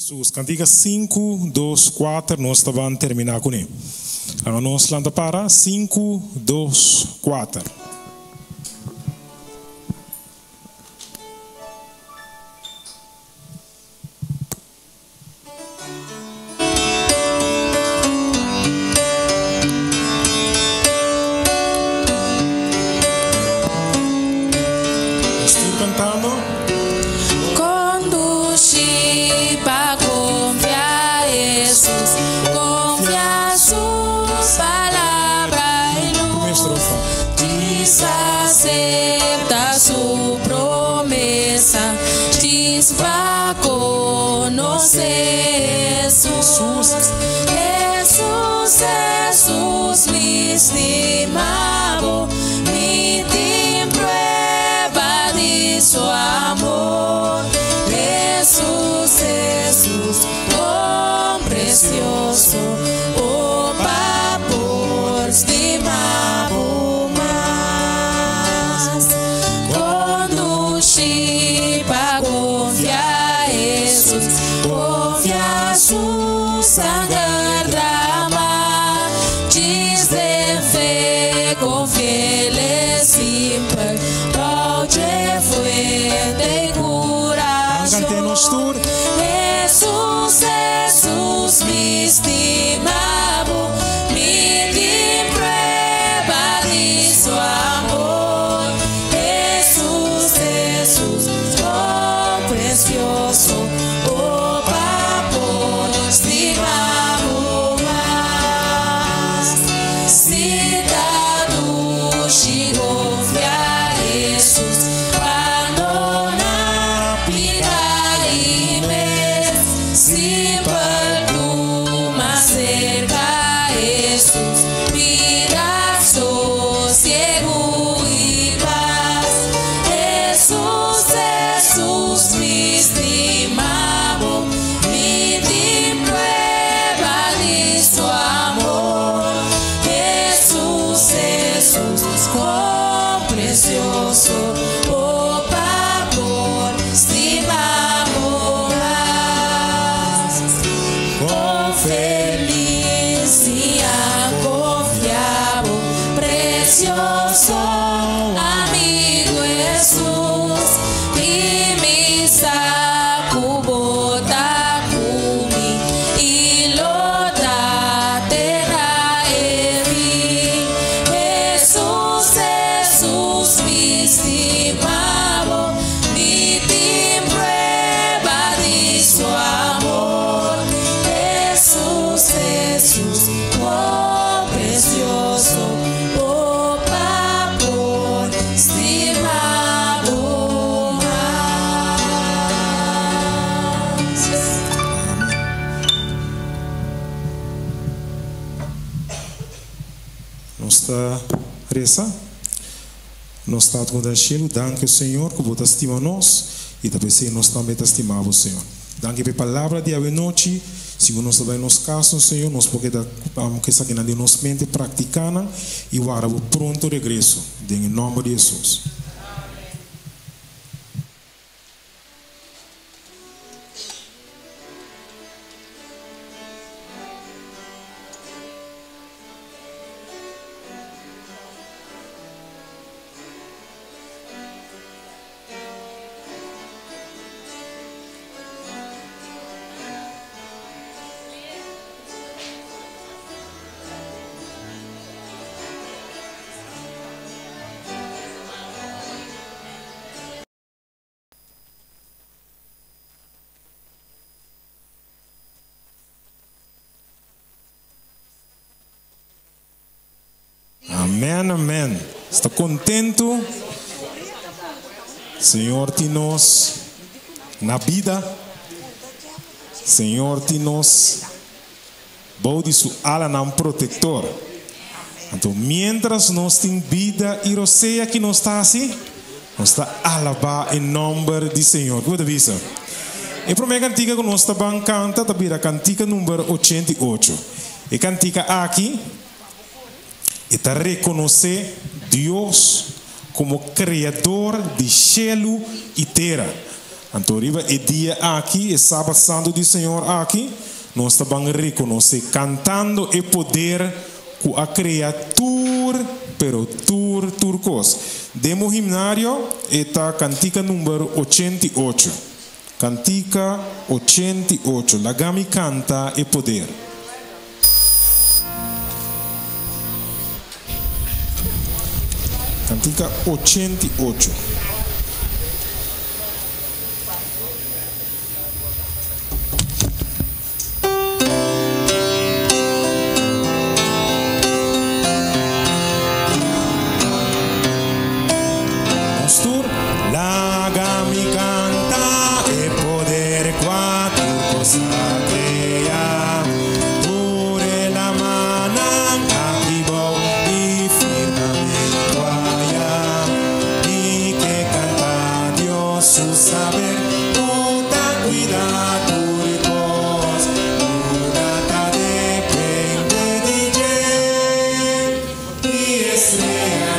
Sus cantigas 5, 2, 4, nós estavam terminar com ele. Agora nós lanta para 5, 2, 4. Estou cantando. Acepta su promesa, va a conocer Jesús, Jesús, Jesús, mi estimado, mi prueba de su amor, Jesús, Jesús, oh precioso, oh papor, estimado. Sus agarrama, diz de fé, com fieles simples, pode fuerte coração. Jesus, Jesus, me estimado, me prueba de su amor. Jesus, Jesus, oh precioso, oh estimado mais, cidade Chigovia, Jesus, abandona, pica e mes, se perduma cerca, Jesus, vida sossego e paz, Jesus, Jesus, me estimado, su amor, Jesús, Jesús, oh precioso, oh papor, estimado más, oh feliz y confiado, precioso amigo Jesús, y mi saco bota cumi y lo estimado, mi prueba de su amor, Jesús, Jesús, oh precioso, oh papor, estimado más. Nossa reza. Nós estamos com o cielo, danke Senhor, que você estima nós e também nós também estimamos Senhor. Danke pela palavra de hoje noite, segundo nós também nos casos Senhor, nós podemos que essa aqui na nossa mente praticando e agora o pronto regresso, em nome de Jesus. Amém, amém. Está contento? Senhor, te nos na vida. Senhor, te nos bode su ala nam protetor. Então, mientras nós tem vida e roceia que nós está assim, nós está alabar em nome de Senhor. Como avisa? E para minha cantiga que nós está canta, também a cantiga número 88. E cantiga aqui e te reconhecer Deus como criador de cielo e terra. Então, o dia aqui, é sábado santo do Senhor aqui, nós estamos reconhecendo, cantando e poder com a criatura, pero turcos. Demo himnário está cantica número 88. Cantica 88. Lagami canta e poder. Cantica 88. Lagami canta e poder quattro cosa crea pure la manan attivo y firmamento allá y que canta Dios su saber puta cuidar turcos una depende de y estrella.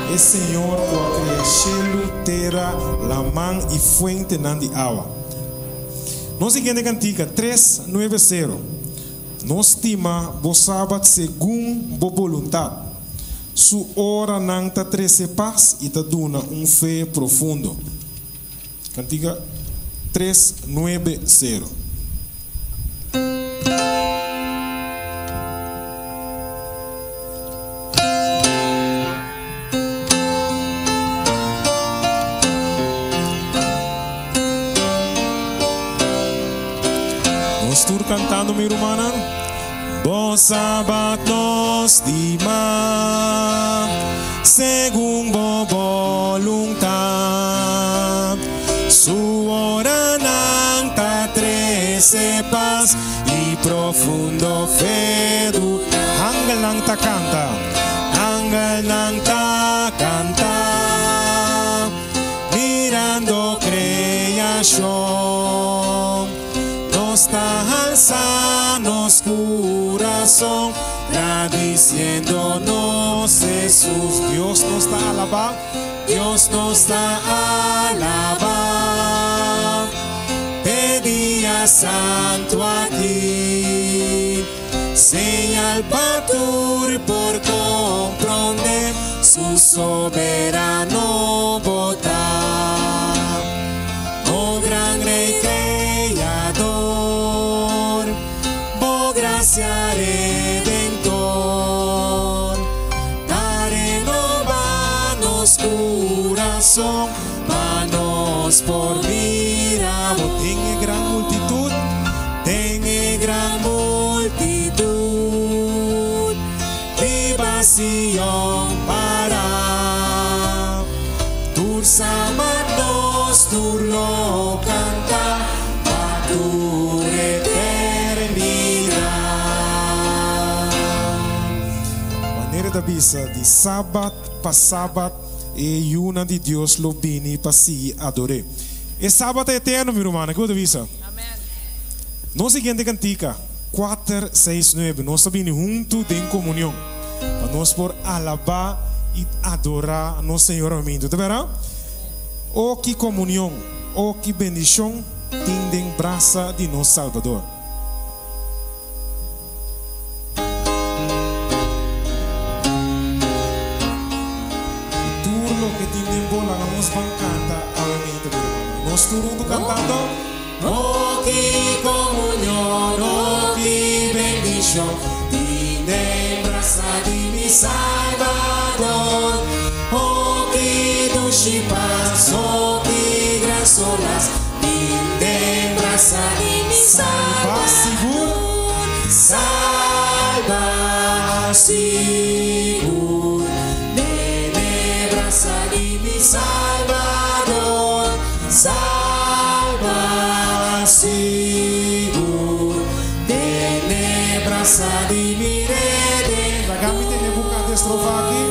O Senhor o crescelo terra la man e fuente de água. Nós seguinte cantica 390. Nós estima bo sábado segundo bo voluntade. Su hora não ta 13 paz e ta duna fé profundo. Cantica 390. Estou cantando, minha irmã. Bom sábado nos dima, segundo voluntad. Su hora nanta 13 paz e profundo fedo. Angel nanta canta, angel nanta canta, mirando creación. Está alzándonos corazón, agradeciéndonos Jesús. Dios nos está alabando, Dios nos está alabando. De día santo aquí, señal patur por comprender su soberano votar. Oh gran rey creador, oh gracia redentor, da renovanos corazón, manos por vida. Tenga gran multitud, tenga gran multitud, libación para tus amados, tu lo canta a tu eternidad. Maneira da bisa de sábado para sábado e una de Deus lo bini para si adore. E sábado eterno, meu irmão, que visa. Amém. Nós seguinte cantica 469, nós sabemos junto em comunhão, para nós por alabar e adorar nosso Senhor amém. Tá vendo? Oh que comunhão, oh que bendição, tem braça de nosso Salvador. bendición. Tiene braza di mi Salvador. Oh, que dushi paz, oh, que gran solas. Tiene braza di mi Salvador. Salva sigur. Tiene braza di mi Salvador. Salva sigur. Tiene braza di mi rede. Kami tene buka de strofa aqui.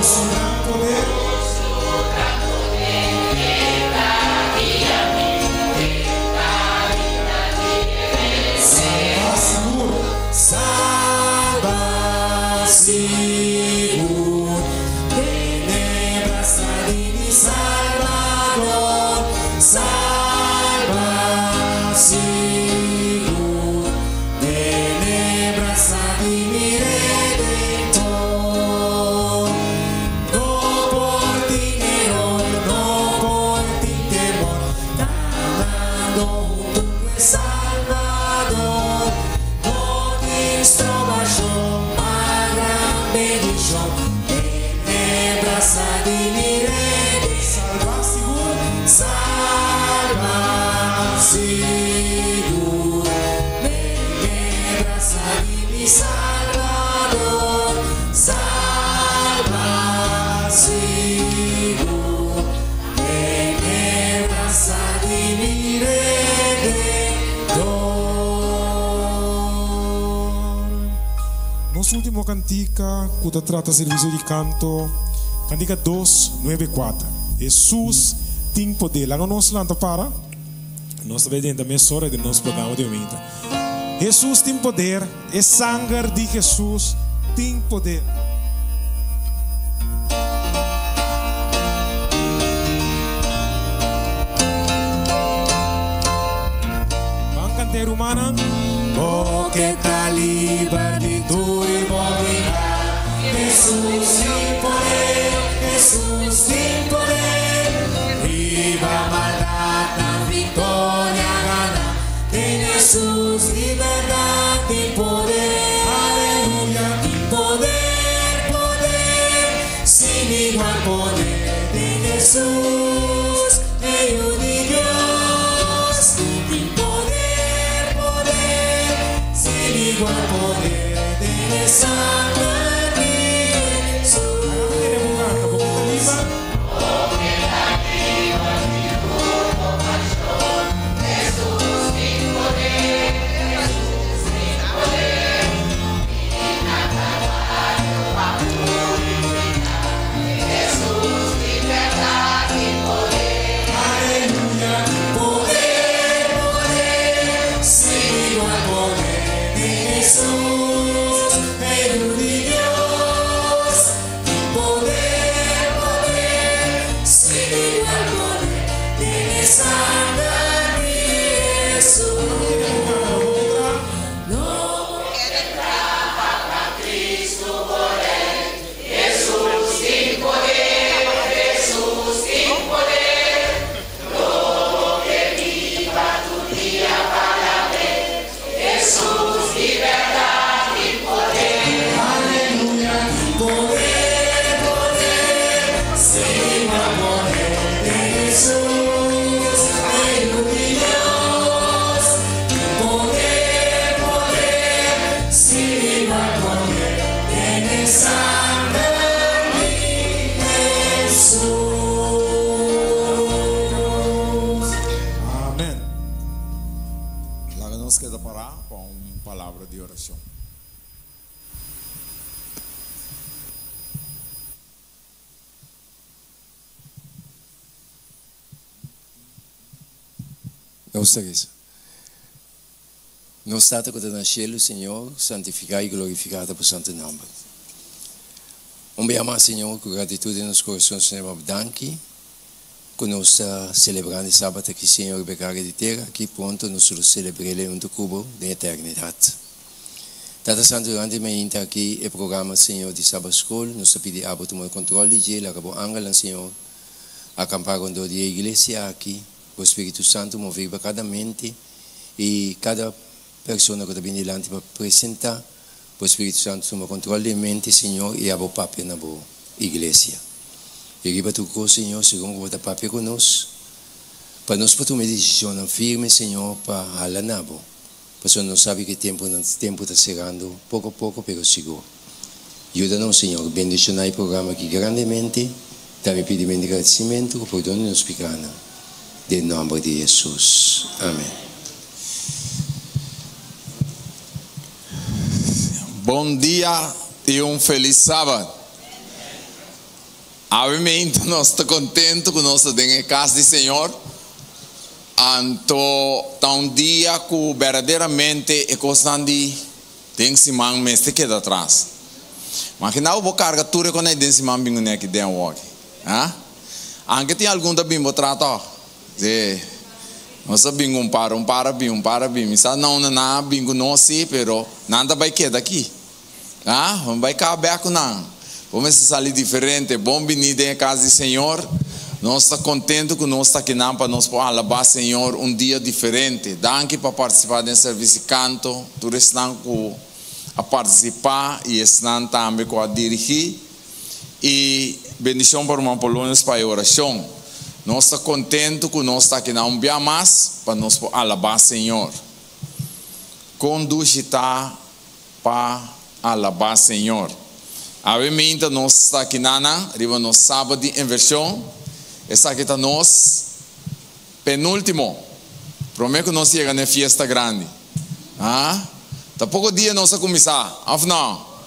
Su gran poder. Salva sigur. Tenebras di mi Salvador. Salva sigur. Tenebras di mi Redentor. No por dinero, no por ti temor. Ganando junto al Salvador. Uma gran bendición. Tenebras di mi rede. Salva sigur. Salva sigur. Tenebras di mi Salvador. Salva sigur. Tenebras di mi Redentor. Nosso último cantica, que trata serviço de canto, cantica 294. Jesus tem poder. Lá no nosso lado para, nós estamos vendo a emissora do nosso programa de domingo. Jesus tem poder, é sangue de Jesus tem poder. Vamos cantar humana. Porque calibre de tu y movilidad. Jesús sin poder, Jesús sin poder. Viva maldad, la victoria gana. En Jesús libertad y poder. Aleluya, y poder, poder. Sin igual poder de Jesús, Hijo de Dios. Y poder, poder. Sin igual poder de sangre de Jesús. Aleluya, poder, poder. Sin igual poder de Jesús, Hijo de Dios. Y poder, poder. Sin igual poder de sangre de Jesús. No quiere trampa para Cristo por él. Jesús sin poder, Jesús sin poder. Todo que viva tu día para ver. Jesús, libertad y poder. Aleluya, poder, poder. Sin poder de Jesús, Hijo de Dios. Poder, poder. Sin poder de sangre de Jesús. Amém. Lá nós queremos parar com uma palavra de oração. Ouça isso. Não está que no cielo, Senhor, santificado e glorificado por santo nome. Amar, Senhor, com gratitude nos corações, Senhor, danke. Que nós estamos celebrando o sábado aqui, Senhor, becare de terra, aqui pronto, nós vamos celebrar um cubo de eternidade. Tata Santo, durante a minha aqui, o programa, Senhor, de Sabbath School, nós pedimos a tomar controle de ela, acabou angela, Senhor, acampar com a igreja aqui, o Espírito Santo mover para cada mente e cada pessoa que está vindo delante para apresentar, o Espírito Santo toma controle da mente, Senhor, e abre o papel na boa igreja. E aqui para tu, Senhor, segundo o papel conosco, para nós para tomar decisão firme, Senhor, para falar na boa. Porque nós sabemos que o tempo está chegando, pouco a pouco, pero seguro. Ajuda-nos, Senhor, bendicionar o programa aqui grandemente. Também pedimos agradecimento por nos picana. Em nome de Jesus. Amém. Bom dia e feliz sábado. Obviamente, nós estamos contentes com nós em casa do Senhor. Então, dia que verdadeiramente é constante, tem semana mês que queda atrás. Mas que não vou carregar tudo quando é desse semana bingo aqui dentro aqui. Anche tem algum da bimbo trato. Nós bingo um para bim. Misa não bingo não sei, pero nada vai quedar aqui. Não vai caber com não. Vamos sair diferente. Bom venir em casa do Senhor. Nós estamos contentes que nós estamos aqui para nós alabar o Senhor dia diferente. Danke para participar do serviço de canto. Todos estão a participar e estão também a dirigir. E bendição para uma polônia para a oração. Nós estamos contentes que nós estamos aqui um dia mais para nós alabar o Senhor. Conduzir-ta para alabar o Senhor. Obviamente nós estamos aqui arriba no sábado em versão. Essa aqui está nós, penúltimo. Prometo que nós chegamos na festa grande. Tá pouco dia nós vamos começar. Afinal,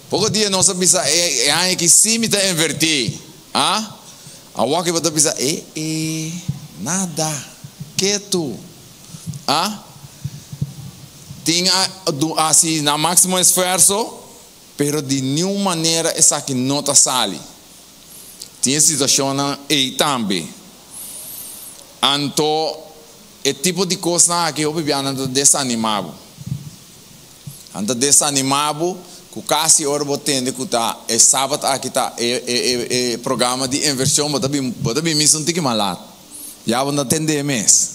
pouco dia nós vamos pensar, é que sim está invertir. A walk vai pensar, nada, quieto. Tinha assim na máximo esforço, pero de nenhuma maneira essa aqui não está sali. Tinha situação aí também. Então, é tipo de coisa que eu vivi ando desanimado. Ando desanimado, que quase hora vou tendo que tá é sábado aqui tá é programa de inversão, bota bem missão tem que malado. Já vou atender mês.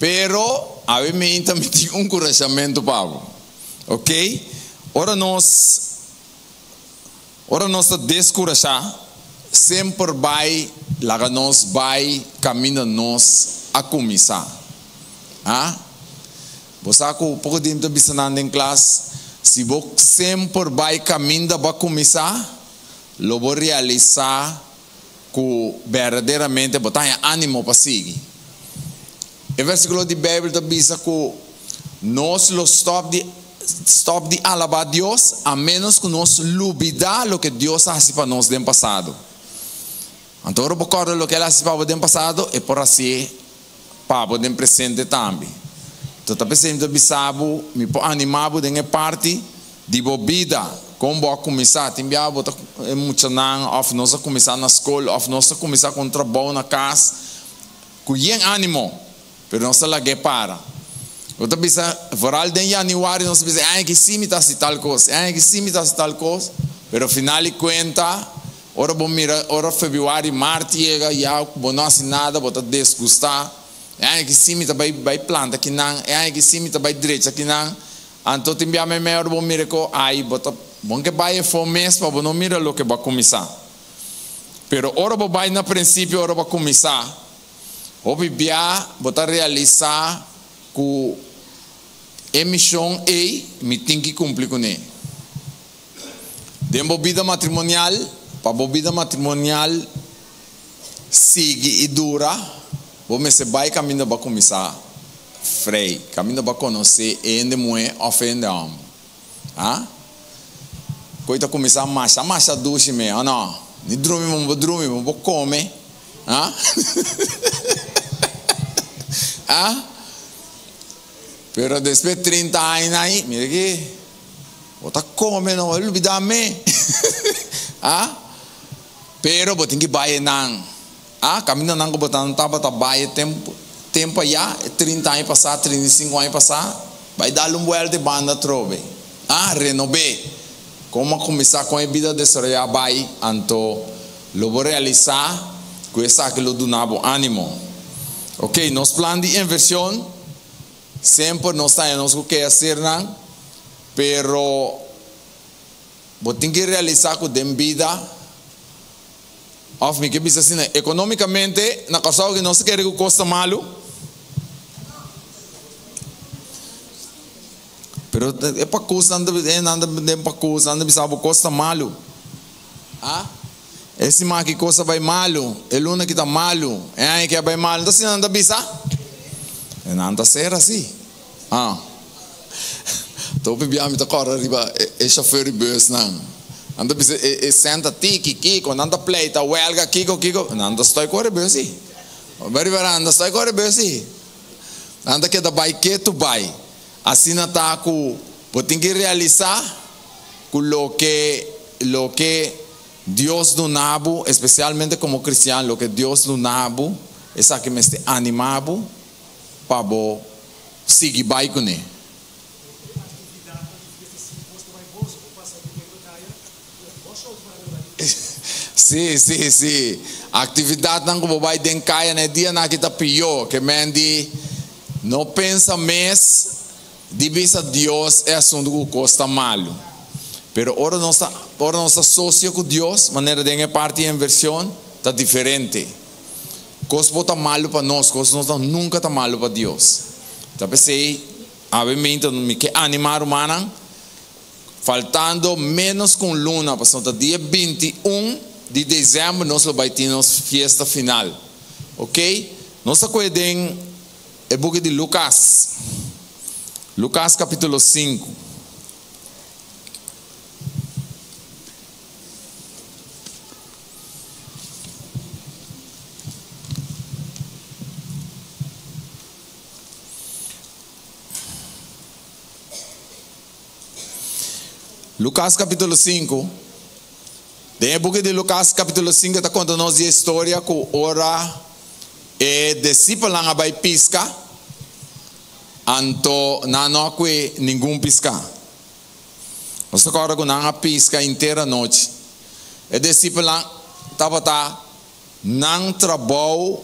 Pero a mim também tem encorajamento, Pablo. OK? Ora nós descorajar, sempre vai, lá nós vai, caminho nós a começar. Você que um pouco de tempo ensinando em classe, se você sempre vai caminho para começar, lo vou realizar que verdadeiramente botar ânimo para seguir. O versículo de Bíblia diz que nós lo stop de alabar a Deus, a menos que nós olvidar o que Deus fez para nós no passado. Então, eu recordo o que Ele fez para nós no passado e por assim para o presente também. Então, está pensando que sabe, me animava em parte de vida, como vou começar, tem muito não, ou nós começar na escola, ou nós começar com trabalho na casa, com ânimo, mas não se largue para. Eu estou pensando, varal de janeiro, nós pensamos, que sim, está se tal coisa, que sim, está se tal coisa, mas afinal de contas, ora bom mira, ora fevereiro, março, chega, já, bom não assim nada, bota desgustar, que sim, está vai planta aqui não, que sim, está vai direita aqui não, então tem bem melhor bom mira com, aí bota, bom que vai mês para bom não mira o que vai começar, pero ora bom vai no princípio, ora vai começar, o bibia, bota realizar com emissão e me tem que cumprir com ele. Dentro da vida matrimonial, para a vida matrimonial sigue e dura, você vai caminhando para começar frei, caminhando para conhecer ainda mulher ofende homem. Coisa começar marcha duche me, não, nem dormir, vou comer, Pero después de 30 años ahí, mire que, bota come, no olvídame. Pero botin que vaya nang. Camino nang ko botan tapa ta vaya tempo ya, 30 anos passar, 35 anos passar, vai dar vuelta de banda trove. Renové. Como começar com a vida de desarrollar vai, anto lo vou realizar com essa que lo donava ânimo. Ok, nos plan de inversión sempre nós temos o que fazer, não? Pero vou ter que realizar com dem vida. Of me que bisa assim, economicamente na casa que não se quer que custa malo. Pero é para custa anda para custa anda bisa custa malo. Ah? Esse mar que coisa vai malo, é luna que está malo, é aí que vai malo, então se não anda bisa, não anda ser assim. Ah, estou bebendo muita coisa riba, é chauffeur de bus não, anda bisa, é senta tiki kiko, anda pleita, huelga kiko, não anda estou corre bus sim, very anda estou corre bus sim, anda que da bike tu vai, assim não tá com, vou ter que realizar com lo que Dios do nabo, especialmente como cristiano, lo que Dios do nabo, essa que me está animado para bo seguir vai com ele. Sim. Atividade não como vai den caia né dia na que tá pior, que mendi não pensa mais divisa Deus é assunto que custa malo. Pero ora nossa sócio com Deus, maneira de parte em inversão, está diferente. Coisa está malo para nós, coisa nunca está malo para Deus. Então pensei, obviamente, me quer animar humana, faltando menos com luna, para dia 21 de dezembro, nós vamos ter nossa festa final. Ok? Nós acordemos o book de Lucas. Lucas capítulo 5. Lucas capítulo 5. Dentro do book de Lucas capítulo 5 está contando a história que ora e discípulo não vai piscar, anto não há nenhum piscar. Nós agora que não há pisca inteira noite. E discípulo estava não trabalho,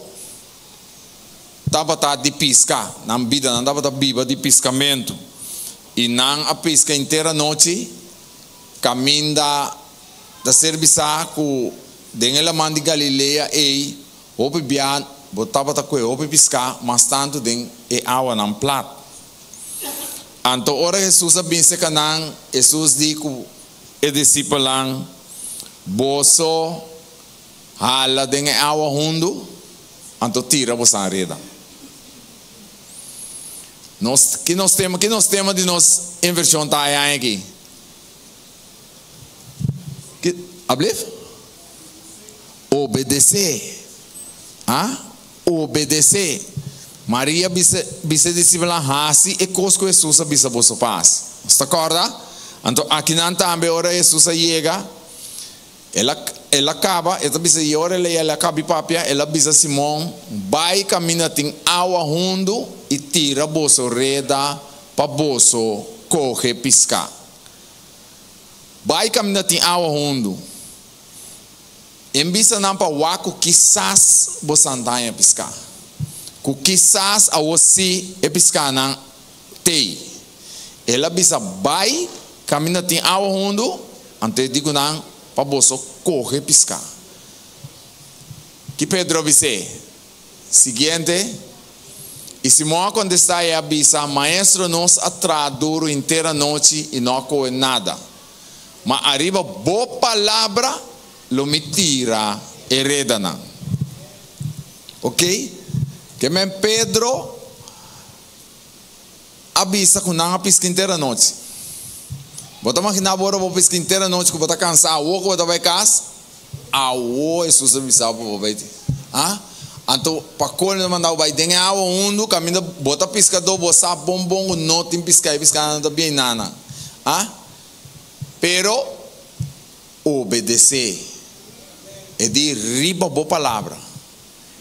estava de piscar, não vida, não estava viva de piscamento e não a pisca inteira noite. Caminda da serviço com dentro da de Galileia e o bian botava ta coi o piscar mas tanto den e água não plat. Anto ora Jesus abinse canan Jesus dico e discipulan boso hala den e água hundo anto tira bosan reda. Que nós temos de nós inversão tá aí aqui. Obedecer. Obedecer. Maria bisa discípula hasi e cosco Jesus bisa boso paz. Está acorda? Então aqui não também ora Jesus chega. Ela acaba, ela bisa ora ela acaba papia, ela bisa Simão vai caminhar tem água hundo e tira boso reda para boso corre piscar. Vai caminhar tem água hundo. Embisa não para waco quizás você andaia piscar. Que quizás a você é piscar não tem. Ela bisa vai caminhar tem água hundo, ante digo não para você correr piscar. Que Pedro disse? Seguinte. E Simão quando está aí avisa, maestro nos atrás duro inteira noite e não coe nada. Mas arriba boa palavra lo me tira e redana. Ok? Que men Pedro avisa que não a pisca inteira noite. Bota imaginar agora vou pisca inteira noite que vou estar cansado, ou que vou estar casa, Jesus avisa para o baita. Então para quando ele mandar o baita tem água undo, caminha bota piscador, bossa bombom, não tem piscar não bem nada. Pero obedecer é de riba boa palavra.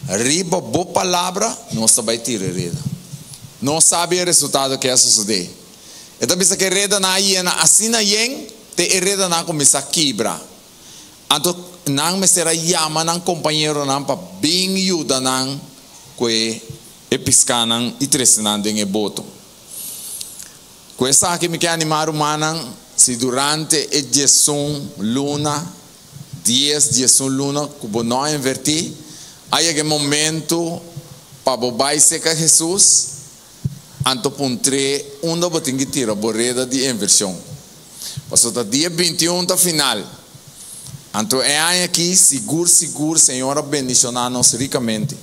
Riba boa palavra, não vai tirar reda. Não sabe o resultado que é suceder. Então pensa que reda na hiena, assim na yen, te reda na começa a quebrar. Então nang mesera yama nang companheiro nang pa bing yuda nang que episca nang itresinang denge boto. Questa che mi chiama animare umanang si durante e Gesù luna 10 Gesù luna cubo no inverti hay que momento pa bobai seca Jesus anto puntre undo botingi tira borreda di inversión. Passou da dia 21 da final. Anto é aqui seguro Senhor abençoar-nos ricamente.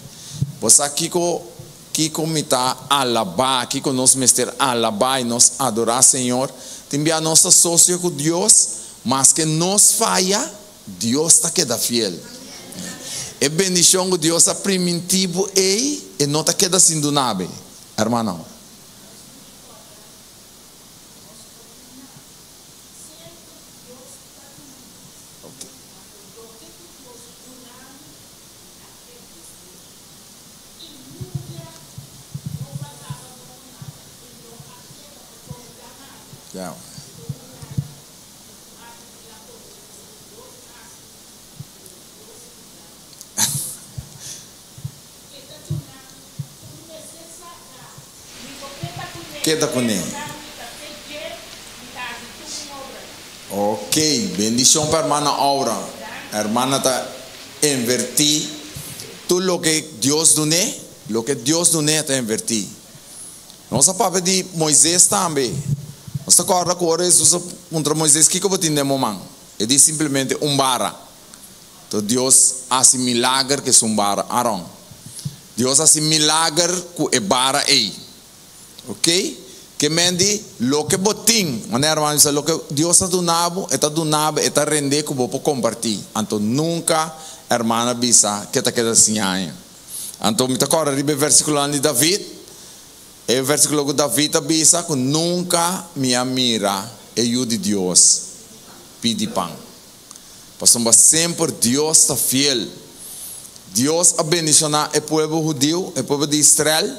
Você aqui com mita alabar, aqui com nós mestre alabar e nos adorar Senhor. Também a nossa sócio com Deus, mas que nos falha, Deus está queda fiel. É bendição com Deus é primitivo e não está queda sem do nada, irmão. Yeah. Queda com ele. Ok, bendição para a irmã Aura. A irmã está invertir tudo o que Deus dune, está invertir. Nossa palavra de Moisés também. Nós acorda com Jesus contra Moisés que eu tenho momento. Ele diz simplesmente bara. Então Deus faz milagre que é bara Aaron. Deus faz milagre com e bara ei. Ok? Que mendi lo que botin, maneira mais lo que Deus está donado, está render que vou compartilhar. Então nunca irmã bisa que está queda assim aí. Então me toca ribe versículo de David. E versículo de David bisa que nunca me mira e eu de Deus pedi pão. Passamos sempre Deus está fiel. Deus abençoa o povo judeu, o povo de Israel.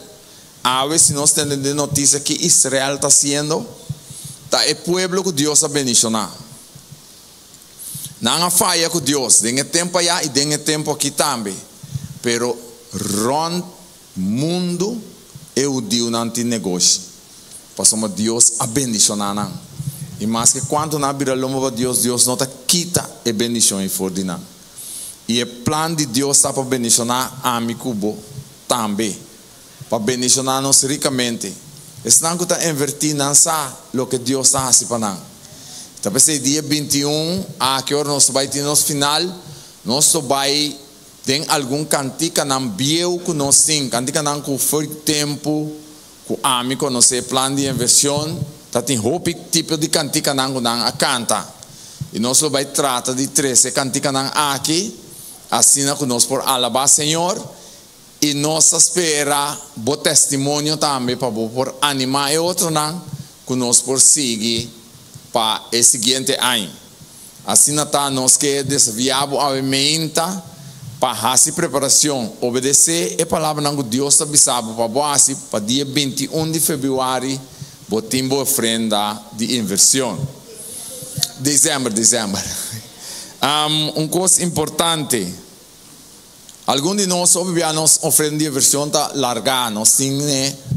A ver se nós temos de notícia que Israel está sendo, tá o povo que Deus abençoa. Não há falha com Deus, tem tempo aí e tem tempo aqui também. Pero ron mundo eu digo não tem negócio. Passamos Deus abençoar. E mais que quando na vida lomba para Deus, Deus não está quita e bendição em for de não. E o plano de Deus está para abençoar a mim cubo também. Para abençoar-nos ricamente. Estão que está invertindo o que Deus está fazendo para nós. Então, esse dia 21, a que hora nós vamos ter no final, nós vamos ter algum cantica na bio que nós temos, cantica na que foi tempo, que amigo, não sei, plano de inversão, tá tem roupa tipo de cantica na que nós canta. E nós vamos tratar de 13 cantica na aqui, assim que nós por alabar Senhor. E nós espera bom testemunho também para por animar e outro não que nós por seguir para o seguinte ano. Assim tá nós que desviamos a mente para fazer preparação, obedecer a palavra que Deus está avisando para boas para dia 21 de fevereiro botem boa ofrenda de inversão. Dezembro. Coisa importante. Alguns de nós nos oferecem de versão tá largar, nós temos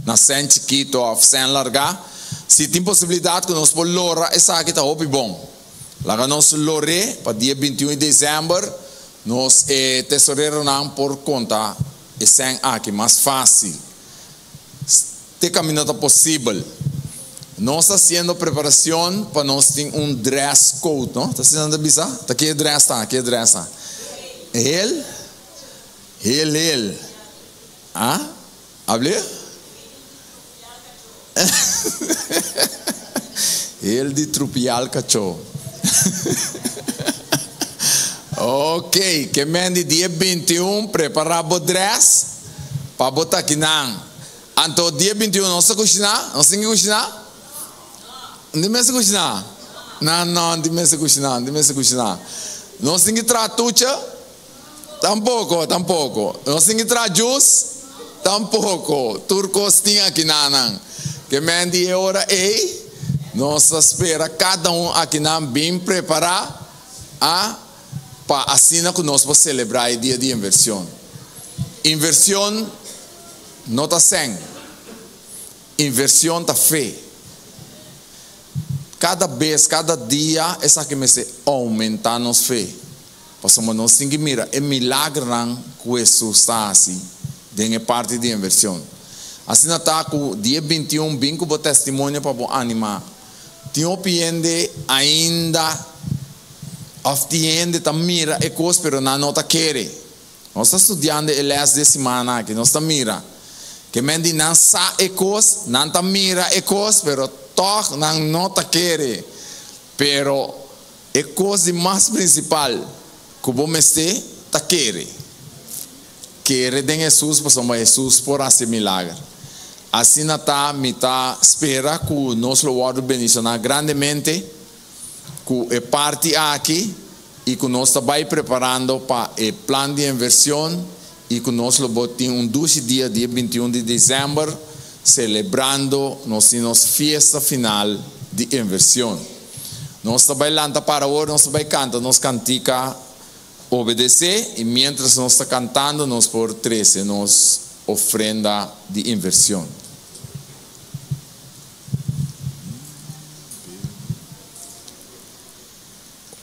na sem chiquito ou sem largar. Se tem possibilidade que nós por lora, essa aqui tá bom. Larga nós lore para dia 21 de dezembro, nós tesoureiro não por conta e sem aqui mais fácil. Te caminho tá possível. Nós fazendo preparação para nós ter dress code, não? Tá sendo bisa? Tá que dress tá, que dress tá. Ele. Ah? Hable? Ele de trupial cachorro. Ok, que mende dia 21 preparar o dress para botar aqui não. Então dia 21 nós cozinhar, nós temos que cozinhar. Não me cozinhar. Não, não me cozinar. Nós temos que tratar Tampoco. Nós temos que trazer juice? Tampoco. Turcos tinha aqui nanang. Que mendi hora nós espera cada aqui bem preparar para assim que nós vamos celebrar o dia de inversão. Inversão não está sem. Inversão está fé. Cada vez, cada dia, essa que me se aumentar nos fé. Porque nós temos que mirar, é milagre que Jesus está assim, dentro parte de inversão. Assim está com dia 21, bem com o testemunho para animar. Tinha opinião ainda, está mira e coisa, pero não está querendo. Nós estamos estudando o leste de semana aqui, nós estamos mira. Que mendi não sabe e coisa, não está mira e coisa, pero toch não está querendo. Pero a coisa mais principal que o mestre está querendo. Querer de Jesus, porque Jesus por fazer milagre. Assim está, me está espera que o nosso Lord bendicionar grandemente, que é parte aqui, e que nós estamos preparando para o plano de inversão, e que nós temos 12 dias, dia 21 de dezembro, celebrando nossa festa final de inversão. Nós estamos bailando para hoje, nós estamos cantando, nós cantica obedecer, e mientras nós estamos cantando, nós por 13, nós ofrenda de inversão.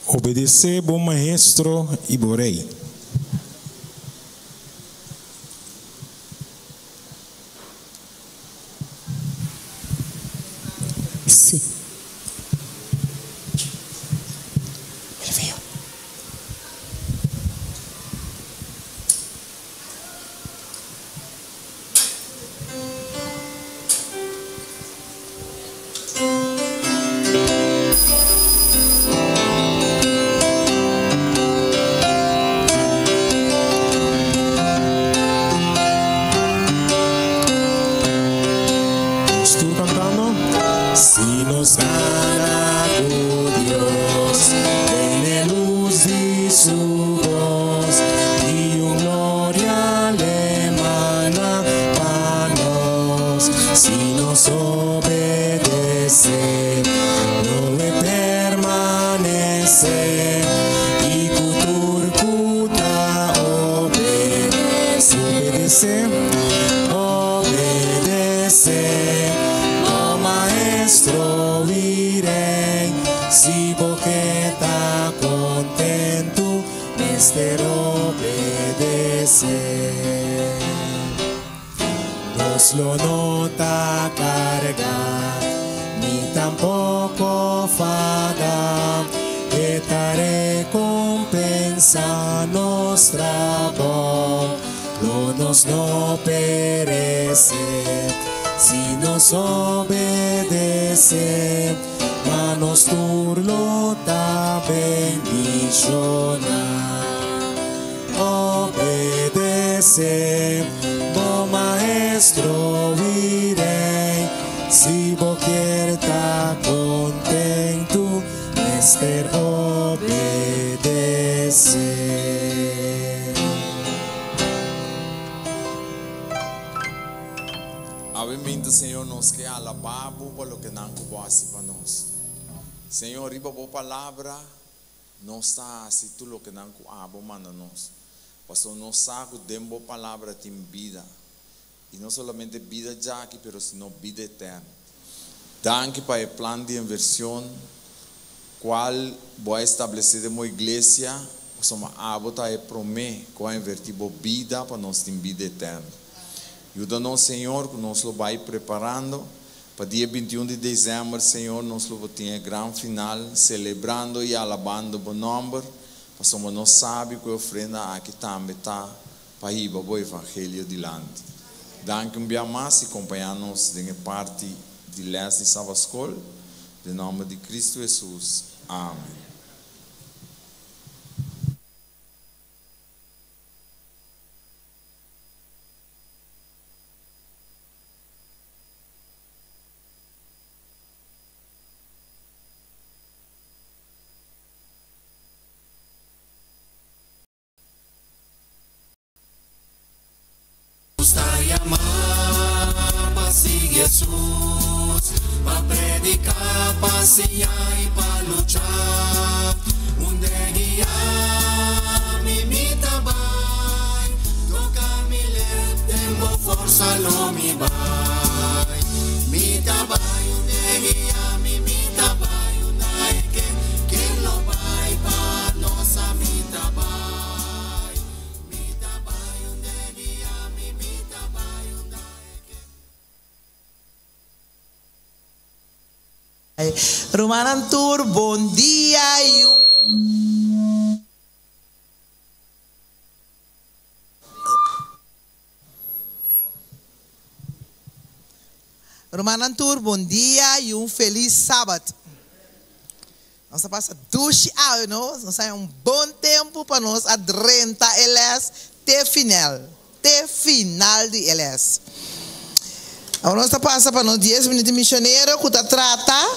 Obedecer, bom maestro e bom rei. Sim. Ele veio. Estou cantando. Si nos gana tu Dios, tiene luz de su voz, y un gloria le emana a nos. Si nos obedece, no le permanece, y kuturkuta obedece, obedece. Maestro irei, si porque está contento, mister obedecer. Nos lo nota cargar, ni tampoco fada, esta recompensa nos trago, lo nos no perece. Si nos obedece, manos turlo ta bendicionar. Obedece, oh maestro irei, si vos quieres estar contento, mister obedecer. Obviamente, Senhor, nós quer alabar por lo que não cubasse para nós. Senhor, riba boa palavra, não está assim tudo o que não cuabo manda nós. Pastor, nós sabe que boa palavra tem vida. E não somente vida já aqui, mas sino vida eterna. Danke para o plano de inversão, qual vai estabelecer uma igreja, somos abota e promete que vai invertir vida para nós ter vida eterna. Ajuda-nos, Senhor, que nós vai preparando para dia 21 de dezembro, Senhor, nós vamos ter grande final, celebrando e alabando o bom nome, porque nós sabemos que a ofrenda aqui também está para ir para o Evangelho adiante. Danke um dia mais e acompanhar-nos em parte de leste de Sabascol, em nome de Cristo Jesus. Amém. Jesus, para predicar, passear e para lutar, onde guiar. Romanan Tour, bom dia. Romanan Tour, bom dia e feliz sábado. Nós passamos 2 horas, nós temos bom tempo para nós adrentar eles até final de eles. Agora nós passamos para nós 10 minutos de missionário que trata.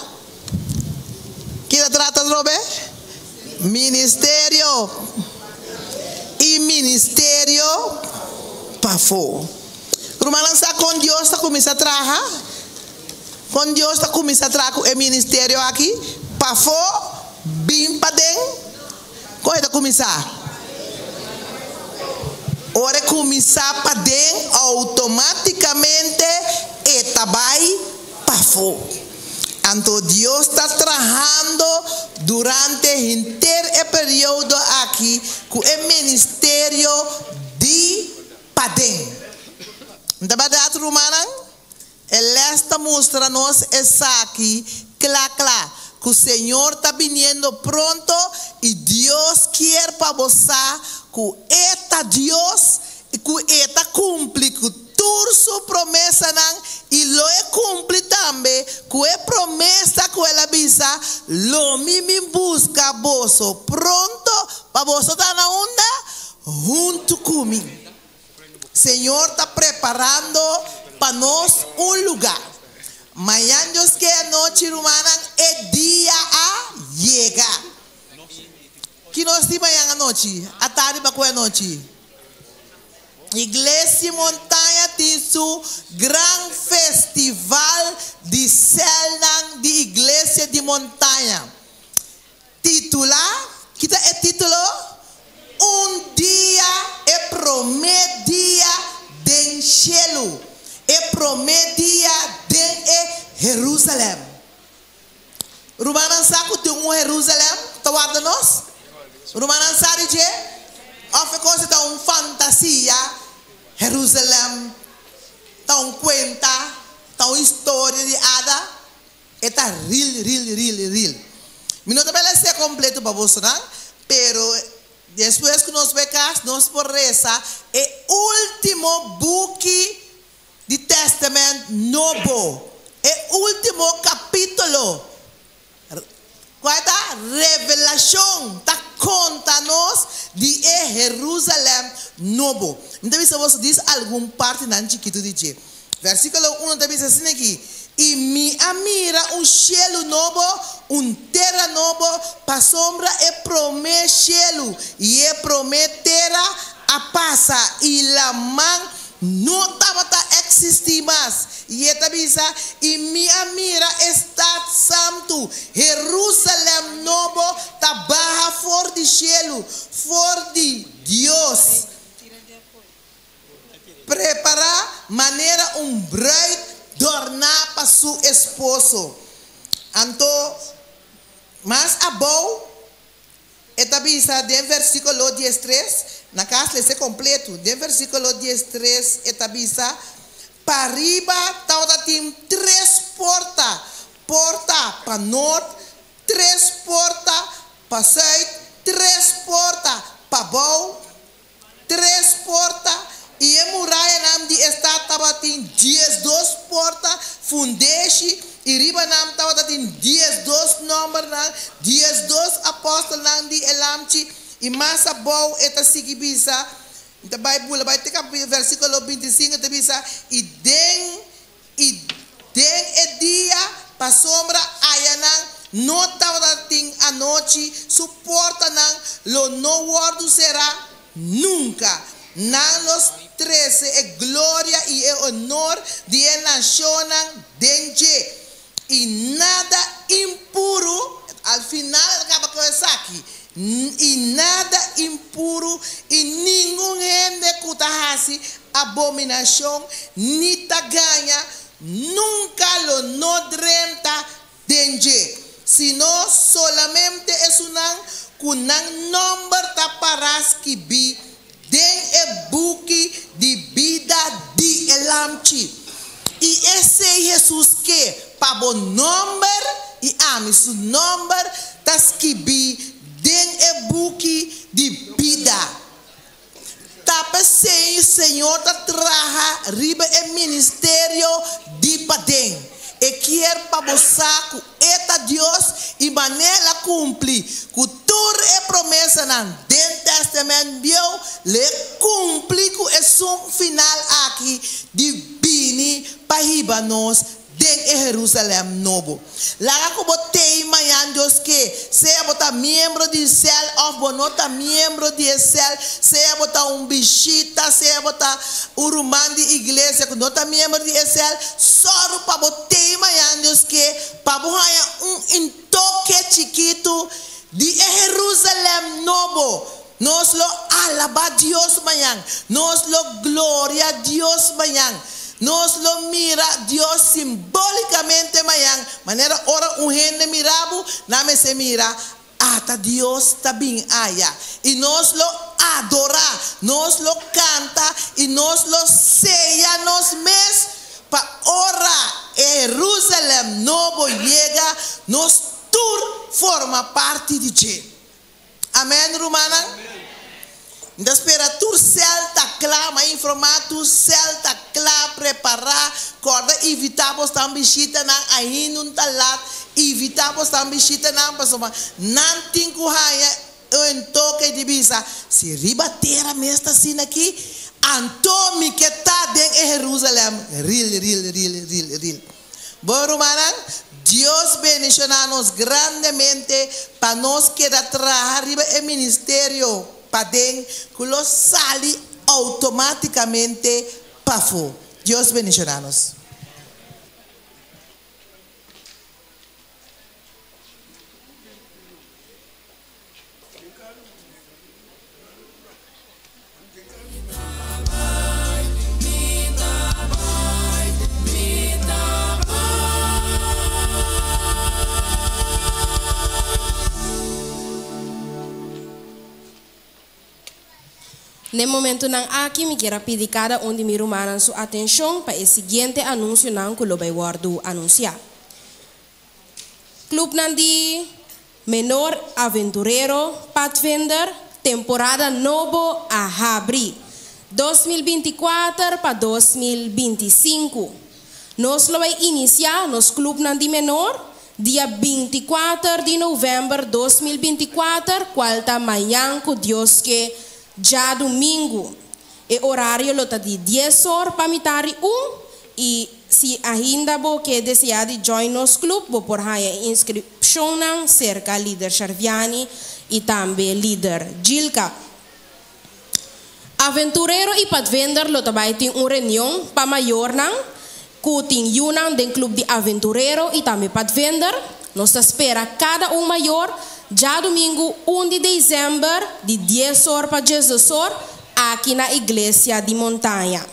Que trata, Robert? Ministério. E ministério para fora. Romanan está com Deus, está começando a trabalhar. Com Deus está começando a trabalhar o ministério aqui. Para fora, bem para dentro. Como é que começar? Ora começar para dentro, automaticamente está vai para fora. Então Deus está trabalhando durante o inteiro período aqui com o ministério de para dentro. Então, a Romana, ela está mostrando-nos essa aqui, claro. Que o Senhor está vindo pronto e Deus quer para você que eta Deus e que eta cumpre com toda sua promessa e lo cumpre também com a promessa que ela avisa lo me busca você pronto para você estar na onda junto comigo. Senhor está preparando para nós lugar. Amanhã Deus que a noite romana é dia a chegar. Que nós temos amanhã à noite? A tarde para qual é a noite? Igreja Montanha tem seu grande festival de célula de igreja de montanha. Titular, que é título? Dia é prometo dia de cielo. É prometia de Jerusalém. Rumanan saco tem Jerusalém, tá guarda nós? Rumanan sabe que a coisa tá fantasia, Jerusalém, tá conta, tá história de ada, é tá real. Não tá bela ser completo para você, não? Pero depois que nós pecamos, nós por rezar é último book de Testamento Novo, é o último capítulo. Qual é a revelação? Está conta-nos de Jerusalém Novo. Então, se você diz alguma parte na chiquito de G. Versículo 1 diz assim aqui: e me mira cielo novo, terra novo, para sombra é promete cielo, e é promete terra a passa, e la man não estava a existir mais. E esta visa, e minha mira está santo. Jerusalém novo, está barra fora de cielo, fora de Deus. Preparar maneira bride tornar para seu esposo. Então, mas a boa, esta visa de versículo 13. Na casa lhe completo, de versículo 13, etabisa, para riba, tem 3 portas. Porta para norte, 3 portas para sul, 3 portas para bom, 3 portas. E a muralha nam de estava tem 12 portas, fundeixe, e riba nam tem 12 números, 12 apóstolos nam de elamchi. E massa bom eta sigibisa. Então Bíblia vai ter versículo 25 eta bisa e den dia para sombra ayanan nota ting a noite suporta nan lo no guardo será nunca. Nan los 13 é glória e é honor de nação denje e nada impuro al final acaba com isso aqui. E nada impuro e nenhum ende kutahasi abominação ni ganha nunca lo nodrenta denje sino solamente es kunang number taparas que bi den e buki de vida de elamchi e esse Jesus que para o número e ami su number taskibi den e buki di vida. Tapa sem o Senhor ta traha riba e ministério di padeng. E quer para você que eta Deus e maneira cumprir que tudo é promessa nan den testamento bio le cumprir que é som final aqui de bini para riba nós den e Jerusalém novo. Lá que botei manhã Deus que seja botar membro de céu ou bonota membro de céu, seja botar bichita, seja botar urumã de igreja, que nota membro de céu, só para botei manhã Deus que para botar toque chiquito de Jerusalém novo. Nós lo alaba Deus manhã, nós lo gloria Deus manhã. Nos lo mira Dios simbólicamente mañana, manera ora un gente mirabo, name se mira hasta Dios también allá y nos lo adora, nos lo canta y nos lo sella nos mes pa ora Jerusalén nuevo llega, nos tour forma parte de Dios. Amén, Romana. Da espera tu celta clá, mas informar tu celta clá, preparar, corda, evitar postar bichita na aí não tá lá, evitar postar bichita na pessoa, não tem corraia, eu toque de bisa, se ribateira mesmo assim aqui, Antônio que tá dentro de Jerusalém, real. Bom, Romana, Deus bendicionar-nos grandemente para nós que da trabalhar arriba o ministério. Padeng, que lo sale automáticamente para fora. Deus bendicionar-nos. No momento nang aqui me quero pedir cada de mi rumana sua atenção para o seguinte anúncio nang que lo vai guardo anunciar. Club Nandi Menor Aventurero Pathfinder temporada novo a abrir 2024 para 2025. Nós lo vai iniciar nos Club Nandi Menor dia 24 de novembro 2024, quarta manhã com Deus que já domingo, e horário lota de 10 horas para mitari e se ainda bo que desejar de join nos club, bo por haya inscrição nang cerca líder Charviani e também líder Gilka. Aventurero e Pathfinder lota vai ter reunião para maior nang kuting yunang den club de Aventurero e também Pathfinder. Nós espera cada maior já domingo 1 de dezembro, de 10 horas para 16 horas, aqui na Igreja de Montanha.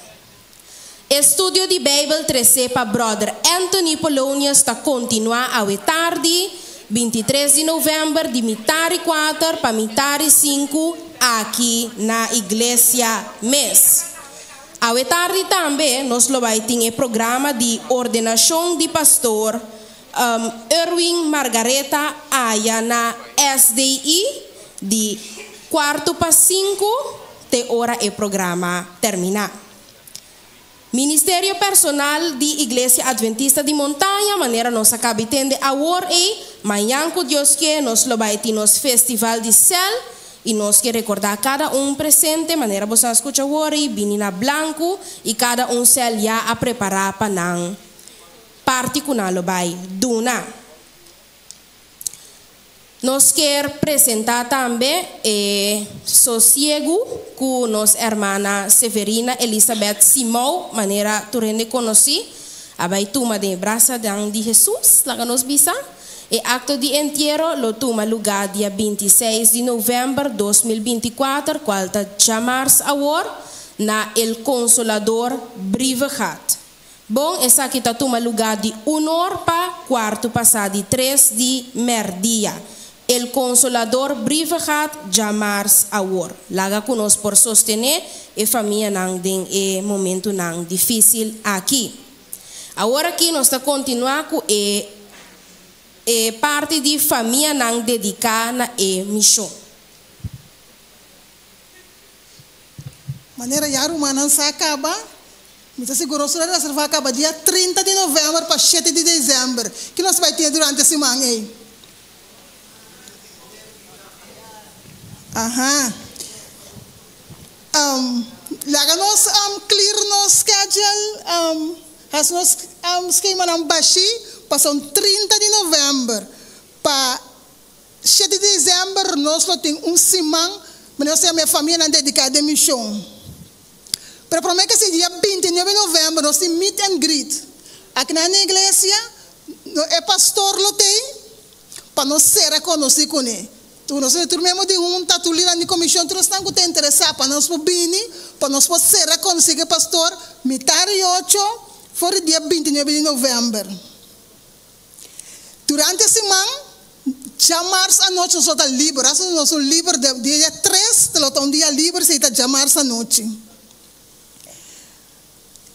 Estúdio de Bíblia 13 para Brother Anthony Polônia está continuar a tarde, 23 de novembro, de mitari 4 para mitari 5, aqui na Igreja Mes. A tarde também, nós vai ter programa de ordenação de pastor, Erwin Margareta Aya na SDI de 4 para 5 de hora e programa terminar. Ministério Personal de Igreja Adventista de Montanha, maneira nossa cabitende a war e manhã com Deus que nos lo vai ter nos festival de céu e nós que recordar cada presente, maneira você escuta a war e vinina blanco e cada céu já a preparar para não particular vai duna. Nós quer apresentar também sossego com nossa irmã Severina Elizabeth Simão, maneira turende conheci, a vai tuma de braça de Jesus, lá nos bisa. E acto de entierro lo toma lugar dia 26 de novembro 2024, quarta chamars award na El Consolador Brivegat. Bom, essa aqui está toma lugar de 1 hora para quarto passado de 3 de merdia. El Consolador Brivegat Jamars Award. Laga conosco por sostener a família nang den e momento nang difícil aqui. Agora aqui nós está continuar com é parte de família não dedicada na missão. Maneira Yaru Manansa acaba, me seguro que ela vai acabar dia 30 de novembro para 7 de dezembro, que nós vai ter durante a semana aí. Aham. Laga nós clear no schedule, as nós esquema não baixi, passam 30 de novembro para 7 de dezembro nós não tem semana, mas nós temos a minha família dedicada à missão. Para prometer que esse dia 29 de novembro nós temos meet and greet. Aqui na igreja, é pastor lo tem, para nós ser conhecidos com ele. Tu nós mesmo de tá tu lira na comissão, tu estão te interessar para nós para nós ser conhecidos pastor, mitari 8, for dia 29 de novembro. Durante a semana, já março à noite nós estamos livres, nós somos livres dia 3, um dia livre, se está já março à noite.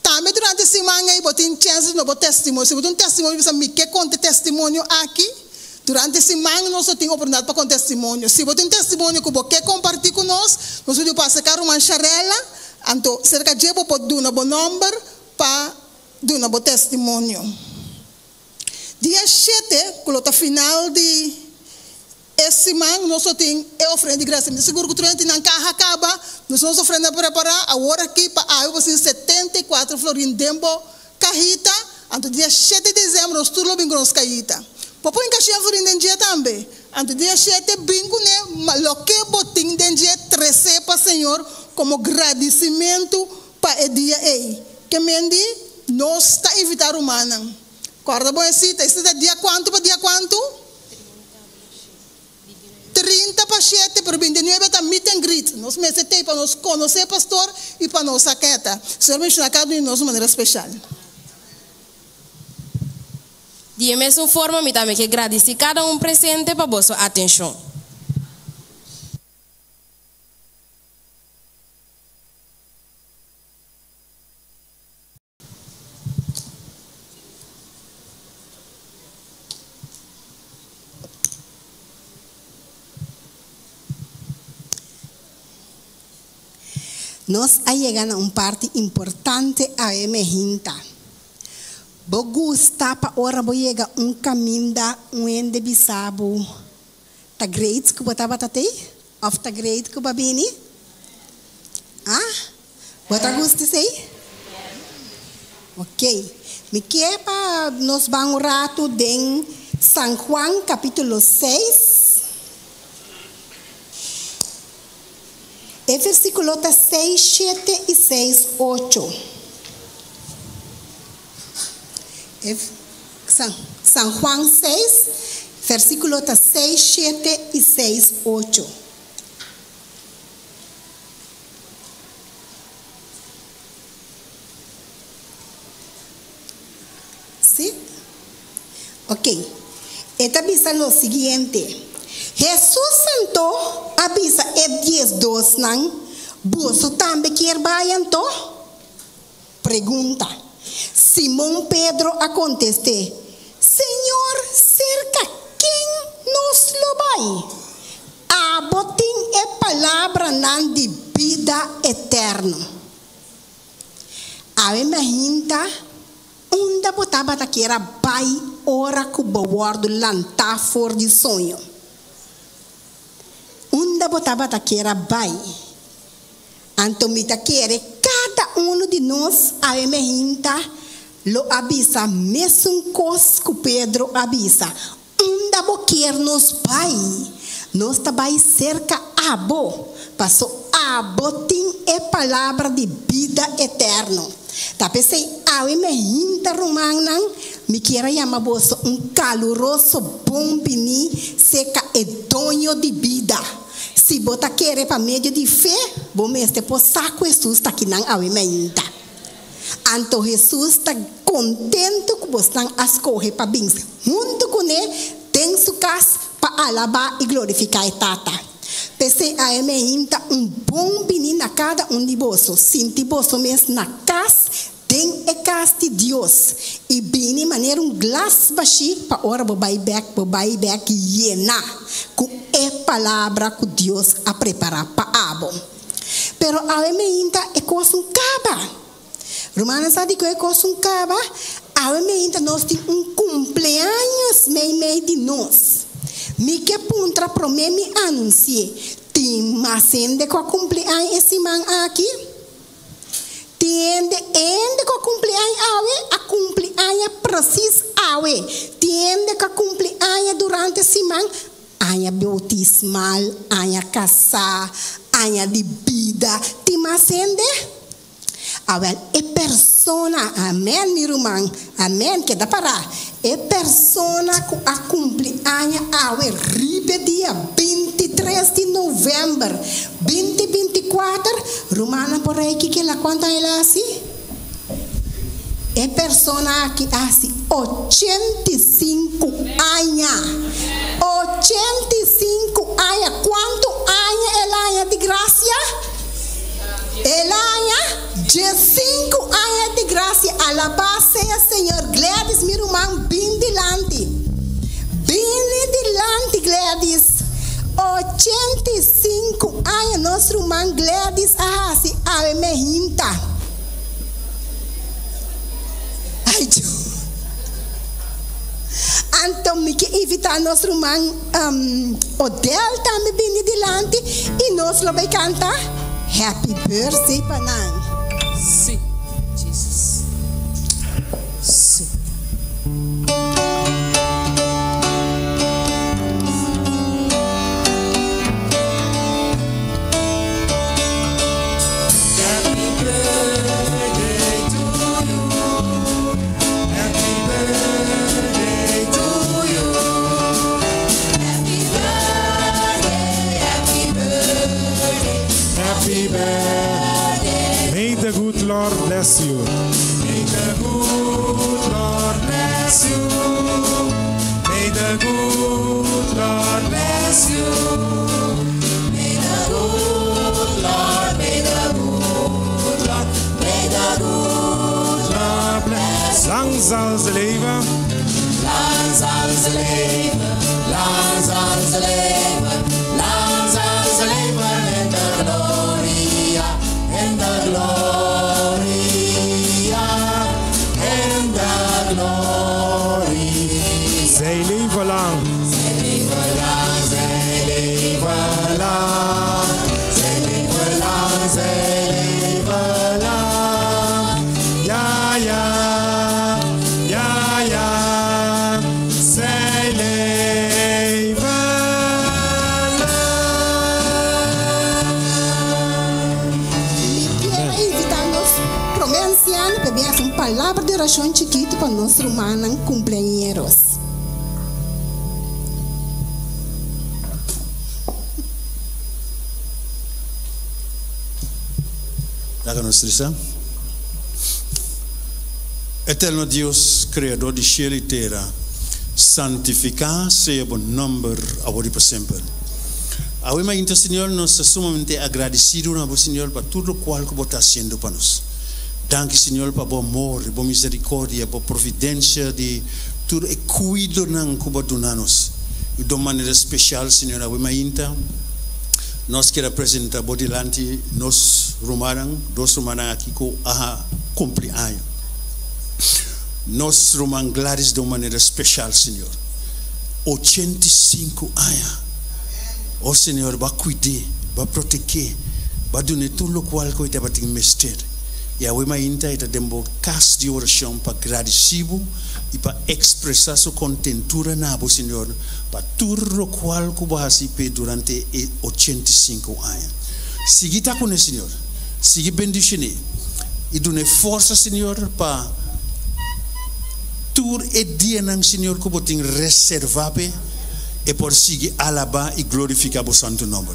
Também durante a semana, eu tenho chance de testemunho. Se você tem um testemunho, você me quer contar testemunho aqui. Durante a semana, nós temos oportunidade para contar testemunho. Se você tem um testemunho que você quer compartilhar conosco, nós vamos passar uma charela. Então, cerca de você pode dar um bom número para dar um bom testemunho. Dia 7, quando está final de essa semana, nós temos oferenda de graça. Me seguro que o treino não acaba. Nós vamos oferenda preparar a hora aqui para a água, 74 florins dembo cajita. Então, dia 7 de dezembro, nós tudo bem com nós cajita. Papai em caixinha florin den dia também. Então, dia 7, bingo né, maloque botim den dia 13 para o Senhor, como agradecimento para o dia aí. Que mendi, nós está invitando o humana. Guarda bom esse é dia quanto para dia quanto? 30 para 7, para 29 está meet and greet. Nós merecemos para nós conhecer pastor e para nós saqueta. O Senhor me ensina cada um de nós de maneira especial. De mesma forma, me também que agradecer cada presente para a sua atenção. Nós chegamos a uma parte importante a emergência. Bo gusta pa ora bo chega caminho da ende bisabo. Ta great que botava tatei? Of ta great que babini? Ah? Bota gusta sei? Ok. Me quer pa nos vamos um rato de San Juan capítulo 6. E versículo 6, 7 e 6, 8. San Juan 6, versículo 6, 7 e 6, 8. ¿Sí? Ok. Esta avisa lo siguiente. Jesús santo avisa e 10:2 nan. Bolso também quer bayanto? Pergunta. Simão Pedro a contestar: Senhor, cerca quem nos lo vai? A botim é palavra nan de vida eterna. A imagina onde botava daquela bai ora que o bordo lantar for de sonho. Onde botava daquela bai. Então me daquele cada um de nós a imagina lo avisa mesmo coisa que Pedro avisa. Onde boquer nos bai. Nós também cerca a bo. Passou a botim é palavra de vida eterna. Tá pensei, a imagina romana me queira chamar você caloroso bom bini seca e dono de vida. Se bota querer para meio de fé, bom este por saco Jesus está aqui não a imagina. Então Jesus está contente que você não escolhe para bem. Junto com ele tem sua casa para alabar e glorificar a Tata. Pensei a imagina bom menino a cada de vocês. Sinti vocês mesmo na casa, tem a casa de Deus. E bini maneira glass baixi para ora bobai back llena com a palavra que Deus a preparar para abo. Pero a me inta é coisa caba. Romana sabe que é coisa caba. A me inta nós tem cumpleaños meio de nós. Me que puntra pro me anuncie. Tem macende com cumpleaños esse man aqui. Tiende com cumpleaños a cumpleaños precis awe. Tiende com cumpleaños durante semana. Anya bautismal, anya casar, anya de vida. Ti macende? Awel, e persona, amen, mi rumang, amen, que dá para. E persona que a cumpleaños awe, ribe dia 23 de novembro, 2024, Romana por aí que la conta ela assim? E persona que assim 85 anos. 85 anos. Quanto anos ela é de graça? Ela 15 anos de graça. Alabado seja Senhor. Gladys, meu irmão, bem delante. Bem delante, Gladys. 85 anos, nosso irmão Gladys, assim, a me hinta. Ai, então, me que evitar nosso irmão Odell também bem delante. E nós vamos cantar Happy Birthday para nós. Sim, Jesus. Sim. May the good Lord bless you. May the good Lord bless you. May the good Lord bless you. May the good Lord, may the good Lord, may the good Lord bless you. Lang zal ze leven. Lang zal ze leven. Lang zal ze leven. Lang zal ze leven in de gloria. In the gloria, in the glory. Zij leven lang. Zij leven lang, zij leven lang. Zij leven lang, zij leven lang. Ja, ja, ja, ja. Zij leven lang. Provinciano, pebias uma palavra de oração chiquito para nosso irmão cumpleaños. Dáganos risa. Eterno Deus, Criador de cielo e terra, santificar seja o nome agora para sempre. Agora, mas Senhor, nós somos sumamente agradecidos ao Senhor para tudo o qual que você está fazendo para nós. Danke, Senhor, para o amor, a misericórdia, a providência de tudo e cuido que você dá nos. E de maneira especial, Senhor, agora, mas nós queremos apresentar por delante nós dois romanos aqui com a cumpleaños. Nós romanos Gladys de uma maneira especial, Senhor. 85 anos. Oh, Senhor, vai cuidar, vai proteger, vai dar tudo o qual que vai ter mestre. E a Wema Inta está dando cas de oração para agradecido e para expressar sua contentura na Senhor, Senhor, para tudo o qual que vai fazer durante 85 anos. Siga tá com o Senhor, siga bendicionando e dá força, Senhor, para tudo o dia, Senhor, que você tem reservado e por seguir alabar e glorificar o santo nome.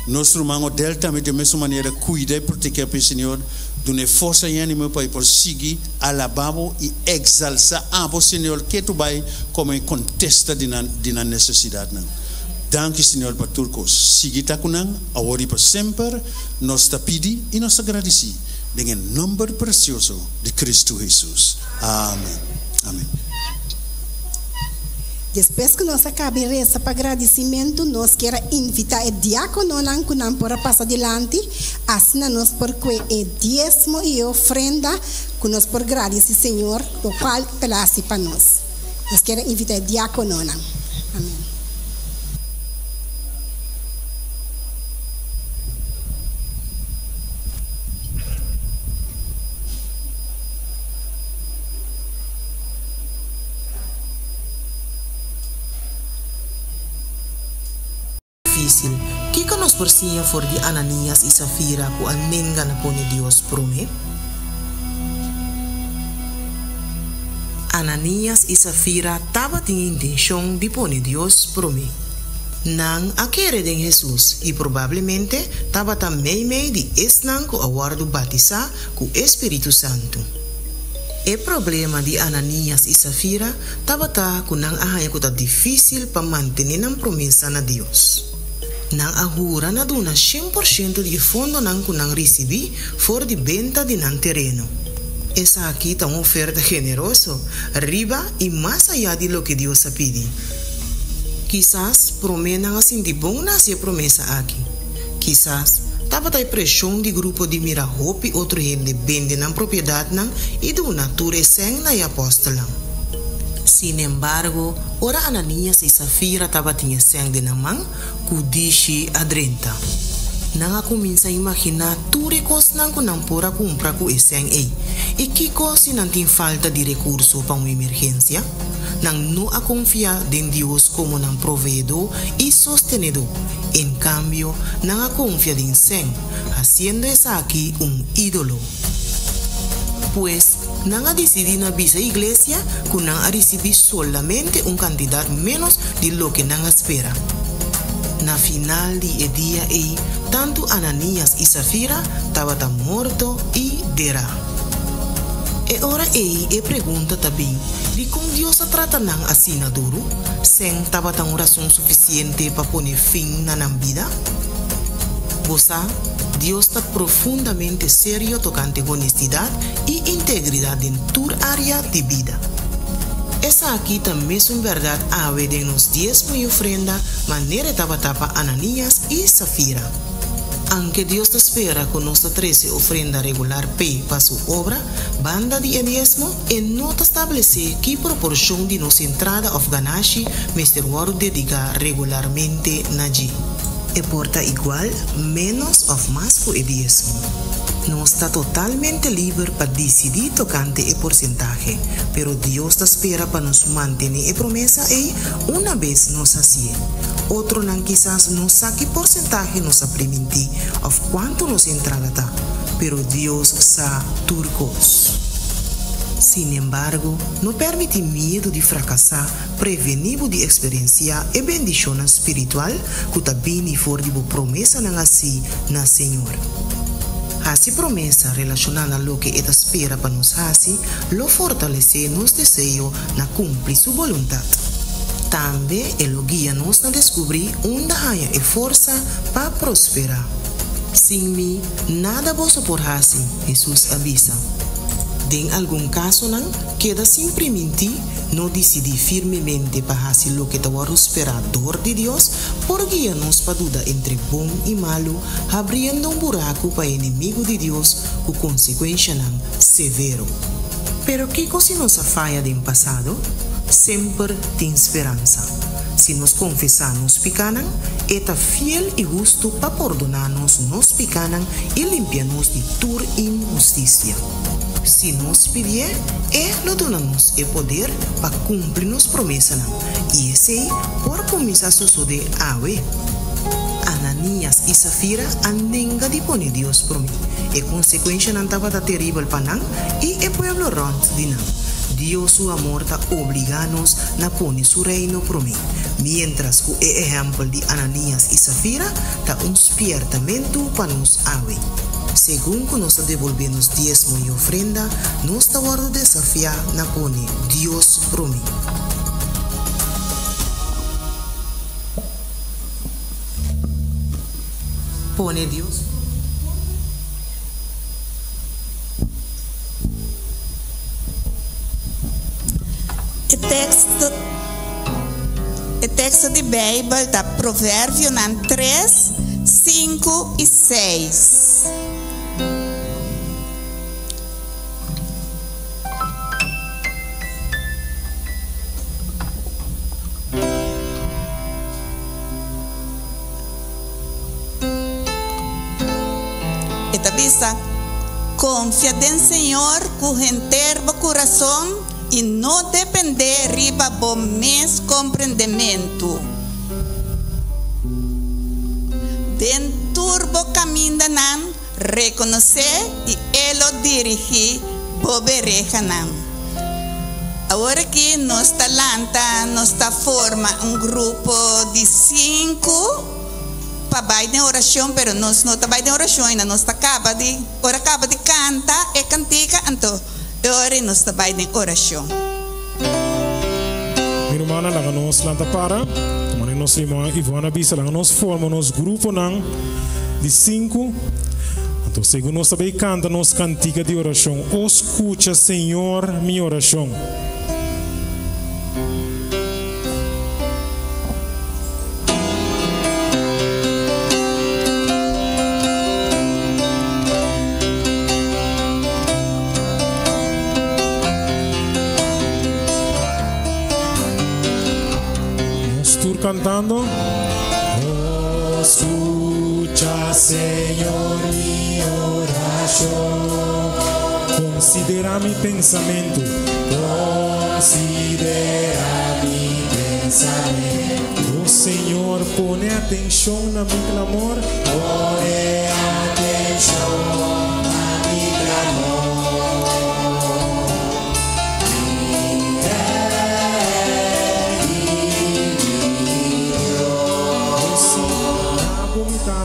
Nosso irmão Odell também de mesma maneira cuida e proteger o Senhor, dá força e ânimo para por seguir alabar e exaltar o Senhor que tu vai como contesta de na necessidade. Danke, Senhor, para tudo coisa. Siga tá com nós, agora e para sempre, nós está pedindo e nós agradecemos. Em nome precioso de Cristo Jesus. Amém. Amém. Depois que nós acabamos reza para agradecimento, nós queremos invitar o diácono que não pode passar adiante, assim nós por que o dízimo e ofrenda que nós por agradecer Senhor, o qual pelasse para nós. Nós queremos invitar o diácono. Amém. Que nos porcia for de Ananias e Safira ku anenga na pone Dios prome? Ananias e Safira tava tinha intenção de pone Dios prome. Nang akere den Jesus e provavelmente tava também meio de esnang ku awardo batiza ku Espírito Santo. O problema de Ananias e Safira tava ku nang ahaya ku ta difícil pa mantener ang promesa na Dios. Nang ahura na duna 100% de fundo nang kunang recebi for di venta de nang terreno. Esa aquí está una oferta generosa, arriba y más allá de lo que Dios ha pedido. Quizás promenan así de buena si promesa aquí. Quizás tava tay presión de grupo de mira hopi otro gente vende nang propiedad nang y duna ture seng na apostolang. Sin embargo, ora Ananias e Safira tava tinha seng de namang kudishi adrenta. Nanga comienza a imaginar ture cos nang kunang pora compra ku eseng e que cosi nang tin falta de recurso para uma emergência, nang no a confiar en Dios como nang proveedor y sostenedor. En cambio, nang a confiar en seng, haciendo esa aquí un ídolo. Pues nang a decidir na visa iglesia que nang a recibir solamente un cantidad menos de lo que nang espera. Na final de día tanto Ananias y Safira tava morto y dera. E ora pregunta também de como Dios trata nang assim na duro, sem tava tão razão suficiente para poner fim na vida. Bosa, Dios está profundamente serio tocante honestidad y integridad en tu área de vida. Esa aquí también es una verdad ave de los diezmos y ofrenda, manera tapa Ananias y Safira. Aunque Dios te espera con nuestra 13 ofrenda regular P para su obra, banda de diezmo, en no te establece qué proporción de nuestra entrada of ganashi Mr. Ward dedica regularmente allí. E porta igual, menos of más que el diezmo. No está totalmente libre para decidir tocante el porcentaje, pero Dios te espera para nos mantener la promesa y una vez nos así. Otro nan quizás no saque porcentaje nos permitir of cuánto nos entrada, pero Dios sa turcos. Sin embargo, no permite miedo de fracasar, prevenimos de experienciar e bendición espiritual que también for de promesa nan así na Señor. Así promesa relacionada a lo que esta espera para nos así, lo fortalece nos deseo na cumplir su voluntad. También lo guía nos a descubrir onde haya e fuerza para prosperar. Sin mí, nada vos por así, Jesús avisa. En algún caso, queda simplemente no decidir firmemente para hacer lo que te va a esperador de Dios, por guiarnos para duda entre bom y malo, abriendo un buraco para enemigo de Dios, con consecuencia severo. Pero ¿qué cosa nos falla del pasado? Siempre tiene esperanza. Si nos confesamos picanan, está fiel y justo para perdonarnos nos picanan y limpiarnos de toda injusticia. Si nos pide, lo donamos el poder para cumplir nos promesas. Y ese por comenzar a suceder ave. Ananias y Safira anenga de poner Dios por mí. E consecuencia no estaba terrible para nan y el pueblo ront de nan. Dios su amor está obliganos a poner su reino por mí. Mientras que el ejemplo de Ananias y Safira está un despiertamento para nos ave. Según que nos devolvemos diezmo y ofrenda, nos está guardo desafiar na pone Dios por mí. Pone Dios. texto de Bíblia da Provérbio 3, 5 e 6. Esta vista, confia en Senhor com inteiro coração e não depender riba bom mes compreendimento. Den turbo caminho nan reconhecer e ele dirigir bobereja nan. Agora que nós talanta, nós tá forma grupo de 5 para vai de oração, pero nós não tá vai de oração ainda, nós tá acaba de cantar e cantica, então agora nós tá vai de oração. Minha irmã, lá nós lanta para, mas nós irmã Ivana bisa lá nós forma nos grupo nan de 5. Então segundo nós também canta nos cantica de oração. Escucha, Senhor, minha oração. Cantando. Escucha, Señor, mi oración. Considera mi pensamiento. Considera mi pensamiento. Oh Señor, pone atención a mi clamor. Pone atención a mi clamor.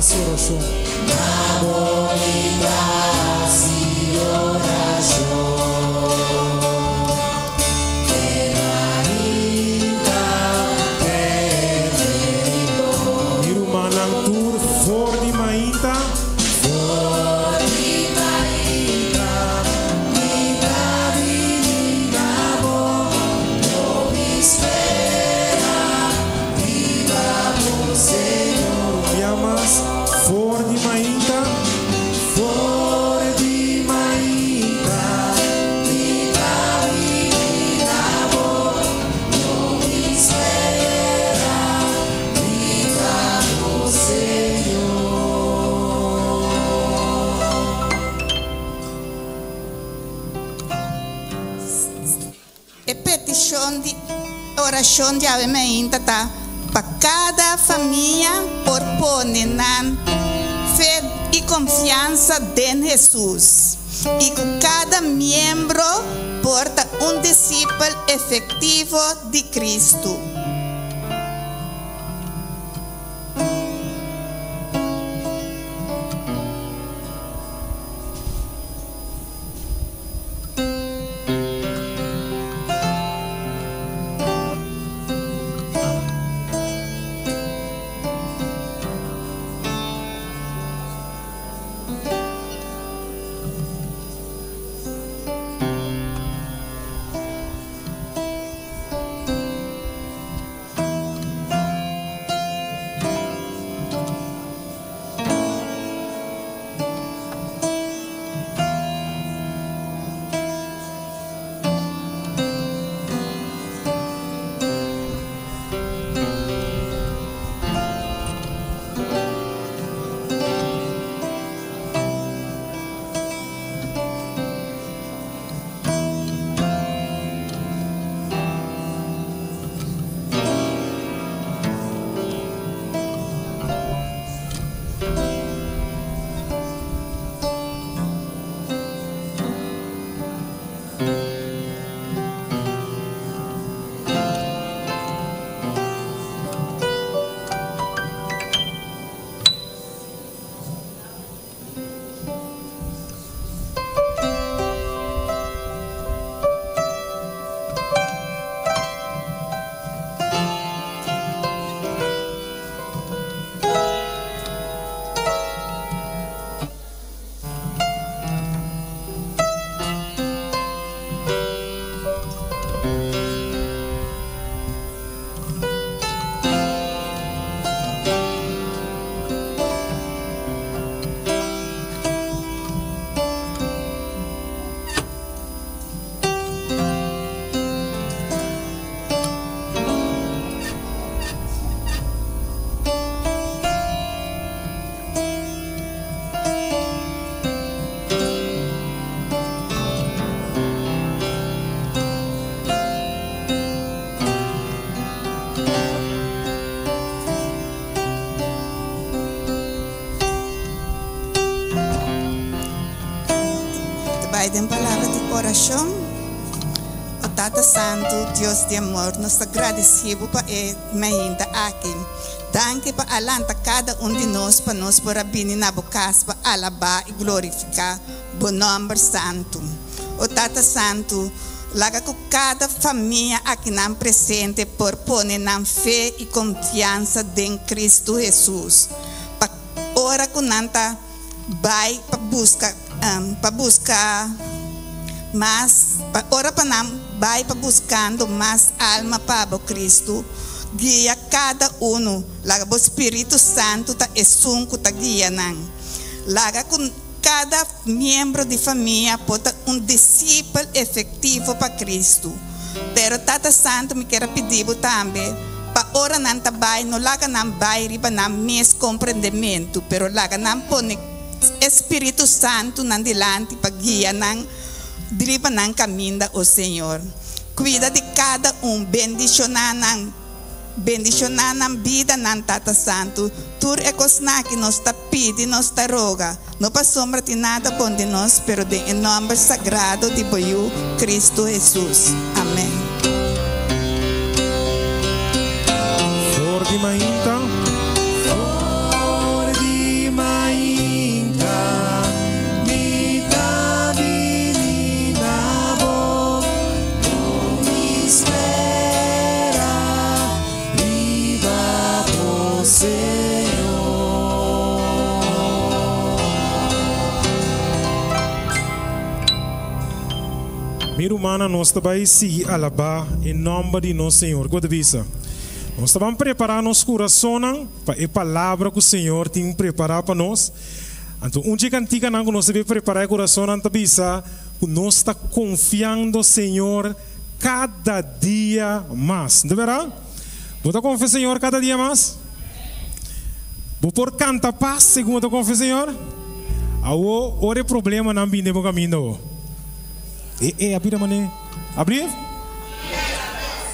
Oração. Oração de Ave Maria tá para cada família por poner fé e confiança em Jesus e cada membro porta discípulo efetivo de Cristo. vai de palavra de oração. O Tata Santo, Deus de amor, nos agradecemos para ainda aqui. Danke para alanta cada de nós para nós por abrir na boca para alabar e glorificar o nome santo. O Tata Santo, laga com cada família aqui na presente por pôr na fé e confiança em Cristo Jesus. Para ora com nanta vai para buscar mais, ora para nam vai para buscando mais alma para Cristo. Guia cada laga o Espírito Santo tá esunco tá guia nan. Laga com cada membro de família pode discípulo efetivo para Cristo. Pero Tata Santo me quer pedir também para ora não vai no laga não vai riba não mes compreendimento, pero laga não pone Espírito Santo nan dilante para guia nan riba nan caminho o Senhor. Cuida de cada bendicionar na vida nan Tata Santo. Tur é cosna que nos está pedindo, nos está roga. Não passa sombra de nada bom de nós, pero de em nome sagrado de Boiú Cristo Jesus. Amém. For di mainta, mi Davina bo, mi espera, viva por Senhor. Minha humana, nós também se alabar em nome de nosso Senhor. God visa. Nós estamos preparando nosso coração para a palavra que o Senhor tem preparado para nós. Então, dia cantiga não nós devemos preparar o coração antes visa que nós está confiando no Senhor cada dia mais. De verdade? Você confia no Senhor cada dia mais? Você por cantar paz segundo confia no Senhor? Ora problema não vem no caminho. Abrir a mané. Abrir?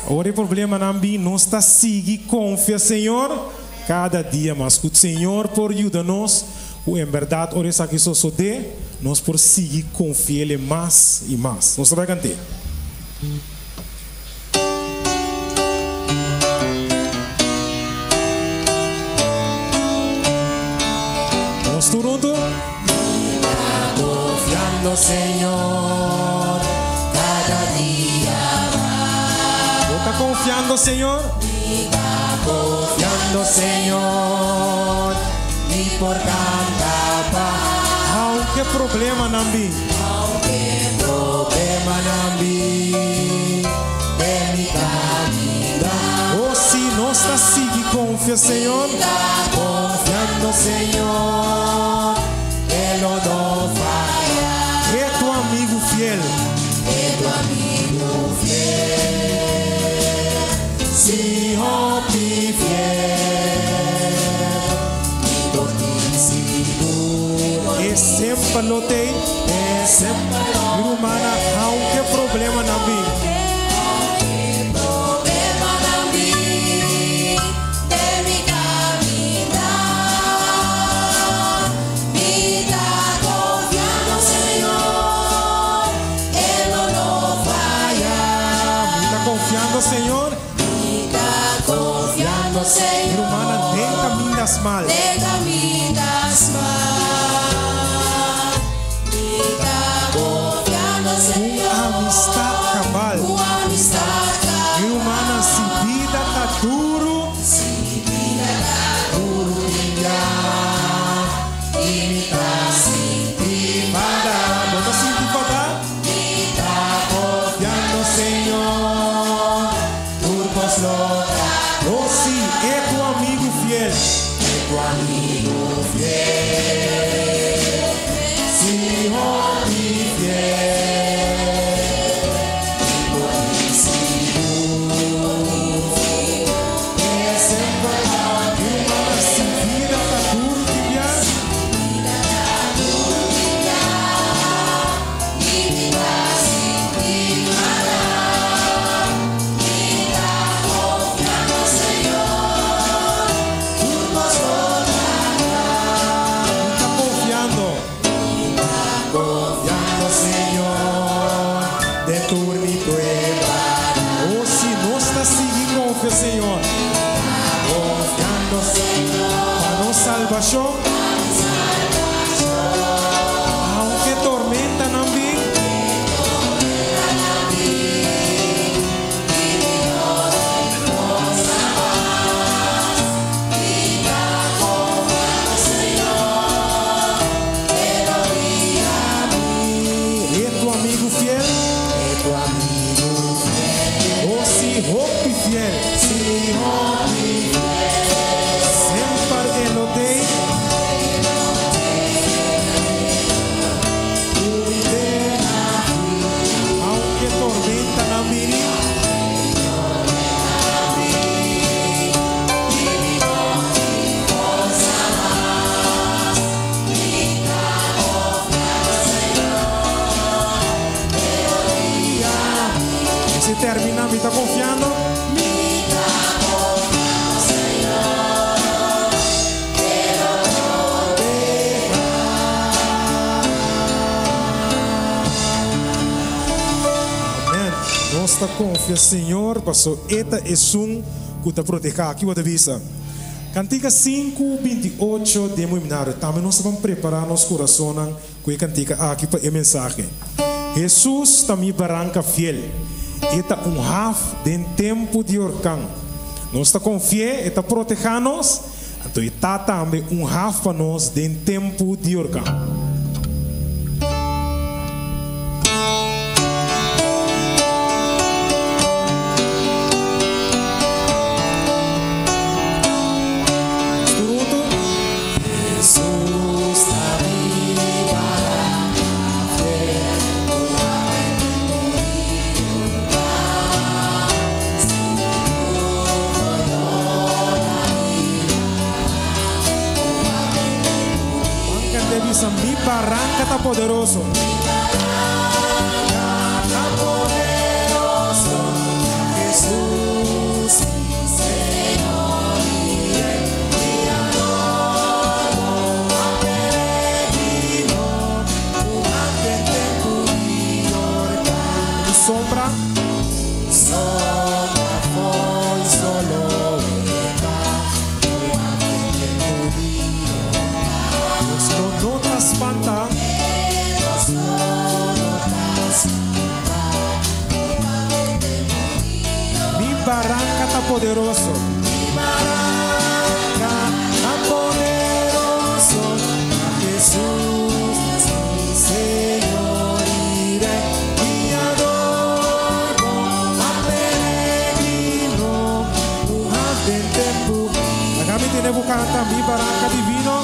Ora problema não vem, nós está seguindo confia no Senhor cada dia mais. Que o Senhor por ajuda-nos, em verdade, ora isso aqui só de nós por seguir confiar Ele mais e mais. Nós vai cantar. Nós turunto. Confiando Senhor cada dia más. ¿Está confiando Señor? Confiando Senhor, ni por tanta paz. Aunque problema não vi. Aunque problema não vi, de mi caminhar. Oh, se nós está seguindo confia Senhor. Confiando Senhor, Ele não falha. É tu amigo fiel. É tu amigo fiel. Se rompe fiel, e por ti seguro. É sempre lotei. É sempre lotei. Minha humana, aunque problema não vi. Senhor, confiando Senhor, minha humana, nem caminhas mal. nem caminhas mal. Confiando Senhor, amistad cabal. Minha humana, se vida tá duro, e me tá sentindo parar. Não tá sentindo parar? Me tá confiando Senhor, oh, sim, é tu amigo fiel. é tu amigo salvación. Aunque tormenta no vi. Es tu amigo fiel. Oh, si hopi fiel. Sempre ele odeia. Aunque tormenta na miri. Se termina, me está confiando. Amém. Nossa confia, Senhor, passou. Eta é que te proteger. Aqui vou te avisar. Cantiga 5:28 de Muiminaru. Também nós vamos preparar nosso coração com a cantiga aqui para a mensagem. Jesus também barranca fiel. Eta half de tempo de orcan. Nós está confia, eta proteger-nos. Então está também half para nós de tempo de orcan. Mi barranca está poderoso. Jesús, Señor y Rey, mi adoro, peregrino, ante tu sombra, foi solo no te espanta. Mi barranca está poderoso. Mi barranca está poderoso. Jesús, Señor y Rey, mi adoro, peregrino, del tempo. Acá me tiene buscando mi barranca divino.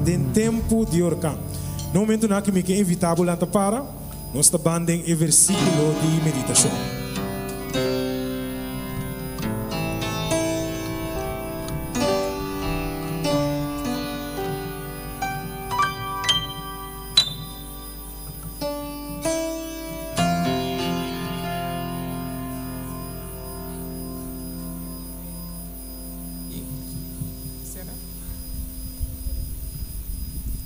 Den tempo de orcan. No momento na que me que invitável anta para, nós está bandem e versículo de meditação.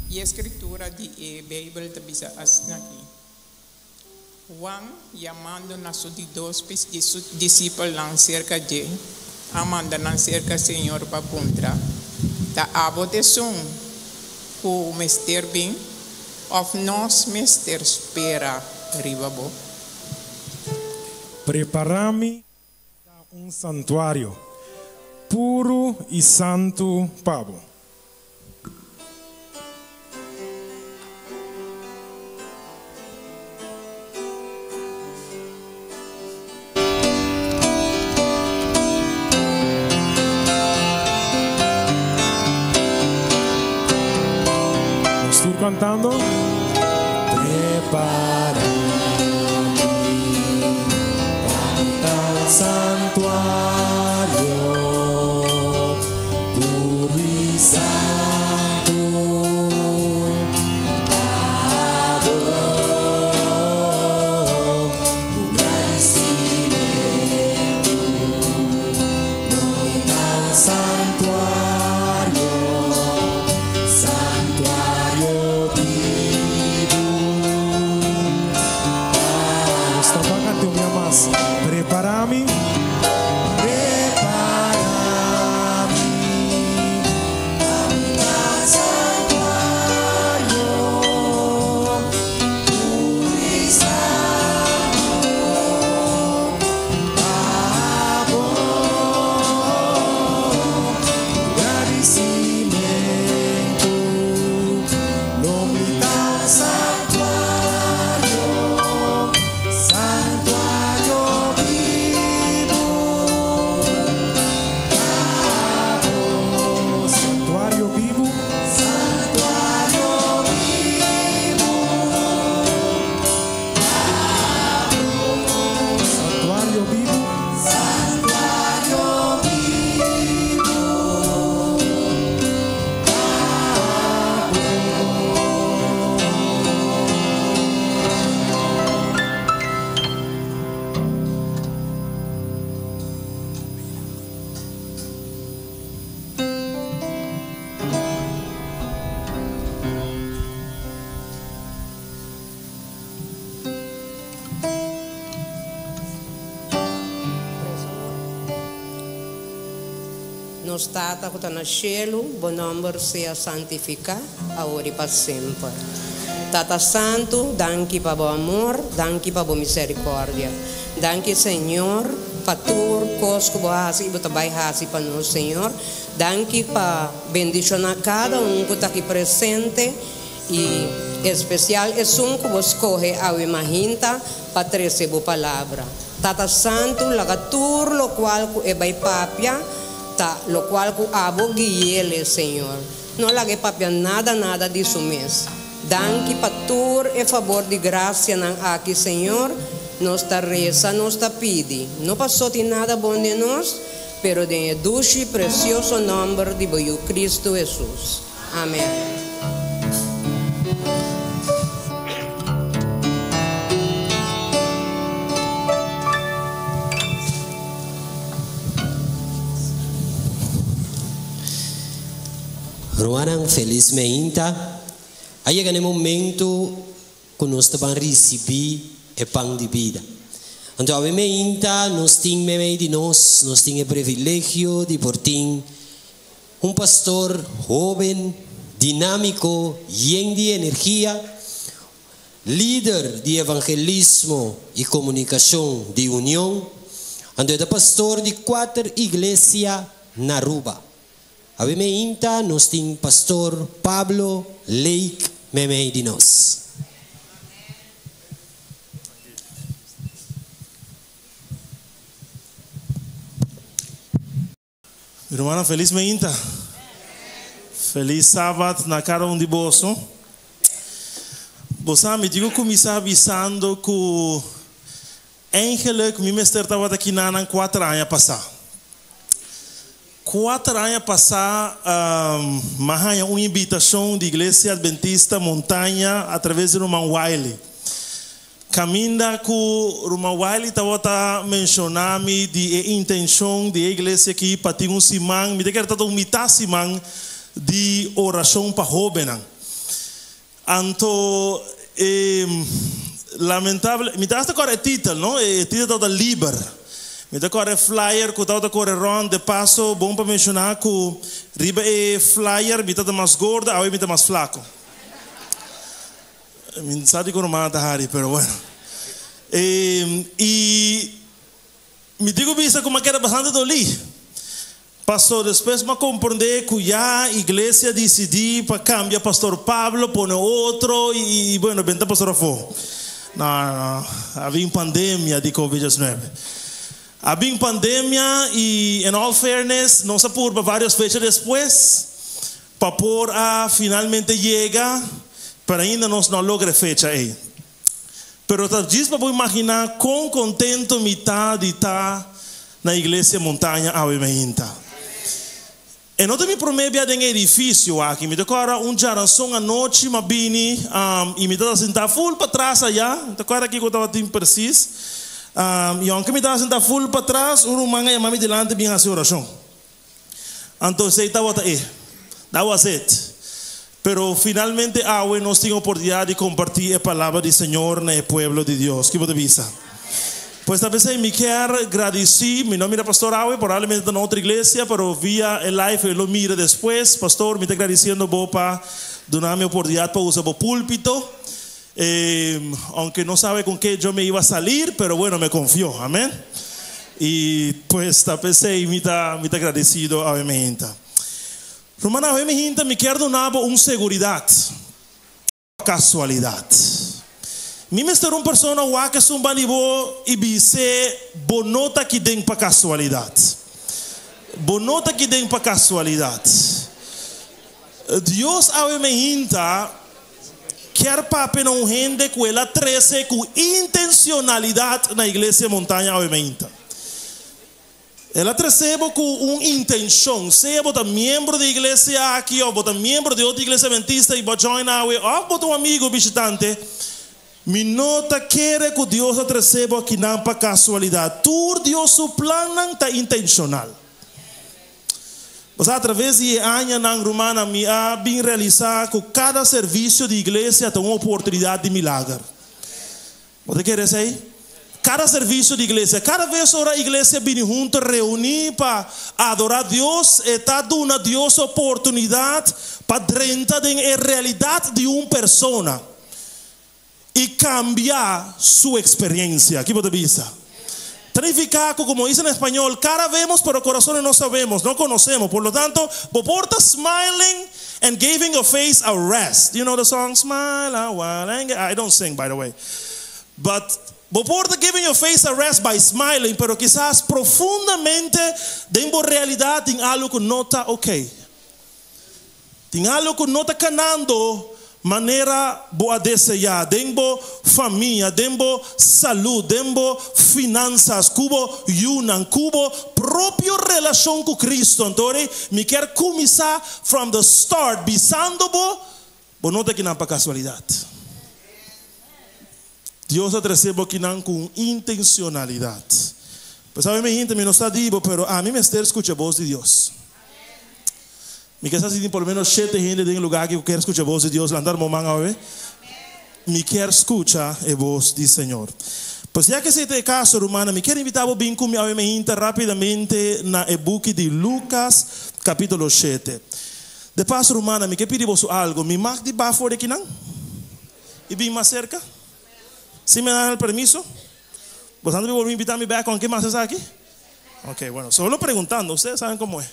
E a escritura de Bíblia te bisa asnaki. Juan llamando a sus dos discípulos cerca de amanda nan cerca Senhor para puntra. Da abo de som, o mester bem, of nós mester espera ribabo. Preparami un santuario puro y santo pavo. Estoy cantando. Prepara santuario puro y santo, lugar y silencio, santuario, santuario vivo. Esta vaca te unía más. Preparami. Nos tata que está no cielo, bom nome seja santificado, agora e para sempre. Tata Santo, danke para o amor, danke para a misericórdia. Danke, Senhor, para tur, cosco, boas e botabai hasi para nós, Senhor. Danke para bendição a cada que está aqui presente e especial é que vos corre a imaginta para trazer a palavra. Tata Santo, lagatur, lo qual é bai papia, lo qual ku abo guiele, Senhor. Não lage papia nada disso mesmo. Danke patur e favor de graça nan aqui, Senhor. Nos ta reza, nos ta pidi. Não passou de nada bom de nós, pero de dulce e precioso nome de Cristo Jesus. Amém. Ruanang felizmente, aí é no momento que nós vamos receber o pão de vida. Então, obviamente, nós temos meio de nós temos o privilégio de ter pastor jovem, dinâmico, cheio de energia, líder de evangelismo e comunicação de união, então é pastor de 4 igrejas na Aruba. Obviamente, nós temos pastor Pablo Lake meio de nós. Irmã, feliz meinta. Feliz sábado na cara de bolso. Você me digo começar avisando que o Angela que me estava aqui na 4 anos passar. 4 anos passar, mas uma invitação de Igreja Adventista Montanha através do irmão Wiley. Caminda com o irmão Wiley estava mencionando de intenção de igreja aqui para ter semana, me quer estar mitad semana de oração para jovens. Então, lamentável, me dá agora o título, não? O título da Liber. Me te corre flyer, que te corre ron, de paso, bom para mencionar que riba e flyer, me tá mais gorda, ahora me tá mais flaco. Me sabe que não mata Harry, pero bueno. E me digo isso como que era bastante doli. Pastor, depois me compreender que já a igreja decidiu para cambiar pastor Pablo, pôr outro e bueno, bem pastor Afo. Não, havia pandemia de Covid-19. Havia pandemia e, in all fairness, não se por várias fechas depois, para por a finalmente chega, para ainda não logra fecha aí. Pero talvez para imaginar quão contento me está de estar na igreja montanha Avemeinta. E não me promete em edifício aqui, me decora jaranção à noite, mas bini, e me está sentar full para trás allá, me decora aqui que eu estava tempo preciso. E aunque me estava sentar full para trás, o manga e mami delante bem a sua oração. Então, sei estava aí, that was it. Pero finalmente, hoy nós temos a oportunidade de compartilhar a palavra do Senhor no pueblo de Deus. Que você avisa? Pues a veces me quero agradecer, mi nombre es Pastor Awe, probablemente en otra iglesia, pero vía el live lo mira después. Pastor, me está agradeciendo para darme oportunidad para usar el púlpito. Aunque no sabe con qué yo me iba a salir, pero bueno, me confió, amén. Y pues a veces me está agradecido, obviamente. Romana, obviamente me quiero dar una seguridad, casualidad. Mi mestre uma pessoa que é banibo e bise bonota que tem para casualidade. Bonota que tem para casualidade. Deus ao me hinta quer pape não rende com ela 13 com intencionalidade na igreja montanha ao me hinta. Ela recebe com uma intenção, seja bota membro da igreja aqui ou bota membro de outra igreja adventista e bota join ou bota amigo visitante. Me nota quer que Deus receba que não para casualidade. Tudo Deus seu plano está intencional. Mas através de anos na Romana me ha bem realizado que cada serviço de igreja tem uma oportunidade de milagre. Você quer dizer aí? Cada serviço de igreja, cada vez que a igreja vem junto reunir para adorar Deus, está dando a Deus a oportunidade para dentro da realidade de uma pessoa. E cambiar sua experiência. ¿Qué te pasa? Significa, como dice en español, cara vemos, pero corazones no sabemos, no conocemos. Por lo tanto, porta smiling and giving your face a rest. You know the song, Smile a while. I don't sing, by the way. But porta giving your face a rest by smiling, pero quizás profundamente dentro de realidad tem algo que no está ok. Tem algo que no está canando maneira boa desejar, dembo família, dembo saúde, dembo finanças, cubo yunan, cubo próprio relação com Cristo. Então, me quer começar from the start, bisando-bo, não tem que não para casualidade. Deus te recebe aqui não com intencionalidade. Pues sabe, minha gente, me não está digo, pero a mim me está escutando a voz de Deus. Me quer assim, por menos 7 gente em lugar que eu quero escutar a voz de Deus, andar mo manga hoje. Me quer escutar a voz do Senhor. Pois já que esse é o caso, Romana, me quero invitar a vir comigo rapidamente na e-book de Lucas, capítulo 7. De passo, Romana, me quer pedir você algo. Me marca de baixo aqui não? E bem mais cerca? Se me dá o permiso? Você não me invitar a me ver com quem mais está aqui? Ok, bueno, solo perguntando, vocês sabem como é.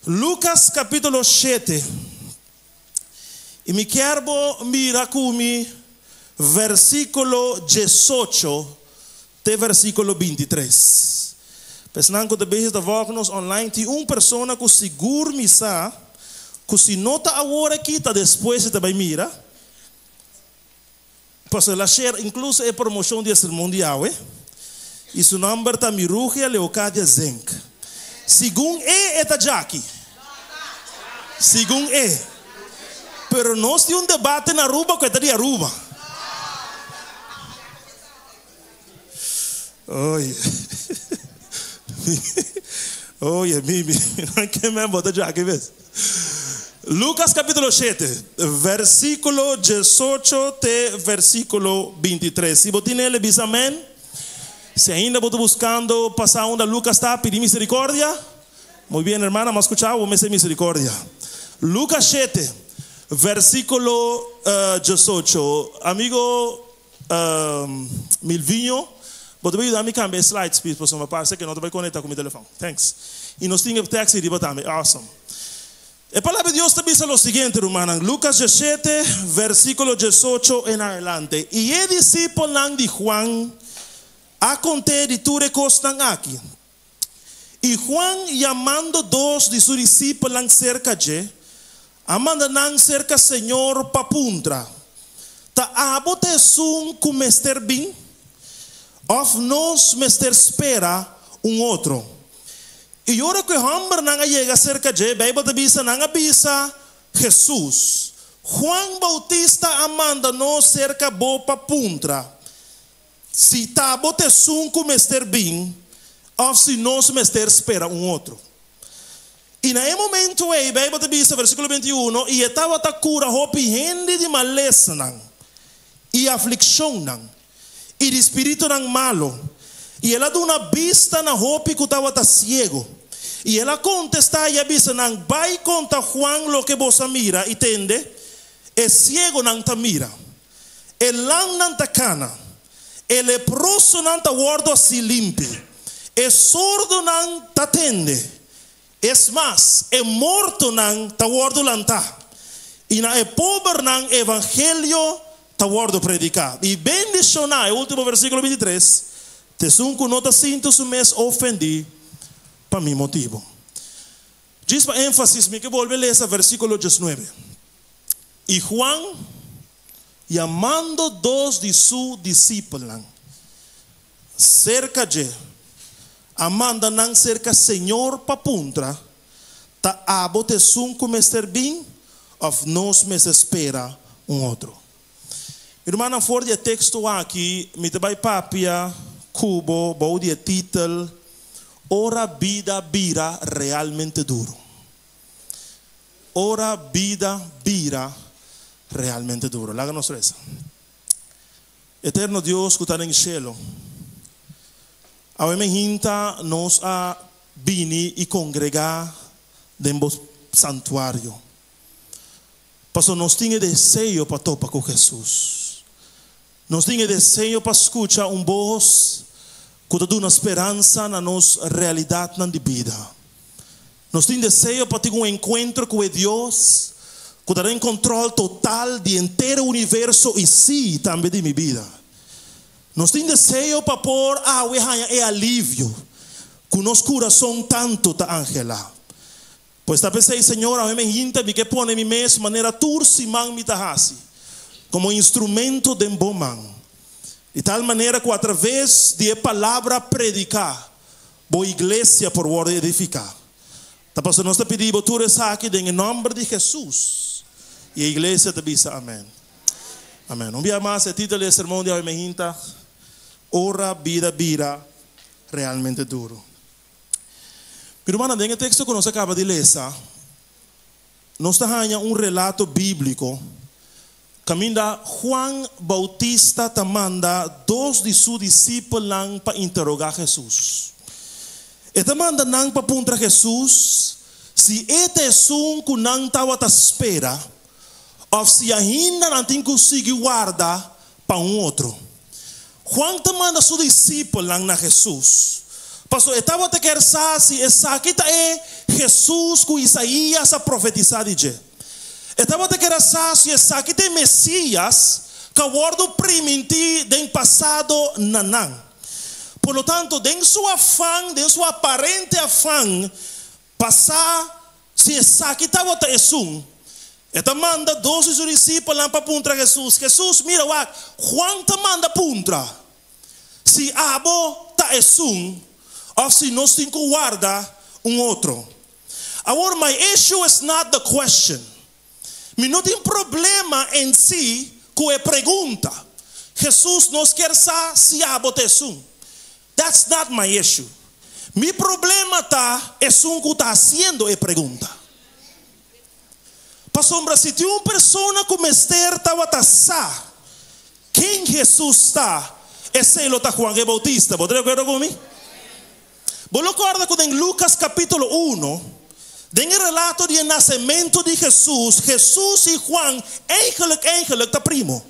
Lucas capítulo 7. E me quero mirar comigo versículo 18 até versículo 23. Pensando que depois de voltarmos online, tem uma pessoa que seguro me sabe que se não está agora aqui, está depois você vai mirar. Posso lá share, incluso a promoção de sermão mundial, e seu nome está Mirugia Leocadia Zenk. Segundo está Jackie. Segundo pero nós temos debate na Aruba que está de Aruba. Oye, Mimi, não me bota Jackie, ves? Lucas capítulo 7, versículo 18 até versículo 23. Se você tem ele, diz amém. Si ainda vos buscando pasar onde Lucas está, pedir misericordia. Muy bien, hermana, ¿me has escuchado? Vos me dice misericordia. Lucas 7, versículo 18. Amigo Milvinho, vos te voy a ayudar a cambiar slides, please, porque me parece que no te voy a conectar con mi teléfono. Thanks. Y nos tiene texto y riba también. Awesome. La palabra de Dios te dice lo siguiente, hermana. Lucas 7, versículo 18 en adelante. Y el discípulo de Juan a contar de tu recostan aquí. Y Juan llamando dos de sus discípulos cerca de, amandan cerca Señor papuntra. Ta abote sun com mester bin, of nos mester espera outro. E ora que hamber nanga llega cerca de, Bíblia te bisa nanga bisa Jesus. Juan Bautista amanda no cerca bo papuntra. Si ta abote sun com mester bin, of se nos mester espera outro. E naquele momento aí, Bíblia te bisa versículo 21, e estava ta cura hopi gente de maleza nang. E aflição não, e de espírito não malo, e ela dá uma vista na roupa que estava cego, e ela contesta e avisa não vai contar Juan lo que você mira, entende? É cego não ta mira, é lang não ta cana, é leproso não ta guarda se limpe, é sordo não ta tende, é mais, é morto não ta guarda lanta, e na é pobre não evangelho ta guardo predicar. E bendicionar, o último versículo 23. Te sunco nota sinto su mes ofendi para mi motivo. Diz para énfasis, me que vuelve a leer ese versículo 19. Y Juan, llamando dos de su discípulos, cerca de, amanda nan cerca Señor papuntra, ta abo te sunco mester bin, of nos mes espera outro. Irmã, for de texto aqui, me te vai papia, cubo, bom de título, ora vida vira realmente duro. Ora vida vira realmente duro. Láganos reza. Eterno Dios que está en el cielo, a mí me hinta nos a vini y congregar en vos santuario. Paso nos tiene deseo para topar con Jesús. Nos tiene desejo para escuchar voz que dá uma esperança na nossa realidade de vida. Nos tiene desejo para ter encontro com Deus que dará em controle total de inteiro universo e sim também de minha vida. Nos tiene desejo para pôr e alívio que nosso coração tanto está angela. Pois está pensando, Senhor, a mim me hinta me que põe mi mes maneira tursimang mi tahasi. Como instrumento de bom man. De tal maneira que através de palavra predicar, boa igreja por word edificar. Tá passando nós te pedimos tu aqui em nome de Jesus. E a igreja te diz amém. Amém. Um dia mais, o título do sermão de hoje me hinta, ora vida vira realmente duro. Pero irmão, no texto que nós acaba de ler, nós temos relato bíblico. Caminda Juan Bautista manda dos de sus discípulos para interrogar Jesus. Eta manda nang para puntra Jesus, si este es que nang estava à espera, ou se ainda não tem conseguido guardar para outro. Juan te manda su discípulo na Jesus. Pastor, estava te quer saber se essa aqui é Jesus que Isaías a profetizar de. Estava te querer saber se essa aqui tem Messias que guardo primiti den passado nanang. Por lo tanto, den su afán, den su aparente afán, passar se essa aqui estava te esum. Eta manda 12 sus discípulos para puntra Jesus. Jesus, mira, Juan te manda puntra. Se abo ta esum, ou se nós tem que guardar outro. Agora, my issue is not the question. Mi não tem problema em si com a pergunta. Jesus nos quer saber se abotesum. That's not my issue. Mi problema está é um que está fazendo a pergunta. Pastor, se tem uma pessoa que me estava a quem Jesus está, ese lo está Juan el Bautista. ¿Vos de acuerdo conmigo? Vos lo acordas que en Lucas capítulo 1, en el relato del nacimiento de Jesús, Jesús y Juan, ángel está primo.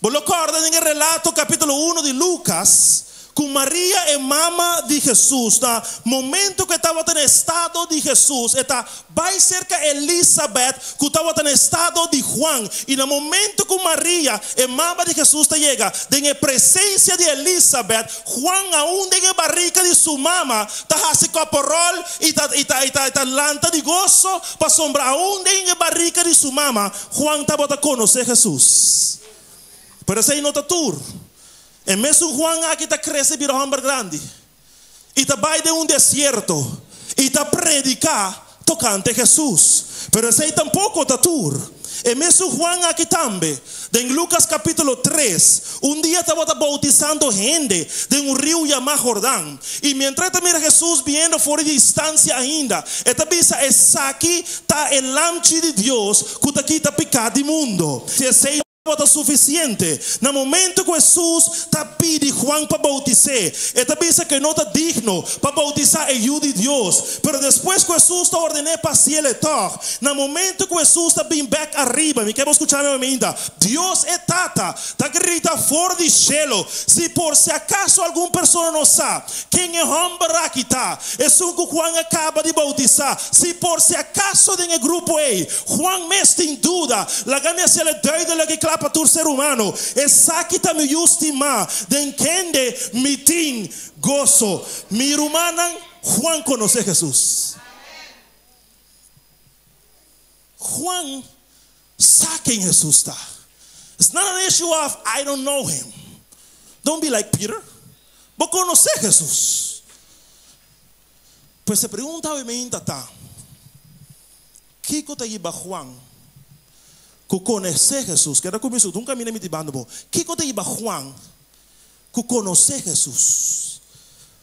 Vos lo acordas en el relato capítulo 1 de Lucas, con María y mamá de Jesús, no momento que estaba en estado de Jesús, está muy cerca de Elizabeth, que estaba en estado de Juan, y en el momento que María y mamá de Jesús te llega, en la presencia de Elizabeth, Juan aún en la barriga de su mamá, está así caporol y está lanta de gozo, para sombra aún en la barriga de su mamá, Juan estaba a conocer a Jesús. Pero ese no está tur. En vez de Juan aquí está crece vira hombre grande. Y está vai de un desierto. Y está predicar tocante Jesús. Pero ese tampoco está tur. En vez de Juan aquí también. En Lucas capítulo 3. Un día estaba bautizando gente de un río llamado Jordán. Y mientras mira Jesús viendo fuera de distancia ainda. Esta visa es aquí está el lanche de Dios. Que está aquí está picado de mundo. Si ese suficiente. En el momento que Jesús está pide Juan para bautizar, esta dice que no está digno para bautizar el hijo de Dios. Pero después que Jesús está ordenado para cielo, en el momento que Jesús está bien back arriba, me quiero escuchar ainda. Dios es tata, está grita fuera de cielo. Si por si acaso alguna persona no sabe quién es hombre aquí está, es un que Juan acaba de bautizar. Si por si acaso en el grupo A, Juan me está en duda, la gana se le doy de la que clava para tu ser humano. Es aquí también justima de entender mitin gozo. Mi hermana Juan conoce a Jesús. Juan sabe quién Jesús está. It's not an issue of I don't know him. Don't be like Peter. Vos conoces a Jesús. Pues se pregunta hoy me intata. ¿Qué cosa iba Juan? Que conhecer Jesus, que era começo, nunca me lembro de bando. Que quando iba Juan, que conhecer Jesus,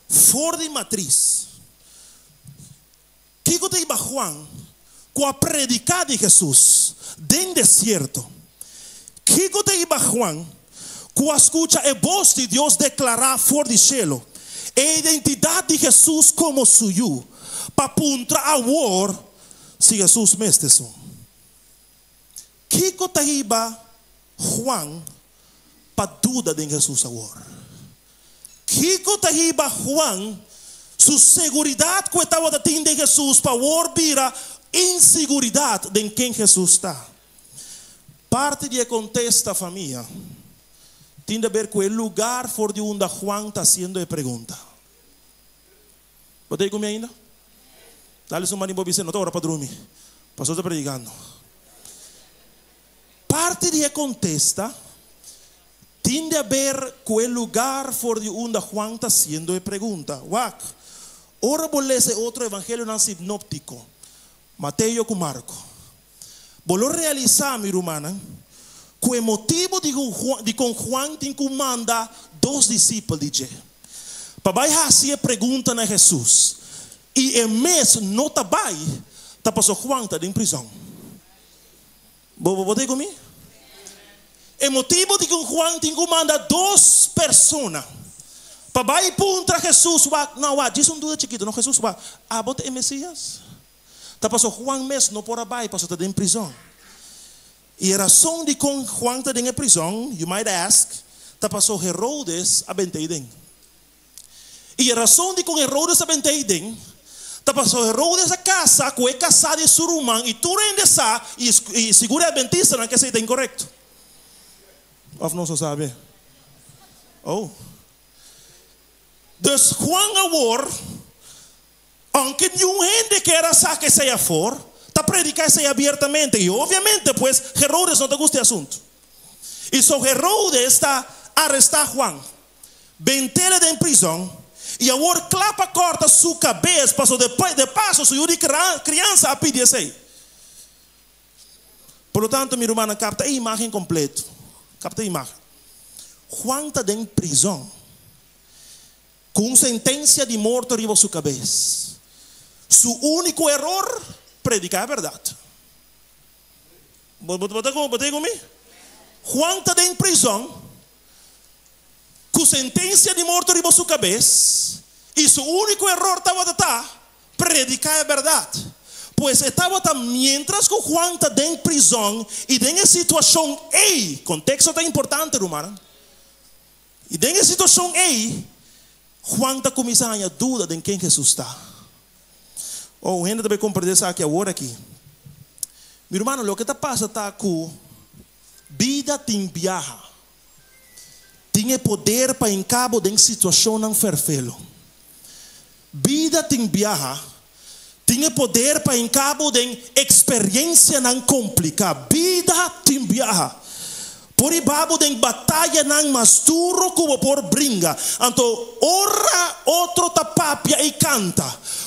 fora de matriz. Que quando iba Juan, que a predicar de Jesus, dentro deserto. Que quando iba Juan, que a escuta a voz de Deus declarar fora de cielo, a identidade de Jesus como suyo, para apontar a war, se Jesus mestre são. Kiko tahiba Juan pa duda de Jesus agora. Kiko tahiba Juan su seguridade que estava tendo de Jesus para vira inseguridade de quem Jesus está. Parte de contesta a família tem a ver com o lugar for de onde Juan está sendo a pergunta. Pode ir comigo ainda? Dá-lhe um marimbo dizendo, não está hora para dormir. Pastor está predicando. Parte de contesta tem a ver com o lugar for de onde Juan está sendo a pergunta. Wak, ora vou ler outro evangelho não sinóptico, Mateus com Marco. Vou realizar, minha irmã, com o motivo de com Juan tem que mandar dois discípulos de Jesus. Para fazer a pergunta a Jesus. E o mês não está bem, está passando Juan está em prisão. Vou ter comigo? O motivo de que Juan tem que mandar duas pessoas para ir contra Jesus. Não, diz dúvida chiquito, não Jesus. Bota o Messias. Está passando Juan mês não por abaixo, passou está em prisão. E a razão de que Juan está em prisão, you might ask, está passando Herodes a bentei. E a razão de que Herodes a bentei, está passando Herodes a casa, que é casado de seu irmão, e tu ainda sabe, e segura a adventista, não que seja incorreto. Of não se sabe. Oh. Dus Juan agora, aunque nenhum gente queira saber que seja fora, está predicando isso abertamente. E obviamente, pues, Herodes não te gusta o assunto. E so Herodes está arrestando Juan, bentele em prisão. E agora clapa corta sua cabeça, passou depois de passo, sua criança a pedir isso aí. Por lo tanto, minha irmã, capta a imagem completa. Capta a imagem. Juan está em prisão, com sentença de morte arriba sua cabeça. Seu único erro, predicar a verdade. Botei comigo? Juan está em prisão. con sentencia de muerte riba su cabeza, y su único error estaba predicar la verdad. Pues estaba mientras que Juan está en prisión y en esa situación, contexto tan importante, hermano. Y en esa situación, Juan está comenzando a dudar de quién Jesús está. Gente debe compreender eso aquí ahora aquí. Mi hermano, lo que está pasando está que vida tem viaja. Tiene poder para en cabo de situación tan ferfelo. Vida tem viaja. Tiene poder para en cabo de experiencia tan complicada. Vida tem viaja. Por ibabo de batalha nan mais duro como por bringa. Anto ora outro tapapia e canta.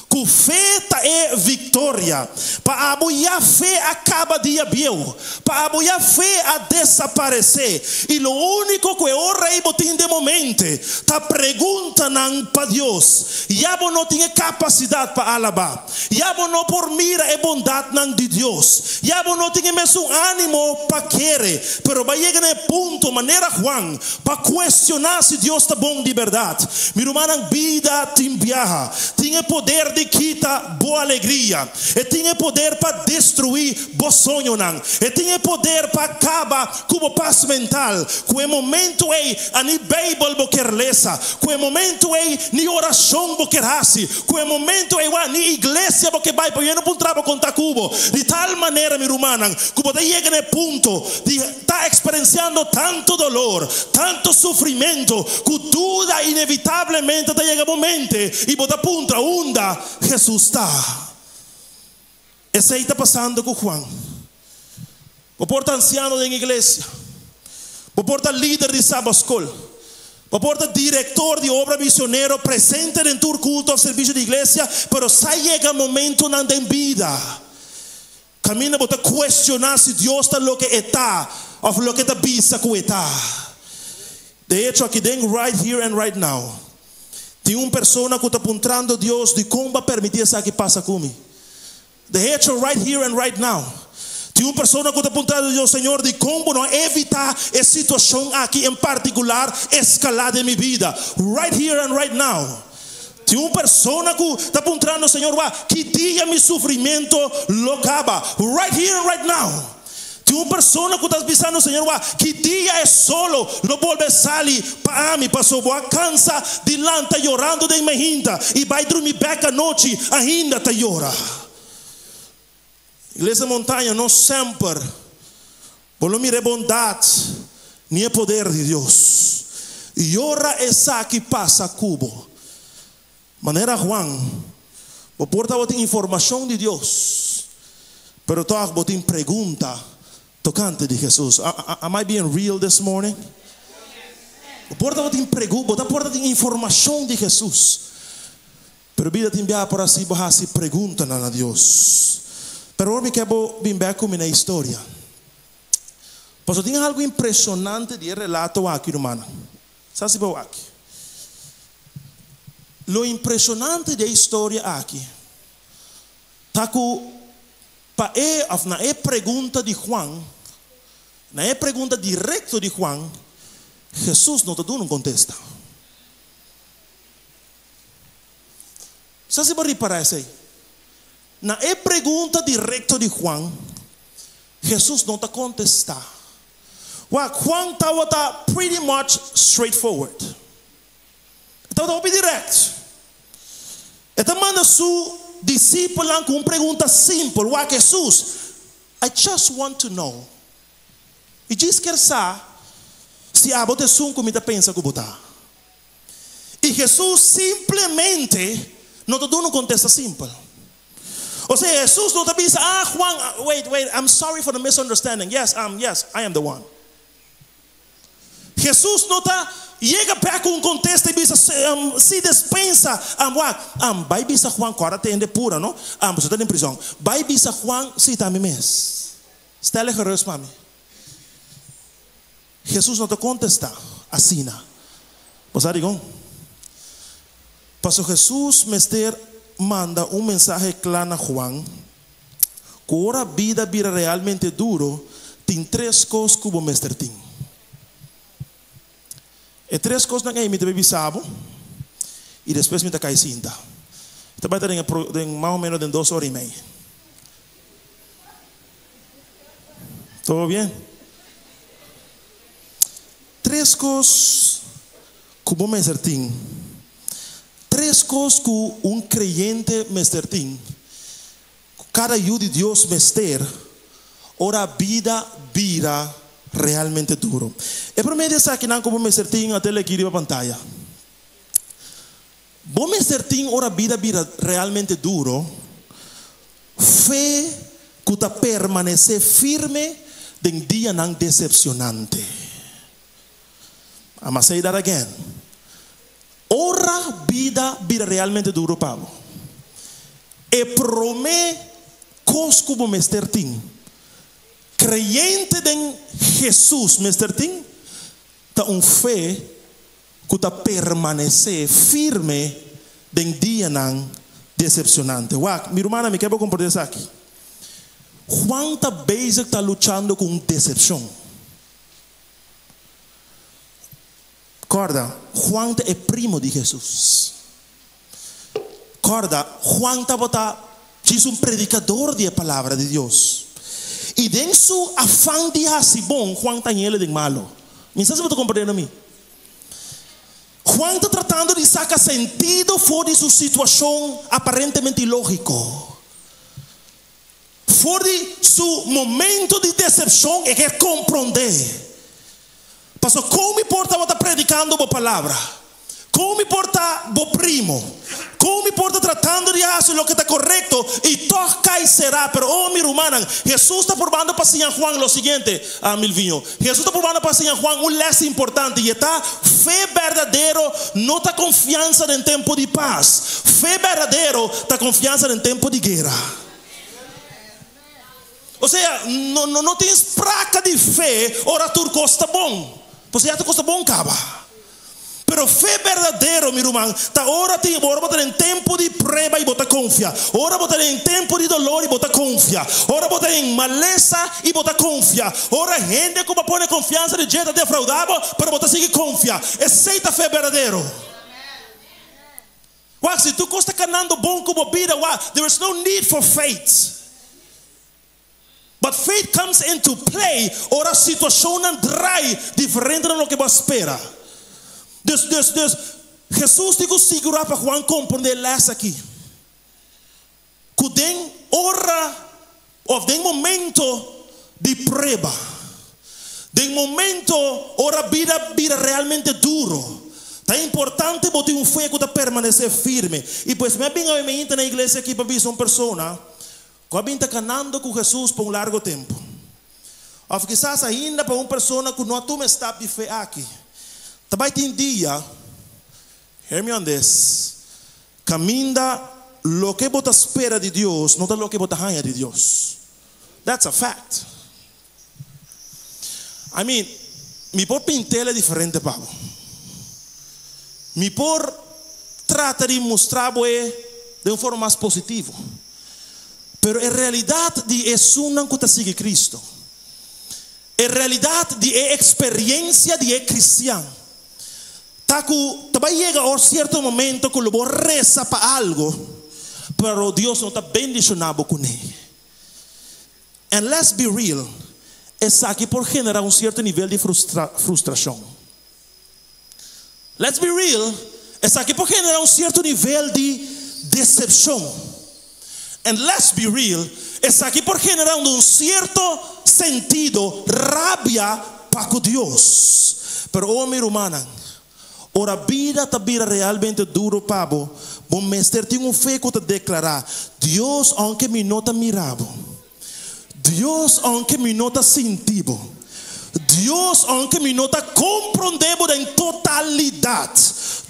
Com fé é vitória. Para apoiar fé acaba de abieu. Para apoiar fé a desaparecer. E o único que ora e botin de momento. Ta pergunta nan para Deus. Yabo não tinha capacidade para alabar. Yabo não por mira e bondade nan de Deus. Yabo não tinha mesmo ânimo para querer. Pero vai chegar no ponto, maneira Juan, para questionar se Deus está bom de verdade. Mi irmão, vida tem viaja. Tinha poder de quitar boa alegria. E tinha poder para destruir bom sonho. E tinha poder para acabar com paz mental. Com o momento a ni Bible boquer lesa. Com o momento ni oração boquer hasi. Com o momento ni igreja boquer vai para não puntrava conta cubo. De tal maneira, mi irmão, que pode chegar no ponto de estar experienciando tanto dolor, tanto sofrimento, que duda inevitavelmente te llega momento e pode apuntar onde Jesus está. Esse aí está passando com Juan. O porta anciano da igreja, o porta líder de Sabbath School, o porta diretor de obra misioneiro presente em todo culto ao serviço de igreja, pero sai chega momento na vida. Camina para questionar se Deus está lo que está, ou lo que está vista que está. De hecho, aqui dentro, right here and right now, tem uma pessoa que está apontando a Deus de como vai permitir isso que passa comigo. De hecho, right here and right now, tem uma pessoa que está apontando a Deus, Senhor, de como não evitar essa situação aqui em particular escalar de minha vida. Right here and right now. Tem uma pessoa que está apontando, Senhor, que dia meu sofrimento lo acaba. Right here and right now. Tem uma pessoa que está pensando, Senhor, que dia é solo, não volve sair para mim, passou boa cansa, dilanta chorando de minha e vai dormir back à noite, ainda está chora. Igreja montanha não sempre, por mira bondade, nem poder de Deus. E ora essa que passa cubo. Maneira Juan, o porta botin informação de Deus, pero toa botin pergunta tocante de Jesus. Am I being real this morning? O porta botin pergunta, porta botin informação de Jesus, pero vida te enviar por assim, bahasi pergunta na Deus. Pero hoje me quero vir back com minha história. Pois tem algo impressionante de relato aqui, irmã. Sabe se aqui? Lo impressionante da história aqui, tá que na pergunta de Juan, na pergunta direta de Juan, Jesus não não contesta. Você vai reparar isso aí? Na pergunta direta de Juan, Jesus não está contestar. Juan estava pretty much straightforward. Estava bem direto. Então manda seu discípulo com uma pergunta simples. Jesus, I just want to know. E diz que sabe se a bote sum como está pensa que botar. E Jesus simplesmente não te dá uma contesta simples. Ou seja, Jesus não te diz, Juan, wait, I'm sorry for the misunderstanding. Yes, I am the one. Jesus não está chega para com um contexto e diz, se dispensa, vai bisa Juan, agora tem de pura, não? Você está em prisão. Vai bisa Juan, se está me mês. Está legeroso, mami. Jesus não te contesta assim, não. Você diga, Pastor Jesus Mester manda um mensagem claro a Juan, que ora vida vira realmente duro, tem três coisas que o Mester tem. E 3 cosas que me debe sabo e depois me cai cinta. Então vai ter mais ou menos 2 horas e meia. Todo bem? 3 coisas que bom mesertim. 3 coisas que creyente mesertim. Cada ayuda de Deus mester, ora vida vira realmente duro. E para mim dessa aqui não como mesertim até aqui na pantalla. Bom mesertim ora vida vira realmente duro. Fé que ta permanecer firme den dia não decepcionante. I'm gonna say that again. Ora vida vira realmente duro, Pablo. E promete cosco mestertim. Creyente en Jesús mestertim, ta fé que ta permanecer firme den dia não decepcionante. Wak, mi hermana, me quero compartilhar isso aqui. Juan está bezig, está luchando com decepção. Corda, Juan é primo de Jesus. Corda, Juan está predicador de palavra de Deus. E dentro su afã de ser bom, Juan está ele de malo. Me sabe se você compreende a mim? Juan está tratando de sacar sentido fora de sua situação aparentemente ilógico. Fora de seu momento de decepção, é que compreender. Pastor, como importa você predicando a palavra? Como importa o primo? Como importa tratando de fazer o que está correto? E toca e será. Pero, oh, mi hermana, Jesus está probando para Sr. Juan lo siguiente, Milvinho. Jesus está probando para Sr. Juan un lesson importante. E está, fé verdadeiro não está confiança em tempo de paz. Fé verdadeiro está confiança em tempo de guerra. Ou seja, não tens praca de fé, ora tu costa bom. Você já te custa bom, caba. Pero fé verdadeiro, meu irmão, tá ora botar em tempo de prova e botar confia. Ora botar em tempo de dolor e botar confia. Ora botar em maleza e botar confia. Ora gente que põe confiança de gente defraudado, para botar seguir confia. Aceita fé verdadeiro. Uau, se tu costa canando bom como vida, there is no need for faith. But faith comes into play, ora situação não drai diferente do que você espera. Jesus digo segurar para Juan compreender essa aqui. Que tem hora, ou tem momento de prova, tem momento, ora vida realmente duro. É importante botar fé que permanecer firme. E pois me bem a mim na igreja aqui para ver uma pessoa que está caminhando com Jesus por largo tempo. Ou quizás ainda para uma pessoa que não toma step de fé aqui. Também tem dia, hear me on this, caminha lo que você espera de Deus, não é lo que você ganha de Deus. That's a fact. I mean, me por pintar é diferente, Pablo. Me por tratar de mostrar de uma forma mais positiva. Pero en realidad es una que sigue Cristo. En realidad es experiencia de cristiano. También llega a cierto momento que lo reza para algo, pero Dios no está bendicionado con él. And let's be real, es aquí por generar un cierto nivel de frustración. Let's be real, es aquí por generar un cierto nivel de decepción. And let's be real, es aquí por generando un cierto sentido, rabia para con Dios. Pero, oh, mi hermana, ora vida está vida realmente duro, Pablo. Bom mestre, tenho fé que te declarar, Dios, aunque me nota mirado, Dios, aunque me nota sentido, Dios, aunque me nota compreendemos en totalidad,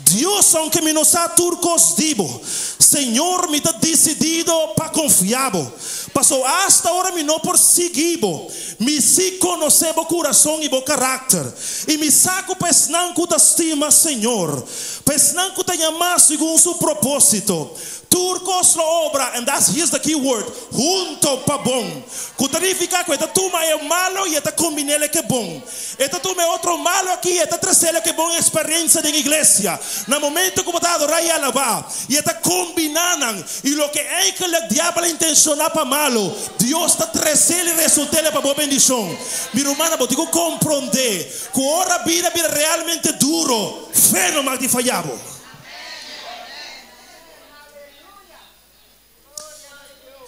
Dios, aunque me nota turcos divo, Señor, me está decidido para confiarbo. Pasó hasta ahora mi no por seguibo. Mi sí conocebo corazón y bo carácter. Y mi saco pesnanco te estima, Señor. Pesnanco te llama según su propósito. Turcos la obra, and here's the key word, junto pa bom. Kutarifica que esta tuma é malo e esta combinele que bom. Esta tuma é outro malo aqui, esta terceira que bom experiência de igreja. No momento como está adorar e alabar, e esta combinando, e lo que é que o diabo intencionar para malo, Deus está trazendo e resultando para boa bendição. Mi romana, vou digo compreender que ora vida realmente duro, fé no mal de falhavo.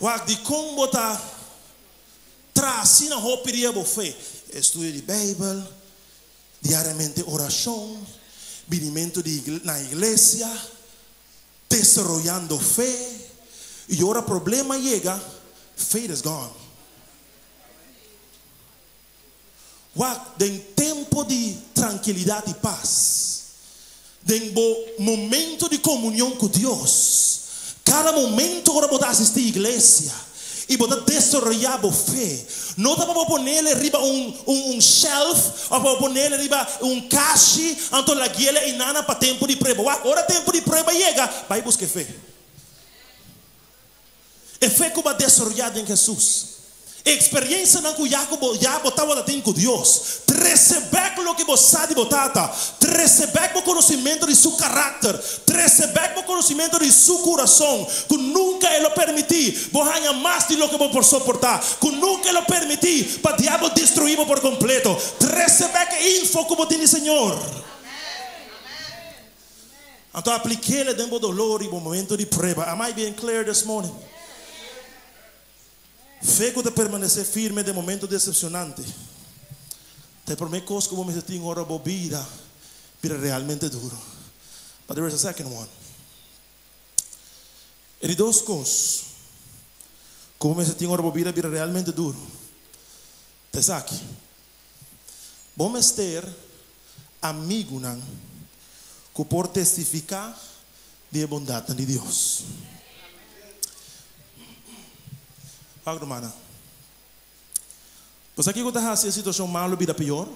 Wak di kom bota trasina hopiria bo fe. Estudio de Bíblia, diariamente oração, vinimento na igreja, desarrollando fe. E ora problema llega, faith is gone. Wak den tempo de tranquilidade e paz, den bo momento de comunhão com Deus. Cada momento que você assistir a igreja e você desarrollar a fé, não dá para poner arriba shelf ou para poner arriba caixa, então a guia e nada para tempo de prova. Agora tempo de prova chega, vai buscar fé. É fé que vai desarrollar em Jesus. Experiência não que já botava com Deus. Receber o que você sabe botar. Receber o conhecimento de seu caráter. Receber o conhecimento de seu coração. Que nunca ele permitir. Você ganhar mais de lo que você pode suportar. Que nunca ele permitir para o diabo destruir por completo. Receber que info que você tem, Senhor. Então apliquei-lhe dentro do dolor e do momento de prova. Am I being clear this morning? Fé que te permanecer firme de momento decepcionante. Te prometo que vos me sentí en hora bobida, pero realmente duro. But there is a second one. E dos cosas, como me sentí en hora bobida, pero realmente duro. Te saque. Vos me estar amigo nan, que por testificar de bondad de Dios. Hermana, pues aqui quando está a situação mal, vida pior.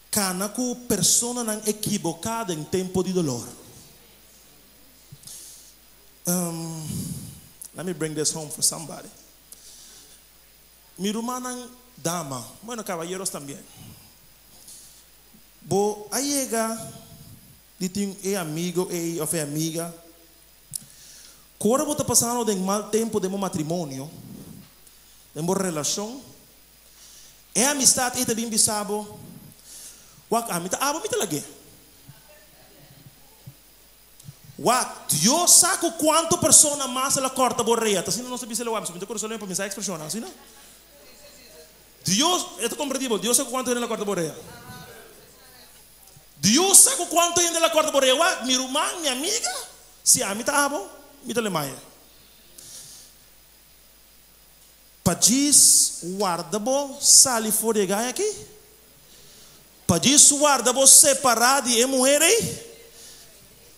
Cana que persona não equivocada em tempo de dolor. Let me bring this home for somebody. Mi hermana dama, bueno, caballeros también. Bo aí llega, ditim é amigo, ou é amiga. Quando você está passando de mal tempo de matrimônio, de uma relação, é amistade e também bisabo, wak amita abo mita lagi. Wak Deus sabe quanto persona mais ela corta borreia. Assim não sabe se ela vai, se me toca só para me sair expressão, assim não? Deus, é compreensível. Deus sabe quanto ela corta borreia. Deus sabe quanto ela corta borreia. Wak mi irmã, minha amiga, se amita abo mita lemaia. Pajis guardabo sali fora gai aqui. Pajis guardabo separado e mulher aí.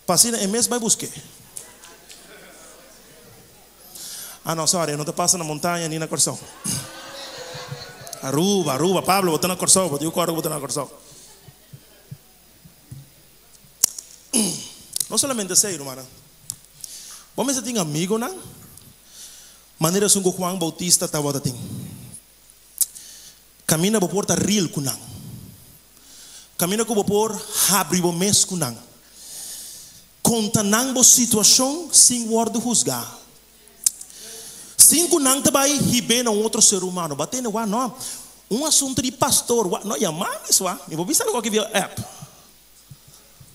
Passina é mesmo vai buscar. Ah não, sorry, não te passa na montanha nem na Corsão. Aruba, Pablo, botou na Corsão, botou o corpo, botou na Corsão. Não somente sei, irmã. Vamos ter amigo, não? Maneira que Juan Bautista estava dating. Camina por porta real kunang. Camina por por abrir o mês kunang. Conta nang bo situação sem word juzgar. Sem kunang também hibe na outro ser humano. Batendo wa não. Assunto de pastor, wa não chamar isso wa. Me vou visar qualquer via app.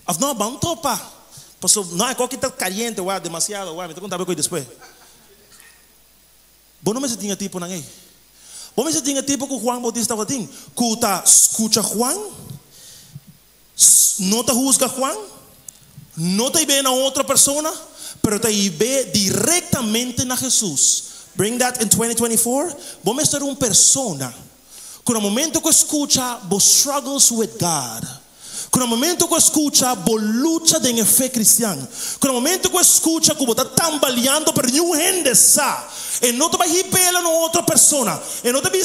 Af não bom topa. Pastor, não é qualquer tá caliente wa demasiado wa. Me te contar depois. Bom não me tinha tipo nangai. Bom me tinha tipo que Juan Bautista estava assim. Cuta escuta Juan. Não te juzga Juan. Não te vê na outra persona, pero te vê diretamente na Jesus. Bring that in 2024. Vamos ser uma persona que no momento que escuta vos struggles with God, Con el momento que escucha, vos lucha de en fe cristiano. Con el momento que escucha, que vos está tambaleando, pero ni un gente sa. E não te vai repelar na outra persona. E não te vai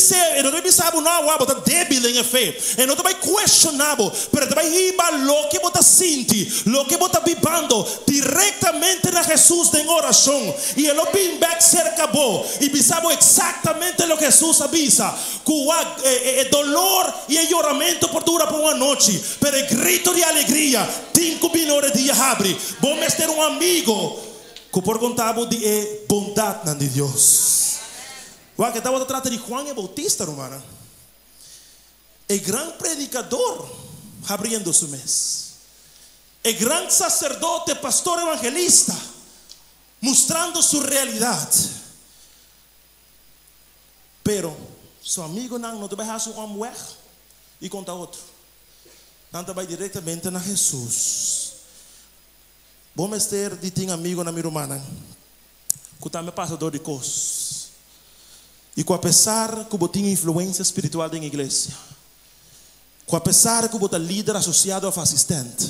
saber não, vos está débil em fé. E não te vai questionar, pero te vai ribar lo que vos está sentindo, lo que vos está vivendo diretamente na Jesus em oração. E ele vem back cerca vos e sabe exatamente lo que Jesus avisa. Que o dolor e o choramento por dura por uma noite, pero o grito de alegria 5 minutos de abre. Vamos ter amigo que por contar de bondade de Deus. O que estava tratando de Juan el Bautista, romana. O grande predicador abrindo su mês. O grande sacerdote, pastor evangelista, mostrando sua realidade. Pero seu amigo não te vai deixar um homem e contar outro. Não te vai diretamente na Jesus. Vamos ter de ter amigo na minha irmã que também passa dor de coisas. E que apesar que eu tenho influência espiritual na igreja, que apesar que eu sou líder associado ao assistente,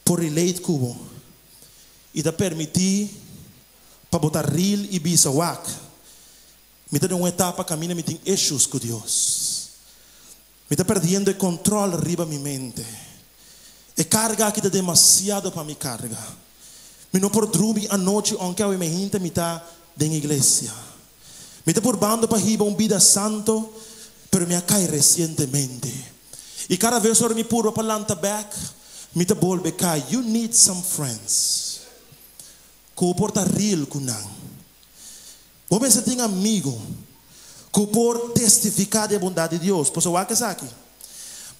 por eleito que eu e te permitir para botar real e bisa wak, me tem uma etapa caminho me tem issues com Deus, me está perdendo o controle arriba minha mente. E carga que está demasiado para minha carga. Me não por dormir a noite onde eu me hinta me está na igreja. Me está por bando para riba vida santo, pero me cai recentemente. E cada vez que me puro para lanta back, me está volve cai. You need some friends. Que porta real com não. Você tem amigo que por testificar da bondade de Deus. Posso falar que aqui?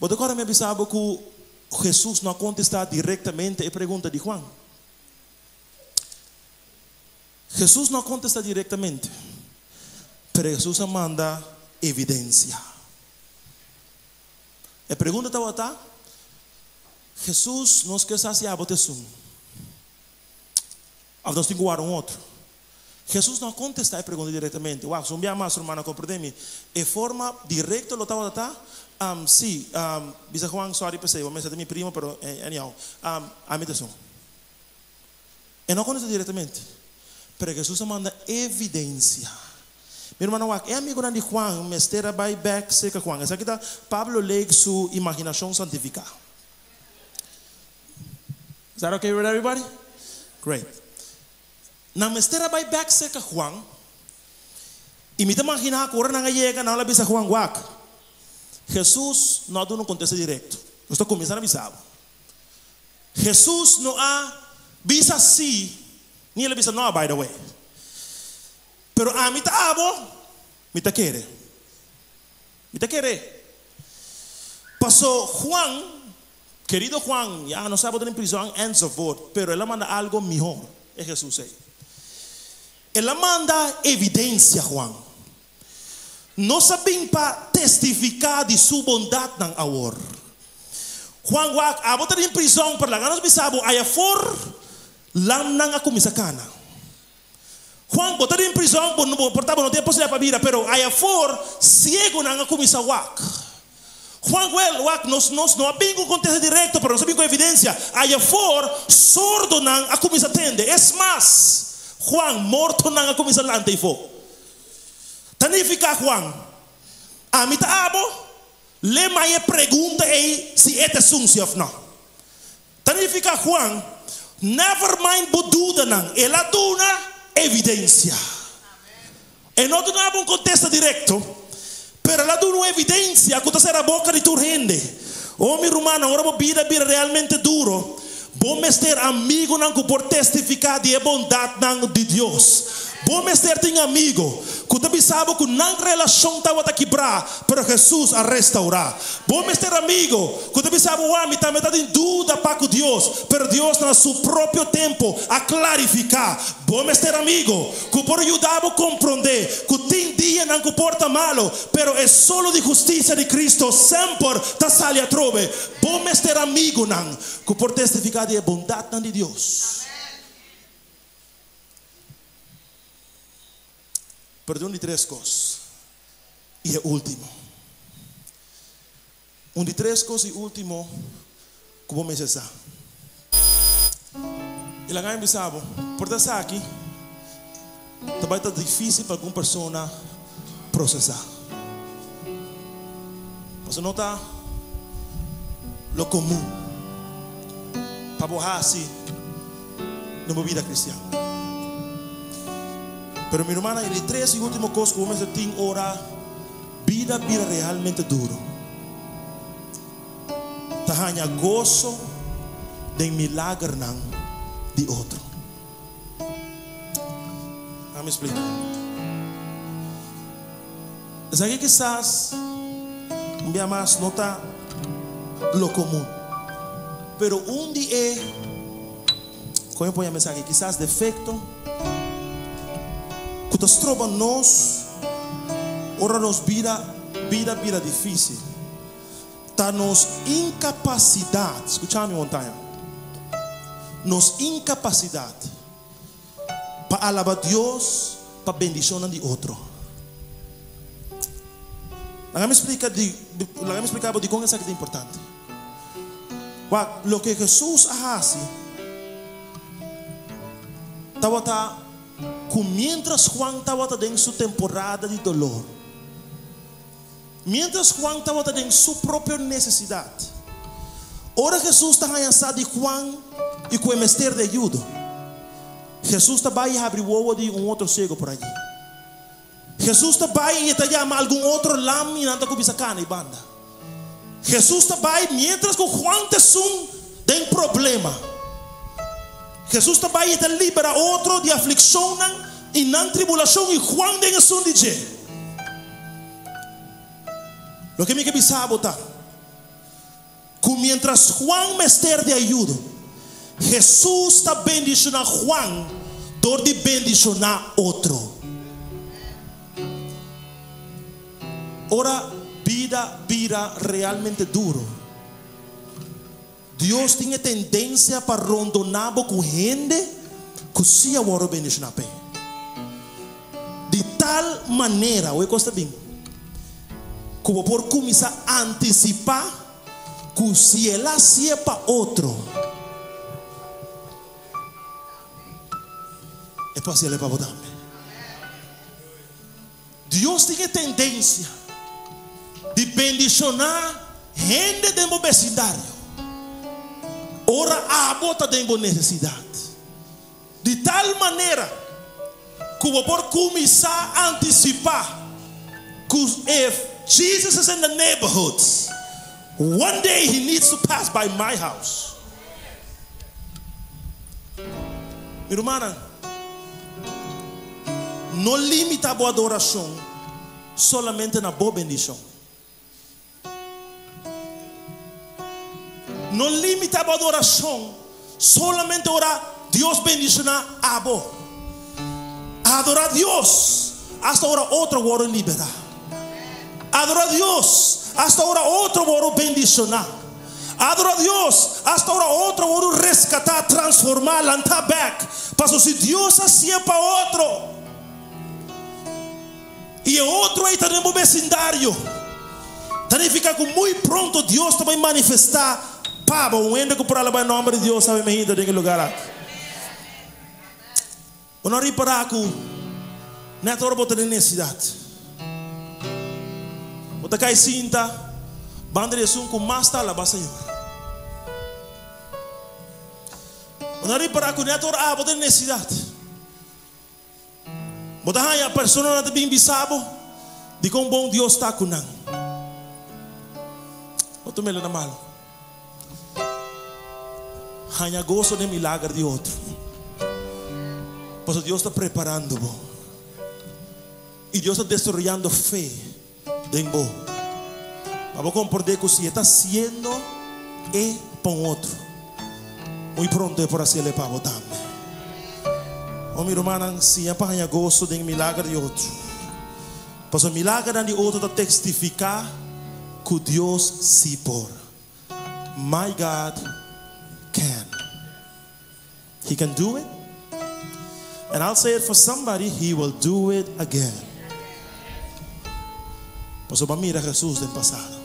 Mas agora me avisava que Jesus não contesta diretamente a pergunta de Juan. Jesus não contesta diretamente, mas Jesus manda evidência. A pergunta está: Jesus não esquece se a votação. Nós temos que guardar outro. Jesus não contesta a pergunta diretamente. Uau, se um dia mais, irmã, compreende-me. De forma direta, lo está. Sim, bisa Juan, sorry per se, vou mencionar minha prima, pero anyhow, a meditação. E não contesta diretamente, pero Jesus manda evidência. Meu irmão, é amigo de Juan, mestera by back seca Juan. Essa aqui está, Pablo lê sua imaginação santificada. Is that okay with everybody? Great. Na mestera by back seca Juan, e me imagina que agora não chega, não la bisa Juan wak. Jesus não contesta direto. Eu estou começando a avisar. Jesus não avisa sim, nem ele avisa não, by the way. Pero a mim está abo, me está querer. Me está querer. Passou Juan, querido Juan, já não sabe estar em prisão, and so forth, pero ele manda algo melhor. É Jesus aí. Ele manda evidência, Juan. Não sabem para testificar de sua bondade na hora. Juan wak, a botar em prisão para lá, nós bisabo, aí for lá na comisacana. Juan botar em prisão, portava não tem possibilidade para vir, pero aí for cego na comisa wak. Juan wak, nós não abrimos com contexto direto, pero nós sabemos com evidência. Aí for sordo na comisa tende. É mais, Juan morto na comisa lante e for. Tanifica Juan, a mim tá abo, le mais pergunta aí se é sunsi ou não. Tanifica Juan, never mind boduda não, ela dona evidência. E não dona um contexto direto, pero ela dona evidência que está a boca de tu rende. Oh, minha irmã, agora vida realmente duro. Vamos ter amigo não que por testificar de bondade não de Deus. Vamos ter amigo que também sabe que não relação estava a quebrar, pero Jesus a restaurar. Vamos ter amigo que também sabe o homem também está em dúvida para com Deus, pero Deus no seu próprio tempo a clarificar. Vamos ter amigo que por ajudar a compreender que tem dia não comporta malo, pero é solo de justiça de Cristo sempre está sali a trove. Vamos ter amigo não que por testificar de bondade de Deus. Perdão de 3 coisas. E é último. de tres cosas y último, como me dice, y la gana sabe, por estar aquí, também está difícil para alguma persona processar. Você não está lo comum para borrar assim na vida cristiana. Pero minha irmã, ele três e última coisa que você tem ora, vida realmente duro. Tahanya gozo de milagre não de outro. Me explico. Es aquí quizás un día más no está lo común, pero un día, como põe a mensagem, quizás defecto, que nos troba nos, ora nos vida difícil, tá nos incapacidade, escucha-me montanha, nos incapacidade para alabar a Deus, para bendicionar de outro. Déjame explicar de cómo es que es importante. Lo que Jesús hace, estaba mientras Juan estaba en su temporada de dolor, mientras Juan estaba en su propia necesidad, ahora Jesús está allá de Juan y con el menester de ayuda. Jesús também abre o ovo de outro cego por allí. Jesus também está chama algum outro lam e nada com bisacana e banda. Jesus também, mientras que Juan tem problema, Jesus também está libera outro de aflição e não tribulação e Juan tem isso dizer. Lo que me que sabe tá, que mientras Juan mester de ajuda, Jesus está bendicionando Juan, dor de bendicionar outro. Ora, vida realmente duro. Deus tinha tendência para rondonar com gente que se agora bendicionar bem. De tal maneira, o que está bem, que por começar a antecipar que se ela se é para outro, é para se ela para botar. Deus tem tendência de bendicionar gente de meu vecindário. Ora a bota de minha necessidade. De tal maneira que eu vou começar a antecipar que if Jesus is in the neighborhoods, one day he needs to pass by my house. Minha irmã, não limita a boa adoração solamente na boa bendição. Não limita a adoração solamente orar Deus bendicionar a boa. Adorar a Deus hasta ahora outro hora liberar. Adorar a Deus hasta ahora outro hora bendicionar. Adorar a Deus hasta ahora outro hora rescatar, transformar, lançar back. Mas se Deus assim é para outro, e outro aí está no vecindário, também fica com muito pronto Deus também manifestar. Paba, um ende que por alabar o nome de Deus sabe me ainda naquele lugar. Eu não reparar que não é botar necessidade. Botar cai cinta, banda de som com mais tala para Senhor. Eu não reparar que não é botar necessidade. Botar aí a pessoa não bem bisabo de como bom Deus está com nós. Botar melhor na malo. Hanya gozo de milagre de outro. Pois Deus está preparando vos. E Deus está desarrollando fé em vos. Vamos compreender que se está haciendo é para outro, muito pronto é para hacerle para vos também. Oh, minha irmã, se é para hanya gozo de milagre de outro. Pois o milagre de outro está testificar que Deus se por. My God can. He can do it. And I'll say it for somebody, he will do it again. Por eso mira a Jesús del pasado.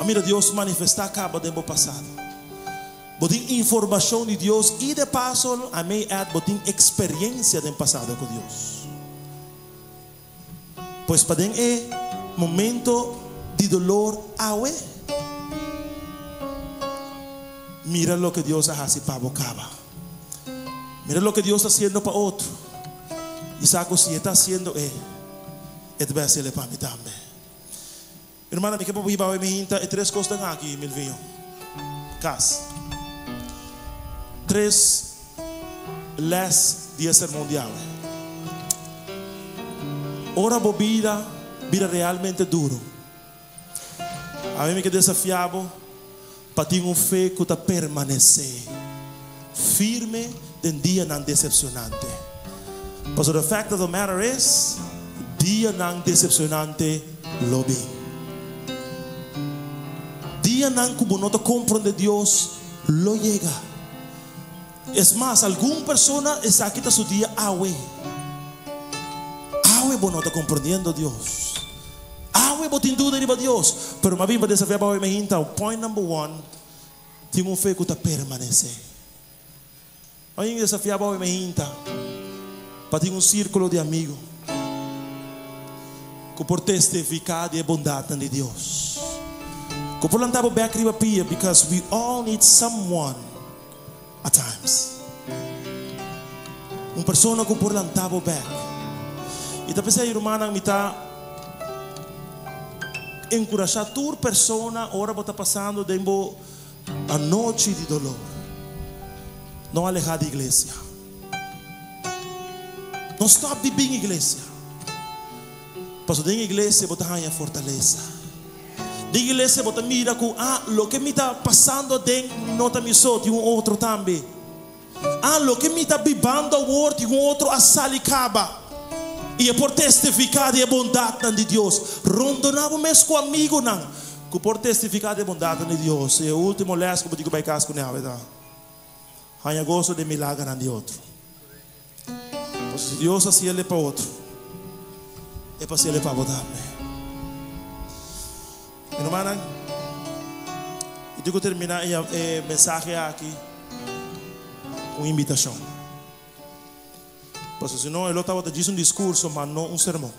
mira, Dios manifesta acaba de pasado. Botín información de Dios y de paso, I may add, botín experiencia del pasado con Dios. Pues para momento de dolor, awe. Mira lo que Dios hace para Bocaba. Mira lo que Dios está haciendo para otro. Y saco si está haciendo, et vai hacerle para mí también. Hermana, me quedo viva hoy me hinta y tres cosas aquí, mil vío. Cas. 3 last días sermão de aula. Ora bobida, vida realmente duro. A mim me que desafiava para ter fé que está permanecer firme den dia não decepcionante. But so the fact of the matter is, dia não decepcionante lobby. Dia não como não te compreende Deus, lo llega. Es más, alguna persona está aquí su día awe. Awe vos no está comprendiendo Dios. Awe vos tienes duda de Dios. Pero más bien para desafiar para hoy me hinta. Point number 1. Tiene fe que está permanece. Hoy me desafiar para hoy me hinta. Para tener círculo de amigos. Que por testificar de bondad de Dios. Que por lantar back riba pia. Because we all need someone. At times. Uma pessoa que por lantavo back. E talvez a irmã me está encorajar toda pessoa ora está passando dentro a noite de dolor. Não alejar da igreja. Não stop de bem igreja. Mas dentro da igreja você ganha fortaleza. De igreja você mira com lo que me está passando dentro nota me só de outro também. Lo que me está vivendo agora de outro a salicaba. E é por testificar de bondade de Deus. Rondonava mesmo com amigo não. Que por testificar de bondade de Deus. E o último les que eu digo para casco não é verdade. Há gosto de milagre de outro. Mas se Deus assim ele para outro, é para ser ele para botar. Irmã, eu digo terminar a mensagem aqui com invitação. Porque senão eu estava dizendo discurso, mas não sermão.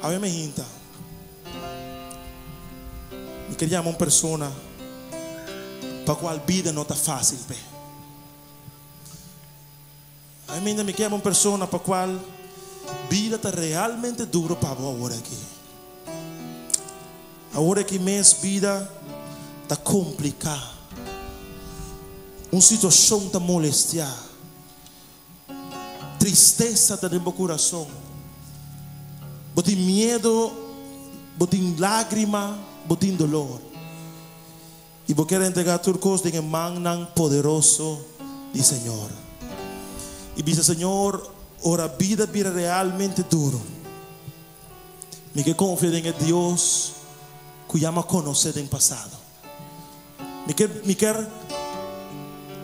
A mim me hinta. Me queria uma pessoa para qual vida não está fácil. A mim me queria uma pessoa para qual vida está realmente duro para agora aqui. Agora que minha vida está complicada. Uma situação está molestia. Tristeza está dentro do coração. Botem medo, botem lágrima, botem dolor. E vou querer entregar tudo coisas em mão poderoso do Senhor. E diz Senhor, ora vida realmente duro. Me que confio em Deus que já me conhece no passado. Me quer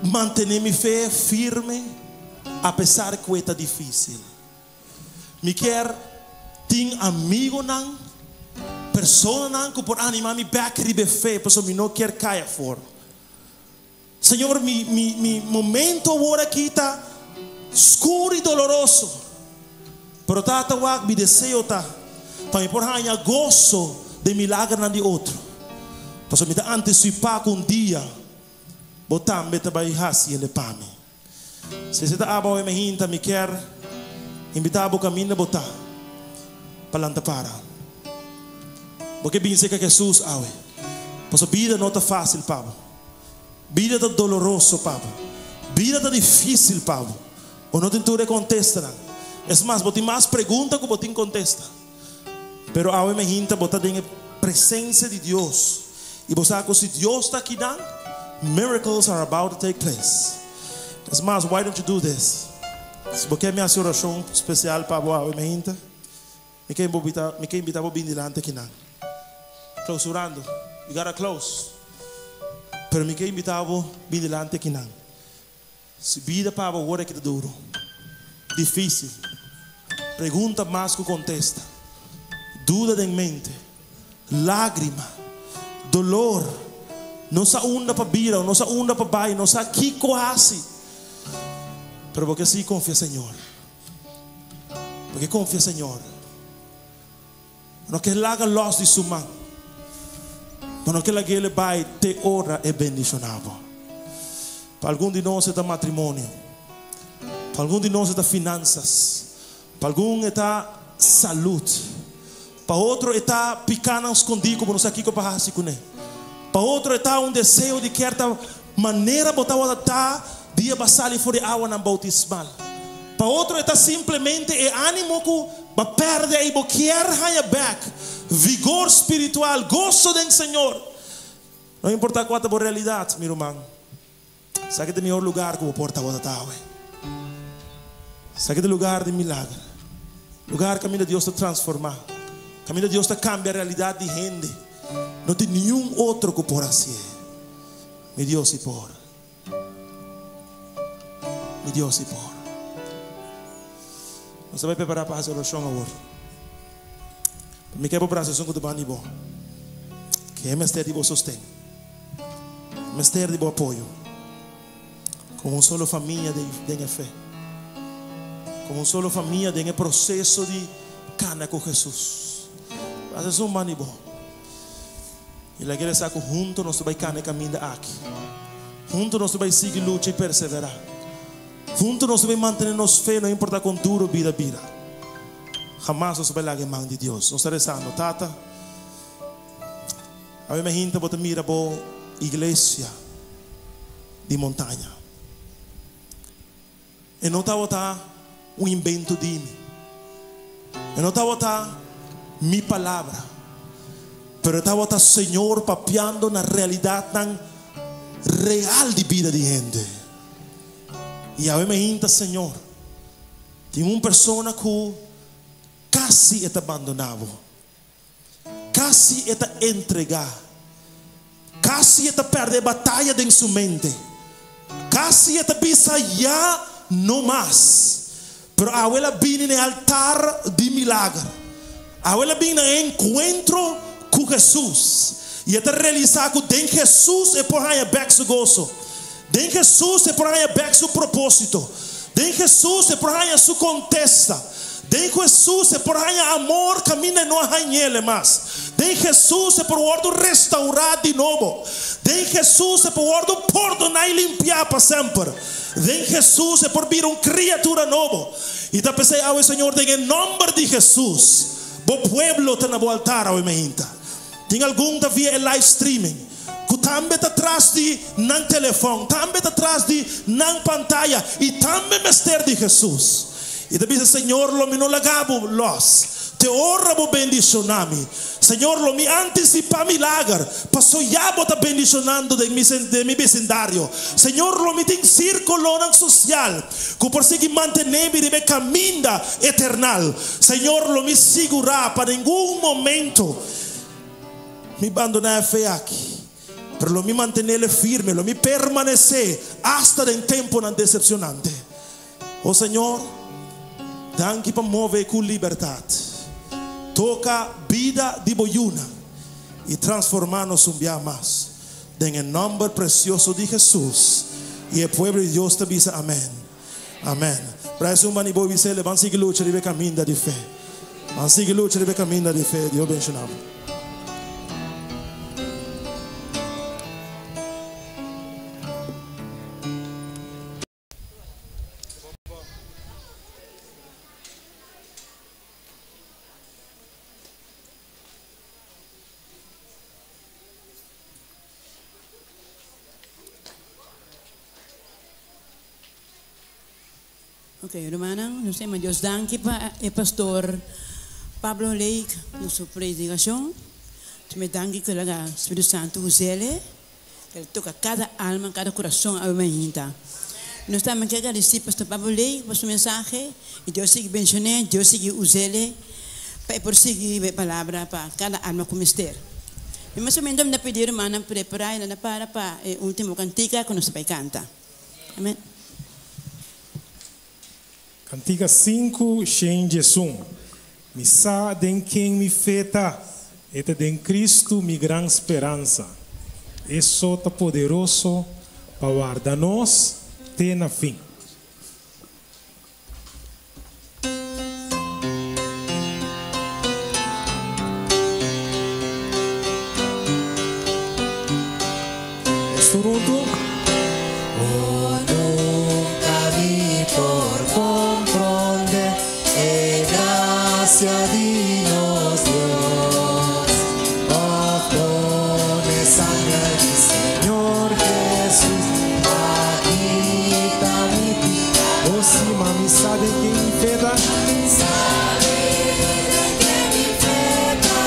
manter minha fé firme a pesar que está difícil. Me quer ter amigo não, pessoa não que por animar me back ribe fé, porque me não quer cair fora. Senhor, mi momento agora aqui está escuro e doloroso. Pero tata wag mi desejo ta para me por hanya gozo de milagre na de outro. Porque me está antecipar com dia. Botam beta bai hasi ele pame. Se você está aba me hinta me quer invitar a caminho botar palanta para. Porque bem sei que Jesus awe. Porque vida não está fácil, Pablo. Vida está doloroso, Pablo. Vida está difícil, Pablo. Ou não tem tudo contesta. É mais, botem mais perguntas que botem contesta. Pero awe me hinta botar em presença de Deus. E você sabe que se Deus está aqui dando, miracles are about to take place. As mas, why don't you do this? Porque a minha oração especial para o me hinta. Me quer invitar para vir delante aqui não. Clausurando. You gotta close. Pero me quer invitar para vir delante aqui não. Se vida para o agora que é duro. Difícil. Pergunta mais que contesta. Duda em mente. lágrima, dolor, não sa unda para bira, não sa unda para bai, não sa que quase. Pero porque sí confía Señor. Porque confía Señor. No que Ele haga los de su mão. Não que Ele vai te ora e bendicionava. Para algum de nós é matrimônio. Para algum de nós é finanças. Para algum é saúde. Para outro é picando escondido como nós aqui com para para outro é desejo de que certa maneira botar dia passar fora água na bautismal. Para outro é simplesmente ânimo que vai perder e quer higher back, vigor espiritual, gosto do Senhor. Não importa qual é a realidade, meu irmão. Sabe que é o melhor lugar que eu porta a botar. Sabe que é o lugar de milagre. Lugar que caminho de Deus te transformar. Caminho de Deus te cambia a realidade de gente. Não tem nenhum outro que por assim. Meu Deus, e por. Meu Deus, e por. Você vai preparar para fazer o chão agora. Me quer para a sessão que tu vai bom. Que é mistério de bom sustento. Mistério de bom apoio. Como uma só família de fé. Como uma só família de processo de cana com Jesus. A sessão vai bom. E lá que ele sabe junto nós vai cana caminho aqui. Junto nós vai seguir luta e perseverar. Junto nós vamos manter nossa fé, não importa quão duro vida. Jamás nós vamos largar a mão de Deus. Nós estamos rezando, tata. A minha gente bota mira boa igreja de montanha. E não está botar invento de mim. E não está botar minha palavra. Pero está botar Senhor papeando na realidade tan real de vida de gente. E a minha gente, Senhor, tem uma pessoa que quase está abandonado, quase está entregado, quase está perder a batalha em sua mente, quase está pensando já não mais. Pero a ela vem no altar de milagre, a ela vem no encontro com Jesus e está realizando que em Jesus é por aí back seu gozo. De Jesus é por aí back seu propósito. De Jesus é por aí sua contesta. De Jesus é por aí amor caminha não há nele mais. De Jesus é por ordem restaurar de novo. De Jesus é por ordem perdonar e limpar para sempre. De Jesus é por vir criatura novo. E está pensando ao Senhor em nome de Jesus. O pueblo está no altar ao gente. Tem algum da via live streaming. Que também está atrás de não telefone, também está atrás de não pantalla e também mistério de Jesus. E diz Senhor, lo me não lagabo los. Te ora bo bendicionami. Senhor, lo me antecipa milagre. Passou já bota bendicionando de mi vecindario. Senhor, lo me tem círculo social. Que por seguir mantener mi caminho eternal. Senhor, lo me segurar para nenhum momento me abandonar a fé aqui. Pero lo me mantenerle firme, lo me permanecer hasta el tiempo tan decepcionante. Oh Señor, danke para mover con libertad. Toca vida de boyuna y transformarnos un día más. En el nombre precioso de Jesús. Y el pueblo de Dios te dice amén. Amén. Para eso un mani boy dice, van a seguir lucha de camino de fe. Van a seguir lucha de camino de fe. Dios bendiga. Ok, hermana, nos temos Deus danke para o pastor Pablo Leik, nossa predicação. Me danke que o Espírito Santo use ele toca cada alma, cada coração a minha gente. Nós estamos aqui agradecer pastor Pablo Leik por sua mensagem e Deus siga bendicionando, Deus siga use ele para prosseguir a palavra para cada alma como ester. Mas também vamos pedir hermana preparar ela para a última cantiga que nós vai cantar. Amém. Cantiga 5, cheio de som. Me sa den quem me feta, Este de en Cristo mi gran esperanza. Eso está poderoso para guardar-nos até na fim. Toronto. Oh, nunca vi por comprender, gracia Dios Dios. Oh, con esa sangre Señor Jesús, aquí está mi vida. Oh, sim, mami, sabe quem me feda? Sabe de que mi feta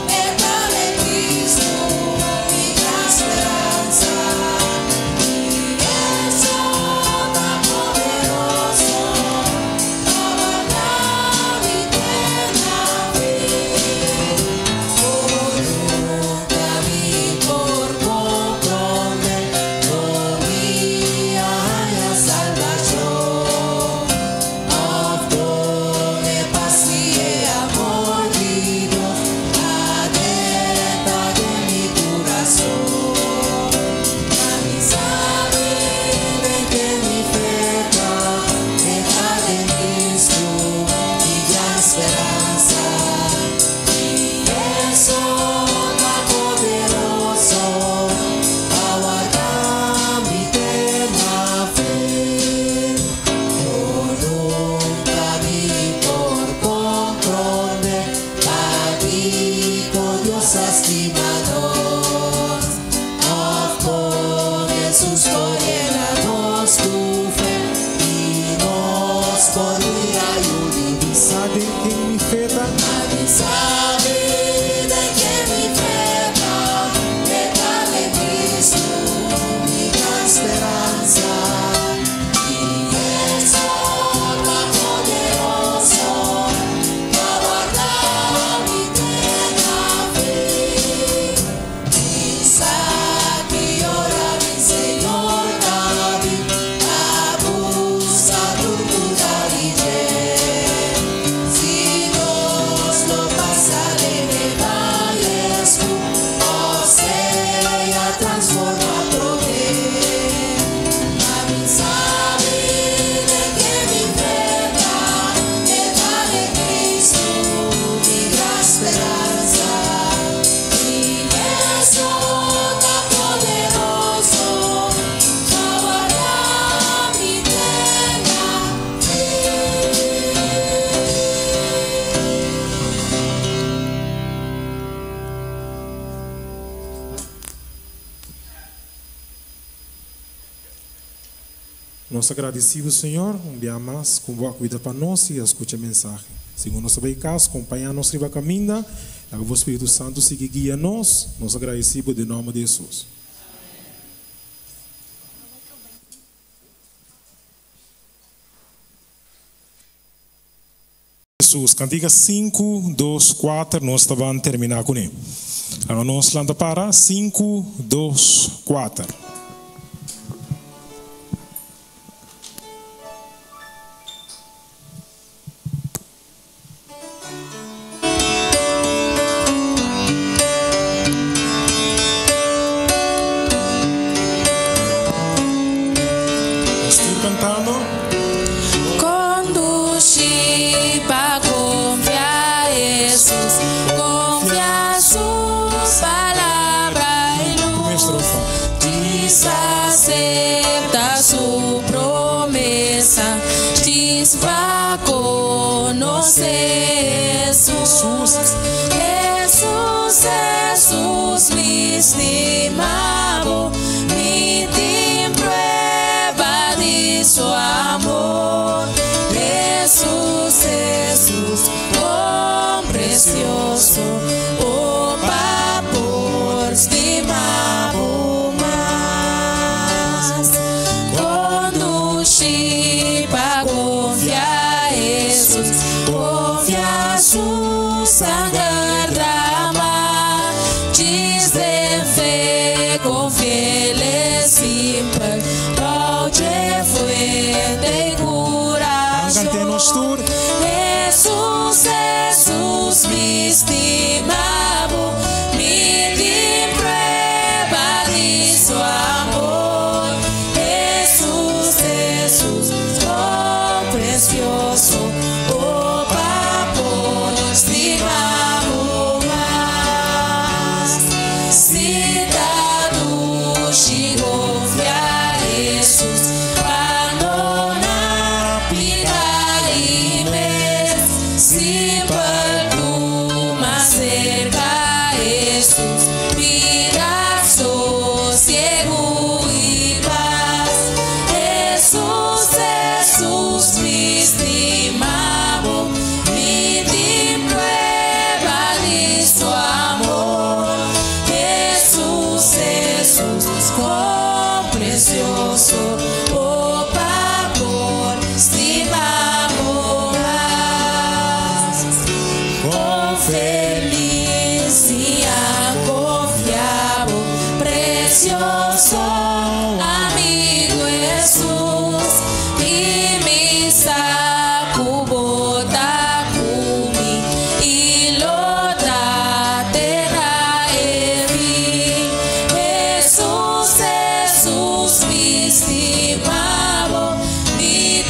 está de Cristo, mi gran esperanza. Nós agradecemos, Senhor, um dia mais, com boa cuida para nós e escuta a mensagem. Segundo nosso caso, acompanhar-nos riba caminho, que o Espírito Santo siga guia nós agradecemos de nome de Jesus. Jesus, cantiga 5, 2, 4, nós vamos terminar com ele. Agora nós landa para 5, 2, 4. Jesus, mi estimado, mi te prueba de su amor. Jesús, oh precioso, oh por estimado más. Conduci para confiar Jesús, confia su sagrada, diz de fé, confia simple, pode fuente curação. Jesús, mi estimado. imes, simple tú más cerca Jesús, vida, sosiego y paz. Jesús, Jesús, mi estimado, mi prueba de su amor. Jesús, Jesús, cuán precioso, oh favor, estimamos más. Con feliz y confiado, precioso amigo Jesús, y mi sacubo da kumi, y lo da terra evi. Jesús, Jesús, mi estimado, mi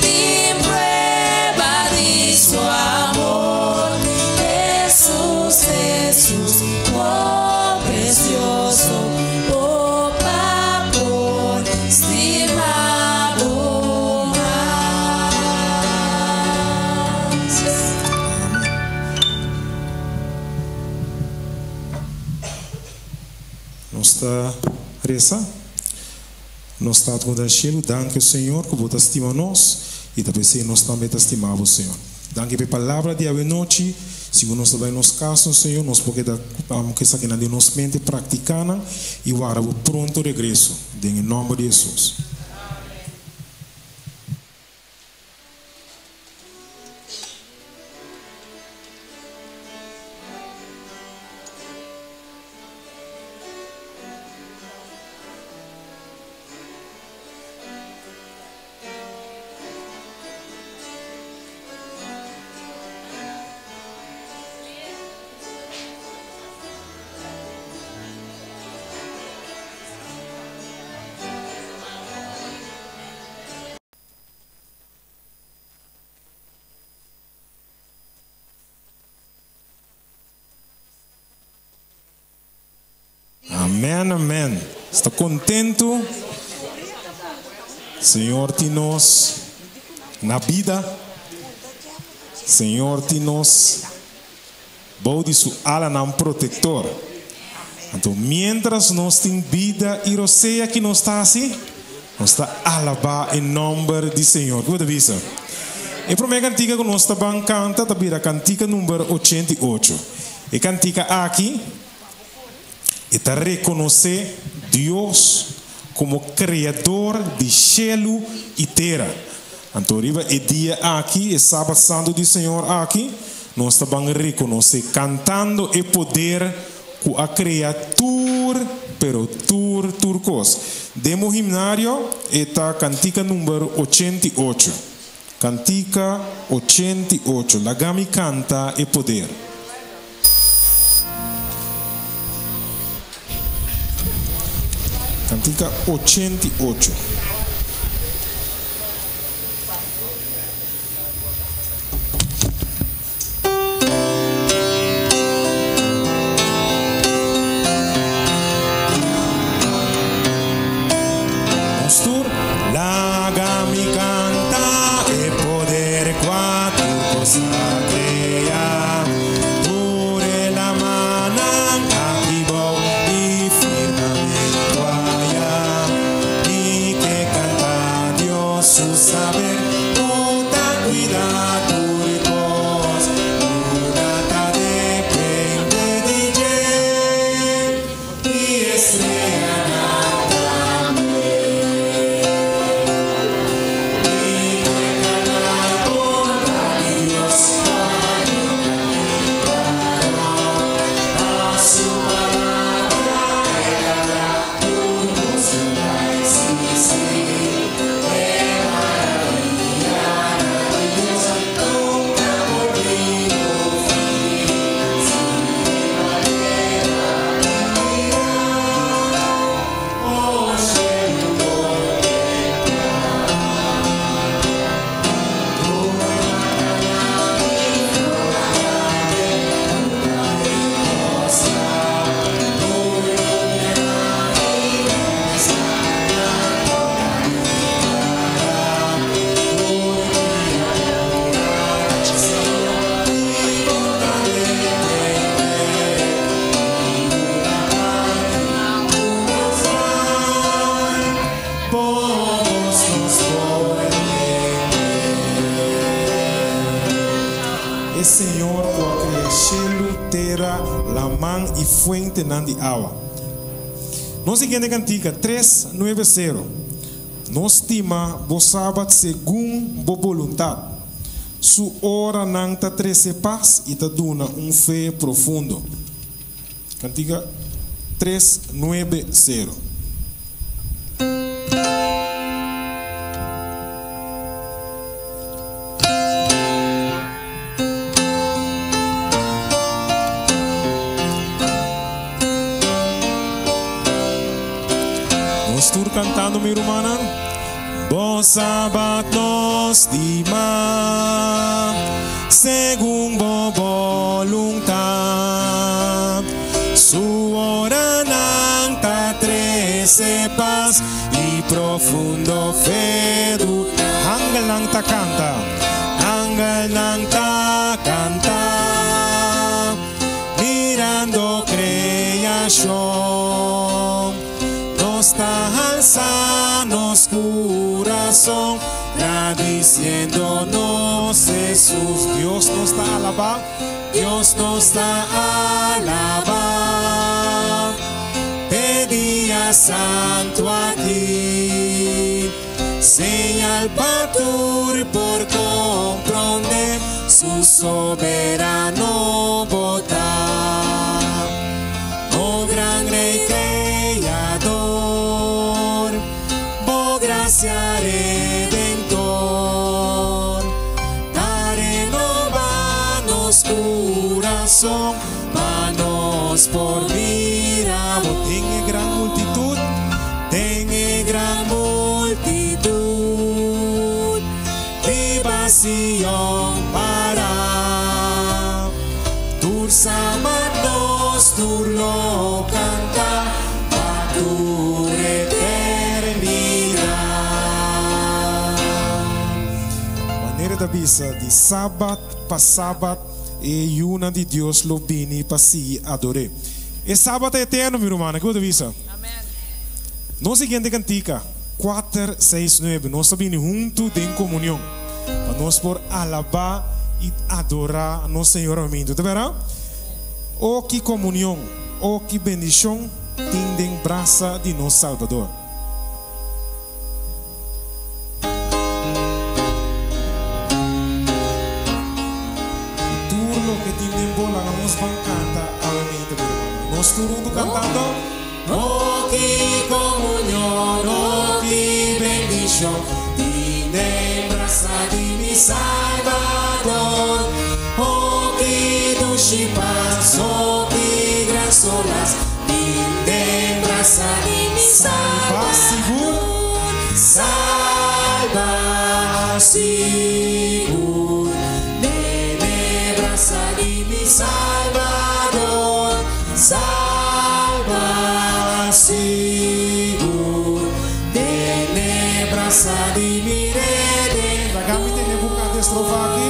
prueba de su amor. Jesús, Jesús, oh precioso, oh favor, estimado más. Nossa reza, nós estamos com o cielo, danke Senhor, que você estima nós e também nós também estimamos Senhor. Danke pela palavra de hoje noite, segundo nós também nos casos Senhor, nós podemos que isso aqui na nossa mente praticando e agora o pronto regresso, em nome de Jesus. Amém, amém. Está contento? Senhor, te nos na vida. Senhor, te nos bode su ala nam protetor. Então, mientras nós tem vida e roceia que nós está assim, nós está alabar em nome de Senhor. Como avisa? E a primeira cantiga que nós está canta, é a cantiga número 88. E cantiga aqui é reconhecer Deus como criador de cielo e terra. Então, é dia aqui, é sábado santo do Senhor aqui, nós estamos reconhecer, cantando e poder com a criatura, pero turcos. Demo himnário, é a cantiga número 88. Cantiga 88, Lagami canta e poder. Cantiga 88. Lagami canta e poder quattro cosa crea. Pure la mana attivo di firmamento allá. Y que canta Dios su saber, puta cuidado y vos. Nada depende de Dios y estrella. El Señor que crea cielo, tierra, la man y fuente de agua. Nos siguiente cantica 390. Nos estima vos sabat según vos voluntad. Su hora nanta 13 paz y te dona fe profundo. Cantica 390. Nos tur cantando, mi hermana. Vos sabat nos dima según vos voluntad. Su hora nanta 13 paz y profundo fedu. Angel nanta canta, angel nanta canta, mirando creación. Nos está alzando corazón, agradeciéndonos Jesús. Dios nos está alabando, Dios nos está alabando. De día santo aquí, señal patur por comprender su soberano votar. Oh gran rey creador, oh gracia redentor, da renovarnos corazón, manos por vida. Tiene gran multitud, tiene gran multitud, libación para tur samarnos, tur lo canta, pa tu eternidad. Maneira da bisa de sábado para sábado e una de Deus lo bini para si adore. É sábado eterno, meu irmão, que eu avisa. Amém. No seguinte cantica 469, nós estamos juntos em comunhão, para nós por alabar e adorar nosso Senhor amém. Tá vendo? Oh que comunhão, oh que bendição tem em braça de nosso Salvador. Tudo que tem em bola, nós vamos cantar amém. Nós todos cantando. Oh que comunhão, oh que bendição tem em braça de mi Salvador. Oh que dulce paz, oh que graçolas tem em braça de mi Salvador. Salva seguro, em braça de mi Salvador. Salva seguro, tenebrança de mi rede. Kami tem bukan de estrofa aqui.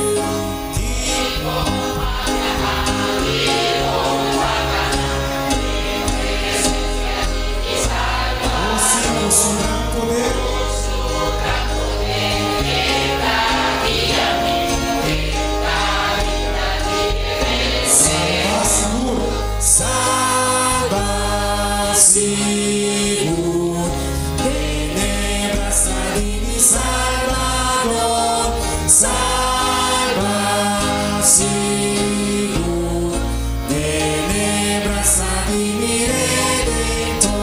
Seguro, tenebras de mi Salvador, salva, seguro, tenebras de mi Redentor.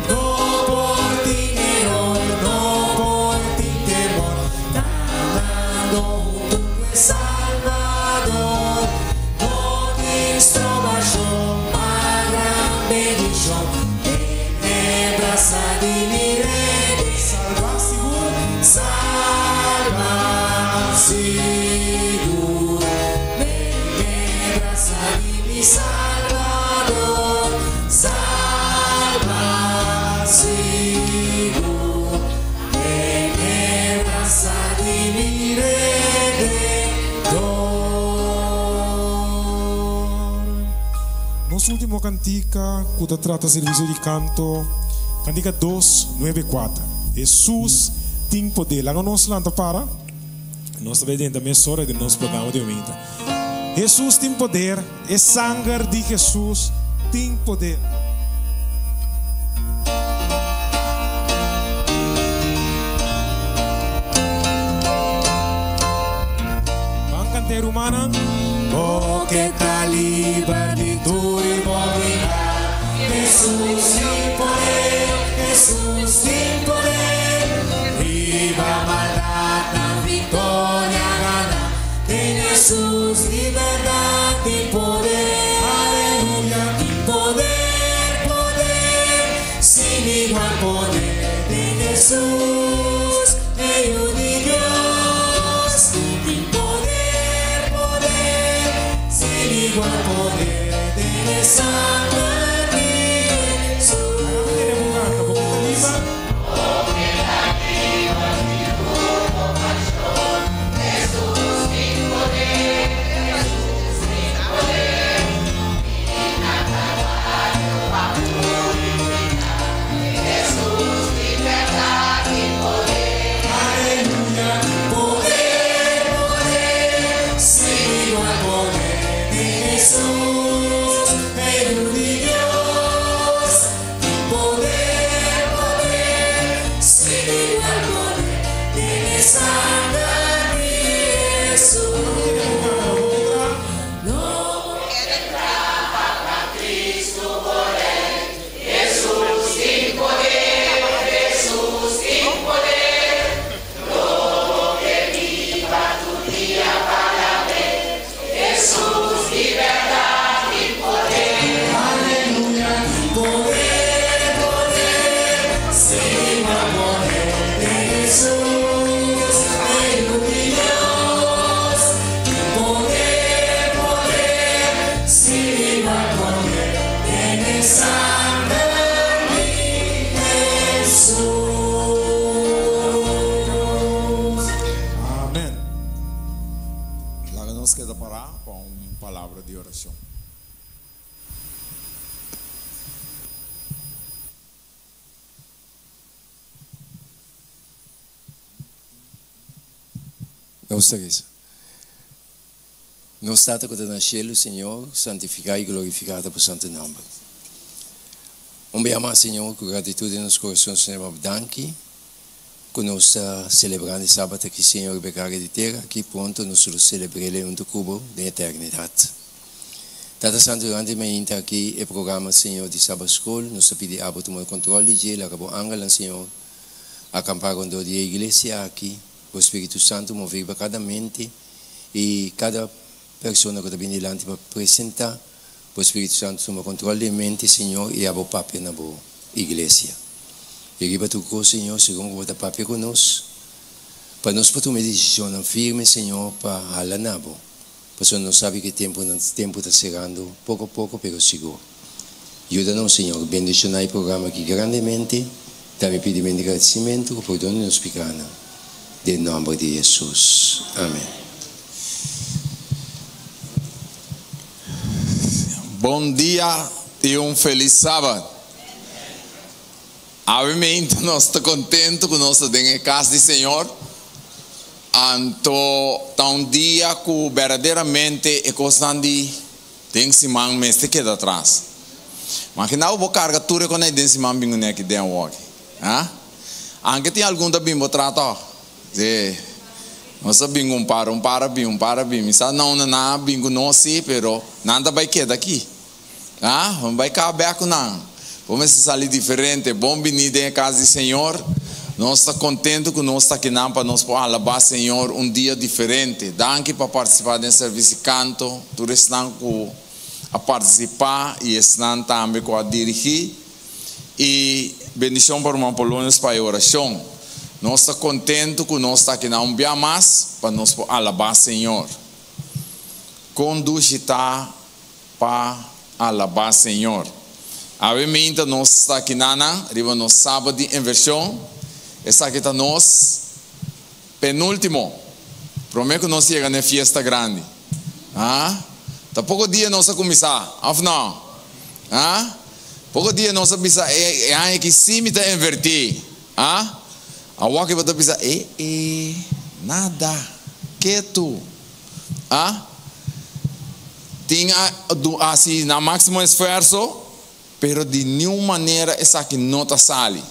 No por dinero, no por ti temor, ganando junto con Salvador, con nuestro bajo. Tenebras de mi rede, salva seguro, salva seguro. Tenebras de mi Salvador, salva seguro. Tenebras de mi Redentor. Nosso último cantica, quando trata serviço de canto, cantica 294. Jesus tem poder. Lá no nosso lado para, nós também também sora de nosso programa de domingo. Jesus tem poder, é sangue de Jesus tem poder. Vamos cantar humana. Porque está livre de dor e movilidade. Jesus tem poder, Jesus tem poder. Viva a maldade, a vitória gana. Tem Jesus, liberdade e poder. Aleluia, tem poder, poder. Sem igual poder. Tem Jesus, meio de Deus. Tem poder, poder. Sem igual poder. Tem sangue. Não está quando nasceu o Senhor, santificado e glorificado por santo nome. Amar, Senhor, com gratitude nos corações, Senhor, danke. Quando nós estamos celebrando o sábado que o Senhor becare de terra, aqui pronto, nós celebramos um cubo de eternidade. Tata Santo, durante a minha aqui, o programa, Senhor, de Sábado School, nós pedimos a tomar controle de ele, acabou angela, Senhor, acampar com a igreja aqui, o Espírito Santo mover para cada mente e cada pessoa que está vindo delante para apresentar, o Espírito Santo toma controle da mente, Senhor, e a papel na boa igreja. E aqui para tu, Senhor, segundo o papel conosco, para nós para tomar decisão firme, Senhor, para falar na boa. Porque não sabe que tempo está chegando, pouco a pouco, pero seguro. Ajuda-nos, Senhor, bendicionar o programa aqui grandemente, também pedimento de agradecimento, por donde nos picana. Em nome de Jesus. Amém. Bom dia e feliz sábado. Obviamente, nós estamos contentes com nós em casa do Senhor. Então, um dia que verdadeiramente é coisa de tem semana mês que queda atrás. Mas que não vou carregar tudo quando é de semana bingo né que tem um walk. Anche tem algum da bimbo trato. Nós bingo um para bim. Misa não na bingo não se, pero nada vai quedar aqui. Vamos vai caber com não. Vamos sair diferente. Bom venida em casa do Senhor. Nós estamos contentes que nós estamos aqui para nós alabar Senhor dia diferente. Danke para participar do serviço de canto. Todos estão a participar e estão também a dirigir. E bendição para uma Polônia para a oração. Nós estamos contentes que nós estamos aqui um dia mais para nós alabar Senhor. Conduzir-ta para alabar Senhor. Obviamente nós estamos aqui arriba no sábado em versão. Essa aqui está nós, penúltimo. Prometo que nós chegamos na festa grande. Tá pouco dia nós vamos começar. Afinal, pouco dia nós vamos começar. É que sim me está invertir. A walk vai pensar, nada. quieto. Tinha assim, na máximo esforço, pero de nenhuma maneira essa aqui não está sali.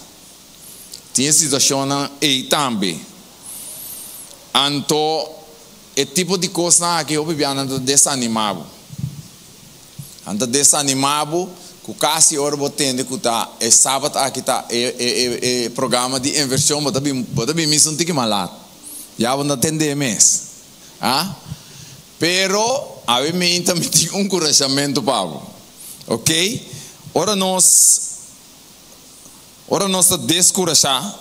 Tinha situação aí também. Então, é tipo de coisa que eu vivia ando desanimado. Ando desanimado, que quase hora vou tendo que tá é sábado aqui tá é programa de inversão, bota bem me senti que malado. Já vou atender mês. Pero a mim também tem encorajamento, Pablo. Ok? Ora nós descorajar,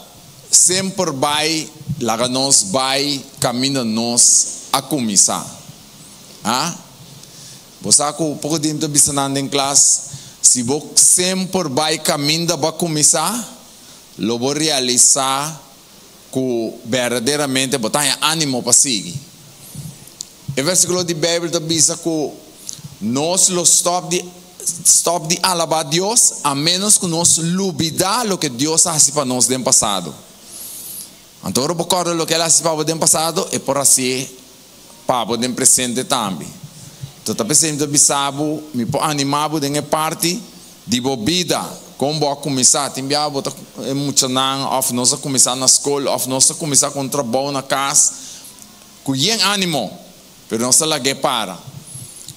sempre vai, lá nós vai, caminho nós a começar. Você com pouco tempo ensinando em classe, se você sempre vai caminho para começar, lo vou realizar que verdadeiramente você tem ânimo para seguir. O versículo de Bíblia diz que nós lo stop de alabar a Deus, a menos que nós olvidar o que Deus fez para nós no passado. Então, eu recordo o que Ele fez para nós no passado e por assim para o presente também. Então, eu sempre bisabo, me animava em parte de vida, como vou começar, tem muito não, ou nós começar na escola, ou nós começar com trabalho na casa, com ânimo. Pero não se largue para.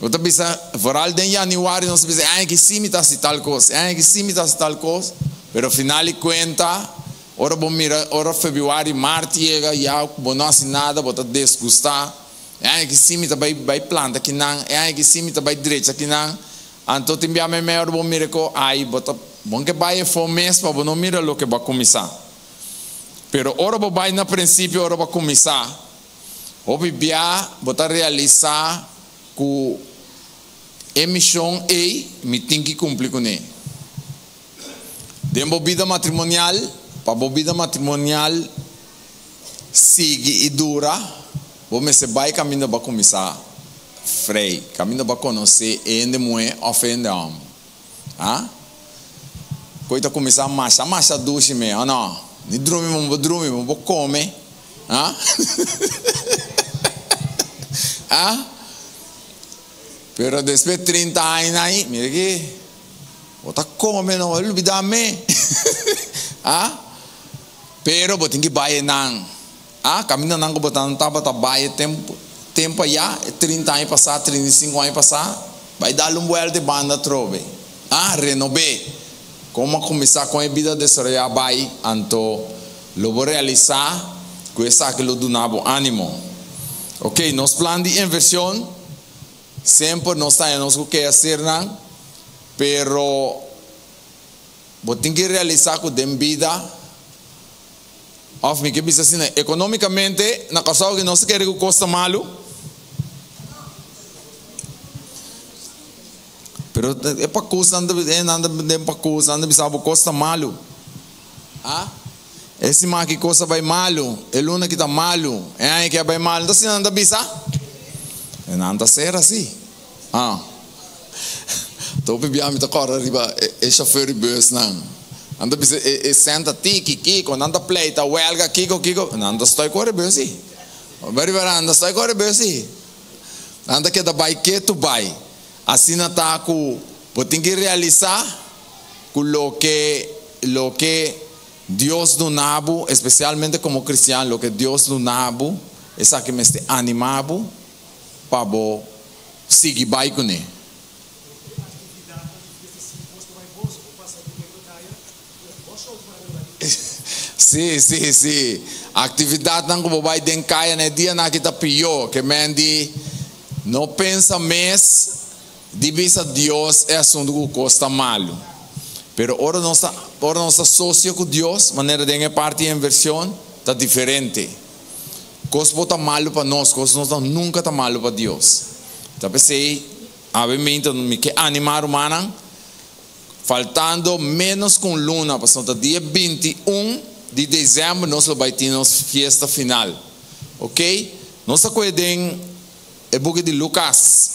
Eu também sei, foral de janeiro nós pensamos, que sim me tá se tal coisa, que sim me tá se tal coisa. Pero final de conta, ora bom mira, ora fevereiro, março chega, já bom não assim nada, bota desgustar. Que sim me tá vai planta que não, que sim me tá vai direita que não. Então tem bem melhor bom mira ko, bota bom que vai for mês para não mira o que vai começar. Pero ora bom vai na princípio, ora vai começar. Obviar, botar realizar que a missão me tem que cumprir com ele. Dentro da vida matrimonial, para a vida matrimonial siga e dura, você vai caminhar para começar frei, caminhar para conhecer ainda mulher, ofende homem. Coisa começar marcha duche mesmo, não? Não dorme, vou comer. Pero después de 30 años ahí, mire que bota come no olvídame. Pero botin que vai nang. Caminho nang botan tava vai tempo já 30 anos passar, 35 anos passar, vai dar vuelta de banda trove. Renove. Como começar com a vida de Soraya vai, então lo vou realizar com essa que lo donava ânimo. Ok, nosso plano de inversão sempre não está em nós o que fazer, não, pero você tem que realizar com a vida, of me que bisa assim, economicamente na casal que não se quer que custa malo, pero é para custa anda para custa anda bisa custa malo, esse mar que coisa vai malo, é luna que está malo, é que vai malo, então se não anda bisa, não anda ser assim, então bebia me tocar arriba, é chauffeur de bus não, anda bisa, é senta tiki kiko, anda play, tá huelga kiko, não anda estou com o bus aí, anda estou com o bus aí, anda que da vai que tu vai, assim não tá com, você tem que realizar com lo que Dios do nabo, especialmente como cristiano, lo que Dios do nabo, essa que me está animado para seguir vai com ele. Sim. A atividade não como vai den caia né dia na que tá pior, que mendi não pensa mais, divisa Deus é assunto que custa malo. Pero ora nossa sócio com Deus, maneira de parte em inversão, está diferente. Coisa está malo para nós, coisa nunca está malo para Deus. Então pensei, obviamente, me quer animar humana, faltando menos com luna, passando dia 21 de dezembro, nós vamos ter nossa festa final. Ok? Nós acuerdem o book de Lucas.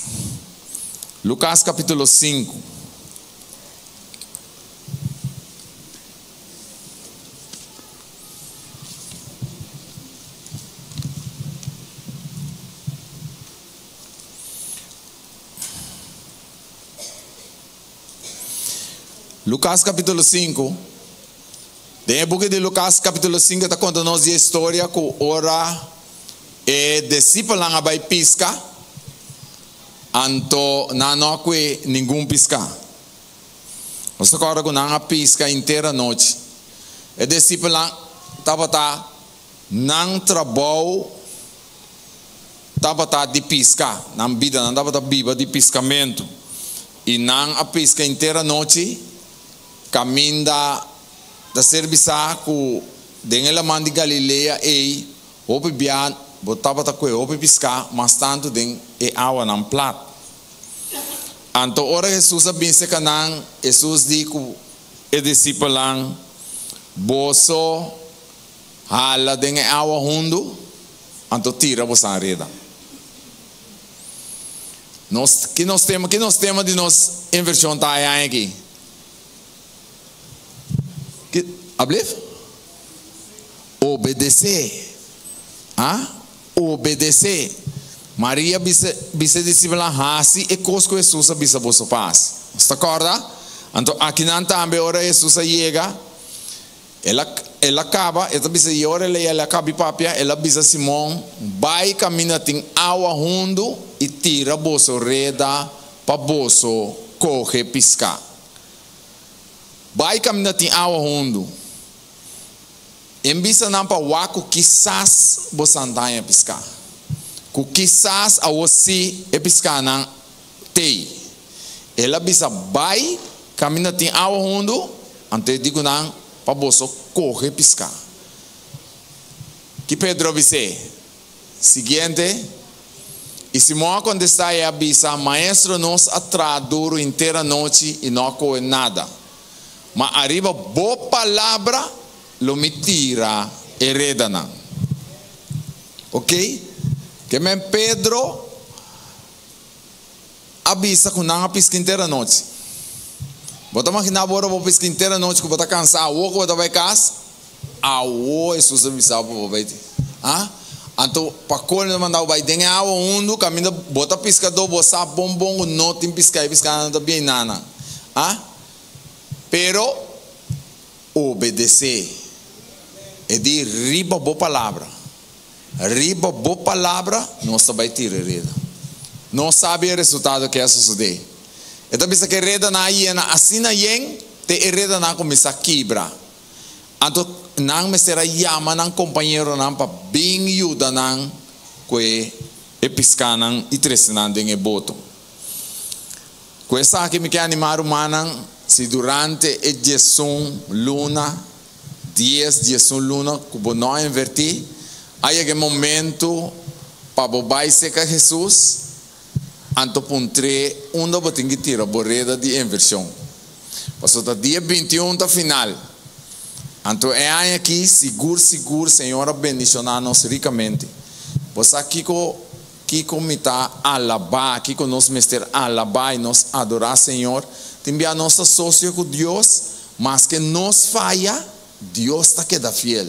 Lucas capítulo 5. Lucas capítulo 5. Dentro do book de Lucas capítulo 5 está contando a história que ora e discípulo não vai piscar. Anto não que nenhum piscar. Você agora que não pisca inteira noite. E discípulo estava não trabalho estava de piscar, não vida, não estava viva de piscamento. E não a pisca inteira noite, caminho da serviço com dentro da mão de Galileia e o bibian, botava ta coe, o piscar, mas tanto dentro e água não plat. Anto ora Jesus a bem se canang, Jesus dico e discípulo boso hala dentro água hundo, anto tira bosan reda. Que nós temos de nós inversão tá aí aqui. Que ablef? Obedecer. Obedecer. Maria bisa discípula hasi e cosco Jesus bisa boso paz. Está acorda? Então aqui não também ora Jesus chega. Ela acaba, ela bisa ora ela acaba papia, ela bisa Simão, vai caminha tem água hundo e tira boso reda para boso corre piscar. Vai caminha tem água hundo. Em bisa não para waco quizás bosandanha piscar. Que quizás a você é piscar não tem. Ela bisa vai caminha tem água hundo, ante digo não para boso corre piscar. Que Pedro disse? Seguinte. E Simão contesta e avisa, maestro nos atrás duro inteira noite e não coe nada. Mas arriba boa palavra lo me tira e redana. Ok? Que men Pedro avisa que não pisca inteira noite. Bota imaginar agora vou piscar inteira noite que bota cansado, o que bota vai casa, Jesus avisa para vai. Então para quando mandar vai tem água undo, caminho bota piscador, bosa bombom, não tem piscar não tá bem nada. Pero obedecer é de riba boa palavra. Riba boa palavra, não vai tirar reda. Não sabe o resultado que é suceder. Então bisa que reda na iena assim na yen te reda na começa a quebrar. Então não me será chama não companheiro não para bem ajuda não que e piscar não e treinar dentro boto. Coisa que me quer animar humana se durante e jejum luna 10 jejum luna que não invertir aí é momento para bobai seca Jesus. Anto puntre onda botin que tira borreda de inversão. Passou tá dia 21 tá final. Anto é aqui seguro Senhora bendicionar-nos ricamente. Você aqui com mita alabar, aqui com nós mestre alabar e nos adorar Senhor. Também nosso sócio com Deus, mas que nos falha, Deus está queda fiel.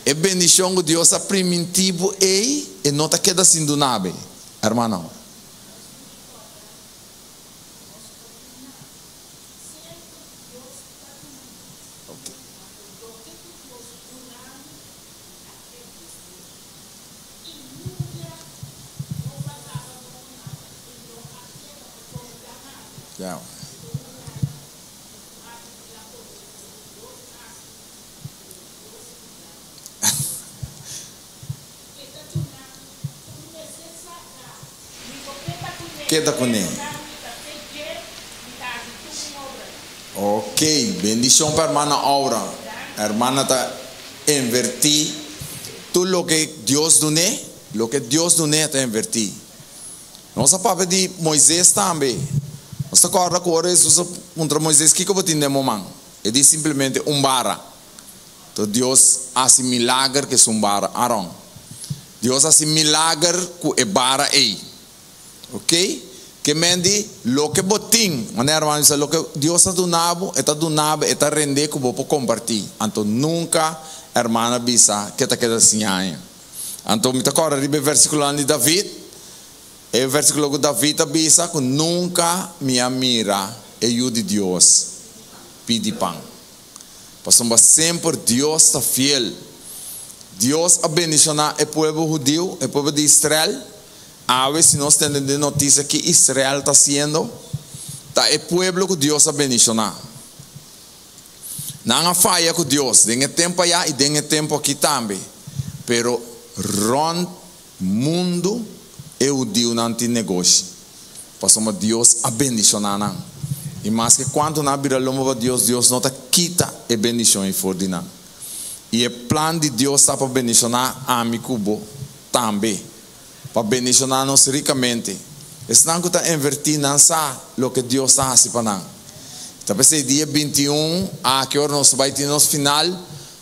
É bendição com Deus é primitivo e não está queda sendo nada, hermano. Queda com ele. Ok, bendição para a irmã Aura. A irmã está invertir tudo o que Deus dune, lo que Deus dune está invertir. Nossa papai de Moisés também. Nossa corda com Jesus contra Moisés que eu tinha momento. Ele diz simplesmente vara. Então Deus faz milagre que é vara, Aaron. Deus faz milagre que é vara aí. Ok? Que mendi lo que botin, maneira irmão, lo que Deus está donado, está render que vou compartilhar. Então nunca irmã bisa que está queda assim aí. Então me toca ribe versículo de David. E versículo de David bisa que nunca me mira e eu de Deus. pedir pão. Pastor, sempre Deus está fiel. Deus abençoa o povo judeu, o povo de Israel. A veces nós temos de notícia que Israel está sendo, tá o povo que Deus abençoa. Não há falha com Deus, tem tempo aí e tem tempo aqui também. Pero rond mundo é o Deus não tem negócio. Pastor, Deus abençoa não. E mais que quando na vida lomba Deus, Deus não está quita e bendição em for de não. E o plano de Deus está para abençoar a mim cubo também, para abençoar-nos ricamente. Estão que está invertir não sabe o que Deus está fazendo para nós. Talvez dia 21 a que hora nós vai ter no final,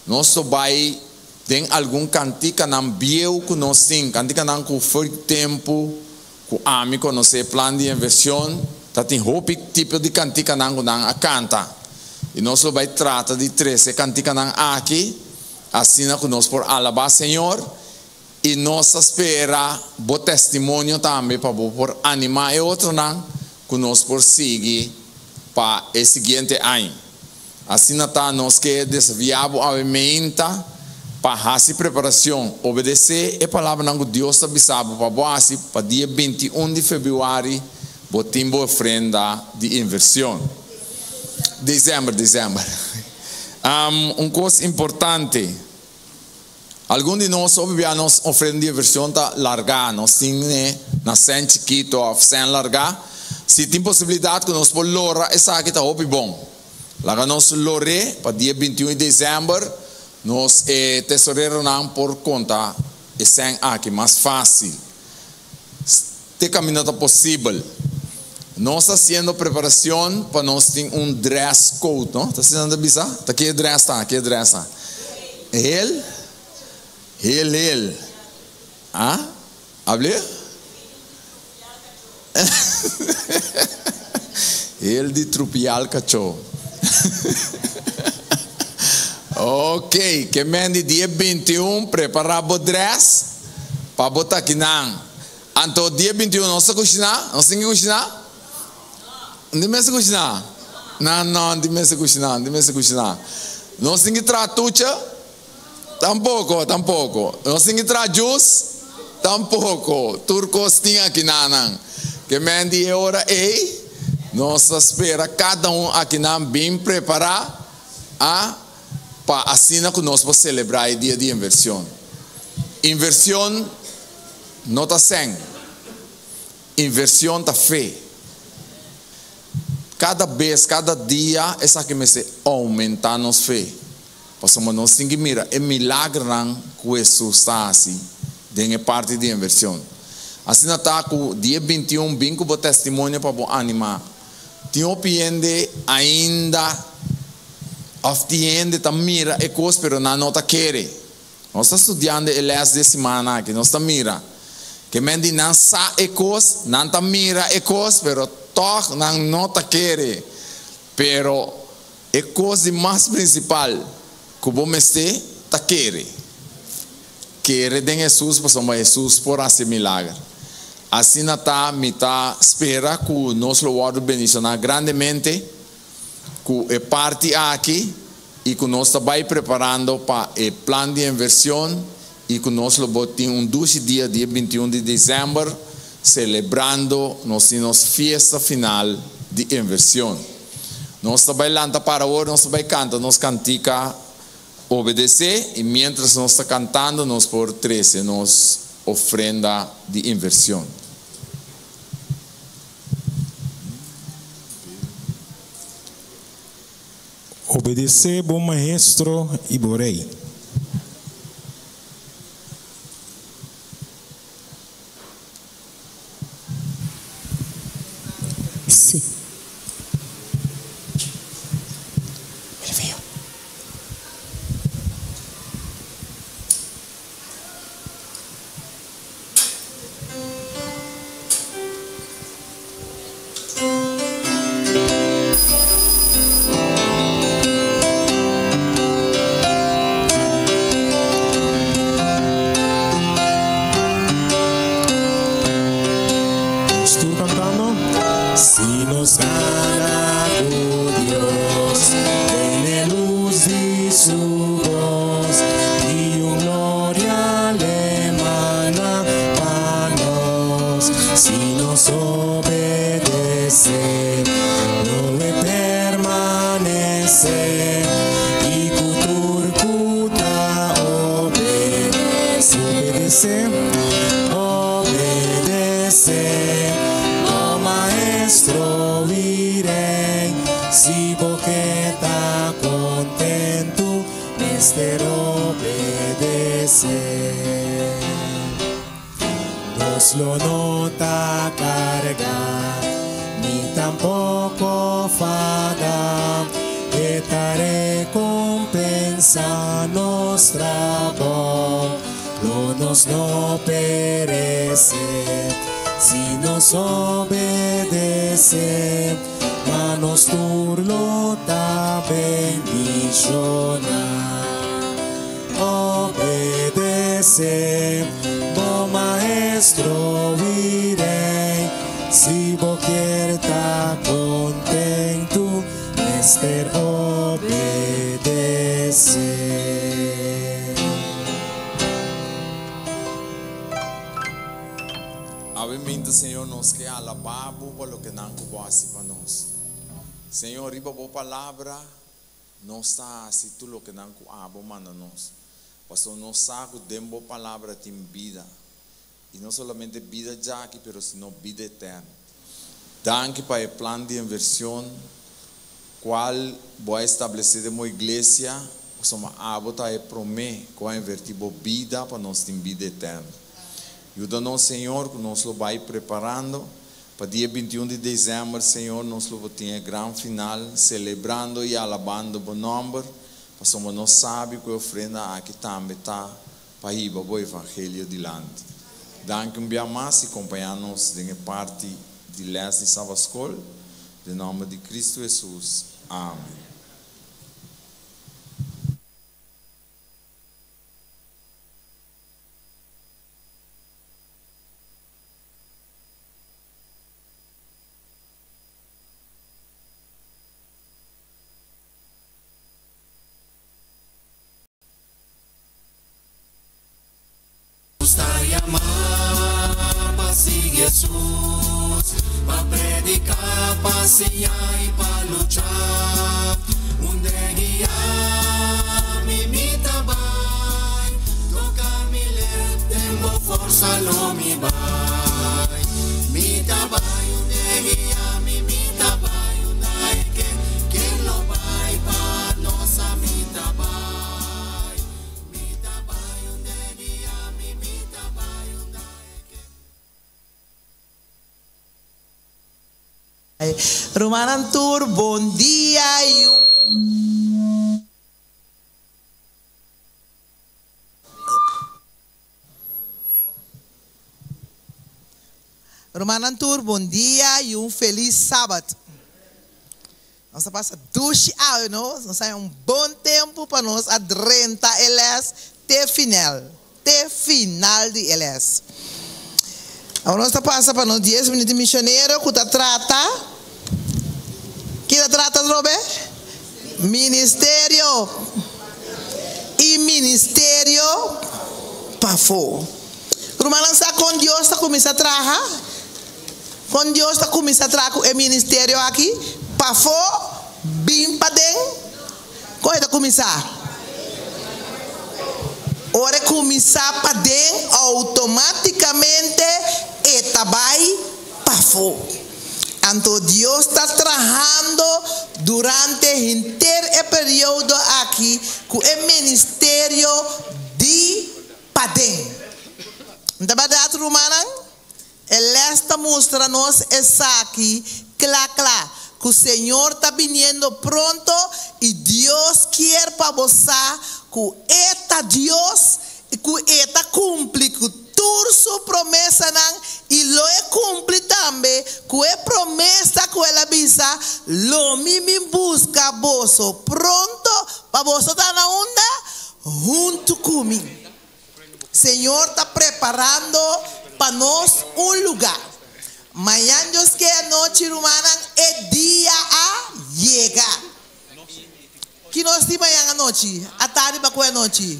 nós vai ter algum cantica não bieu que nós tem, cantica não que foi tempo, que a mim conhecer plano de inversão. Tá tem roupa tipo de cantica não a canta. E nós vai tratar de 13 cantica não aqui, assim que nós por alabar Senhor e nós espera o testemunho também para por animar e outro não que nós por seguir para o seguinte ano. Assim tá nós que desviamos a mente para fazer preparação, obedecer a palavra que Deus está avisando para dia 21 de fevereiro. Botimbo ofrenda de inversão. Dezembro. Coisa importante. Alguns de nós obviamos ofrenda de inversão tá largar. Nós temos na sem chiquito sem largar. Se tem possibilidade que nós por lora essa aqui tá bom. Larga nós lore para dia 21 de dezembro. Nós tesoureiro não por conta e sem aqui mais fácil. Te caminho tá possível. Nós estamos fazendo preparação para nós ter dress code, não? Está fazendo bisa? Está aqui dress, tá? Aqui dress, tá? Ele? Ah? Hable? Ele de trupial cachorro. Ok, que mende dia 21 preparar o dress para botar aqui não. Então dia 21 nós estamos cozinhar? Nós temos que cozinhar? Não se cozinhar? Não, não se cozinhar. Nós temos que trazer tucha? Tampouco. Nós temos que trazer juice? Tampouco. Turcos tinha aqui não. Que mende é hora ei? Nós espera cada aqui não bem preparar para assim que nós vamos celebrar o dia de inversão. Inversão não está sem. Inversão está fé. Cada vez, cada dia, essa que me se aumenta nos fé. Porque nós temos que mirar, é milagre que Jesus está assim, dentro parte de inversão. Assim está com dia 21, bem com o testemunho para animar. Tem opinião ainda, está mira e coisa, pero não está querendo. Nós estamos estudando o leste de semana aqui, nós estamos mira. Que mendi não sabe e coisa, não está mira e coisa, pero toch não está querendo. Pero a coisa mais principal que o mestre está querendo. Querer de Jesus, porque Jesus por fazer milagre. Assim está, me está espera que o nosso Lord bendicionar grandemente, que é parte aqui e que nós estamos preparando para o plano de inversão e que nós temos 12 dias, dia 21 de dezembro, celebrando nossa festa final de inversão. Nós estamos bailando para agora, nós estamos cantando, nós cantica obedecer e mientras nós estamos cantando, nós por 13, nós ofrenda de inversão. Obedecer, bom maestro e bom rei. Sim. nos obedece, no permanece, y kuturkuta obedece, obedece, oh maestro virei, si boqueta contento, mister obedece. Nos lo nota carga, ni tampoco fada, esta recompensa nostra bon, lo nos no perece, si nos obedece, manos turlo ta bendiciona. Obedece, oh maestro virei, si boquierta contento, mister obedece. Obviamente, Senhor, nos quer alabar por lo que não cubasse para nós. Senhor, riba boa palavra, não está assim tudo lo que não cuabo manda nós. Pastor, nós sabemos que boa palavra tem vida. E não somente vida já aqui, mas sino vida eterna. Danke para o plano de inversão, qual vai estabelecer uma igreja, somos abota e promete que vai invertir vida para nós ter vida eterna. Ajuda-nos, Senhor, que nós lo vai preparando para dia 21 de dezembro, Senhor, nós lo ter grande final, celebrando e alabando o nome. Somos nós sabemos que a ofrenda aqui também está para ir para o Evangelho adiante. Danke dia mais e acompanhar-nos na parte de leste de Savascol, em nome de Cristo Jesus. Amém. Jesus, para predicar, passear e para lutar, onde guiar, me trabalha, toca me leve, tenho força, lo me vai, me trabalha, onde guiar, me trabalha, onde que lo vai para nossa me trabalha, onde guiar, me trabalha, onde Romanantur, bom dia. Romanantur, bom dia e feliz sábado. Nós passamos 2 anos, nós temos bom tempo para nós adrentar eles até final de eles. Agora nós passamos para nós 10 minutos de missionário que trata. Que trata, Robert? Ministério. E ministério pafo. Como lança com Deus está começando a trabalhar. Com Deus está começando a trabalhar o ministério aqui. Pafo, bim para dentro. Como está começar? Ora começar para dentro, automaticamente etabai pafo. Então Deus está trabalhando durante o inteiro período aqui com o ministério de Padem. Então, verdade, Romana, ele está mostrando-nos essa aqui, claro, que o Senhor está vindo pronto e Deus quer para você que eta Deus e que eta cumpre toda sua promessa e lo cumpre também com a promessa que ela avisa lo me busca boso pronto para você estar na onda junto comigo. Senhor está preparando para nós lugar. Amanhã Deus que a noite humana é dia a chegar. Que nós temos amanhã à noite? À tarde para a noite?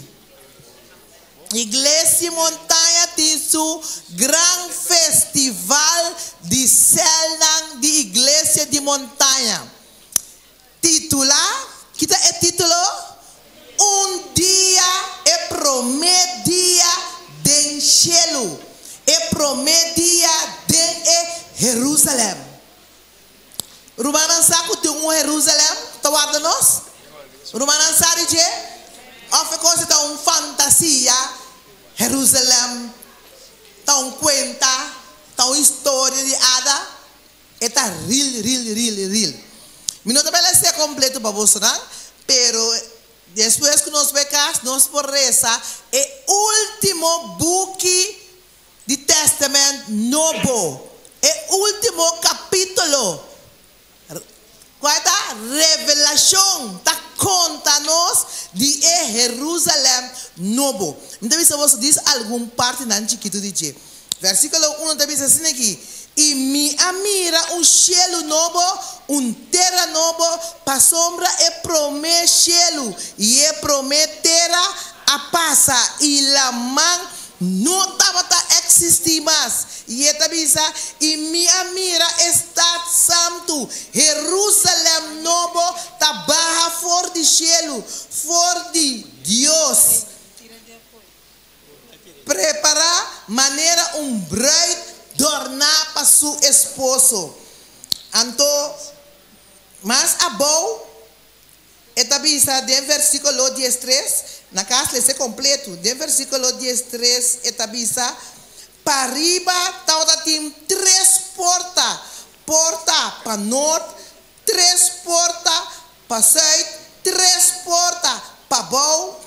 Igreja Montanha tem seu grande festival de Jerusalém. Rumanan saco tem Jerusalém, tá guarda nós? Rumanan sabe de? Of course tá fantasia, Jerusalém, tá conta, tá história de ada, eta real. Minuto bela ser completo para você, não? Pero depois que nós pecamos, nós por rezar é último book do Testamento Novo, é último capítulo. Qual é a revelação? Tá conta-nos de Jerusalém Novo. Então, se você diz alguma parte na chiquito de G. Versículo 1 também diz assim aqui. E me mira cielo novo, terra novo, para sombra e promete cielo, e prometerá a passa, e la man não estava existir mais. E e me mira está santo, Jerusalém novo, tá barra for de cielo, for de Deus. Preparar maneira bride dornar para seu esposo. Então, mas abou, etabisa de versículo 13, na casa lê completo, de versículo 13, etabisa, para riba, tem 3 portas, porta para norte, 3 portas para sul, 3 portas para bom,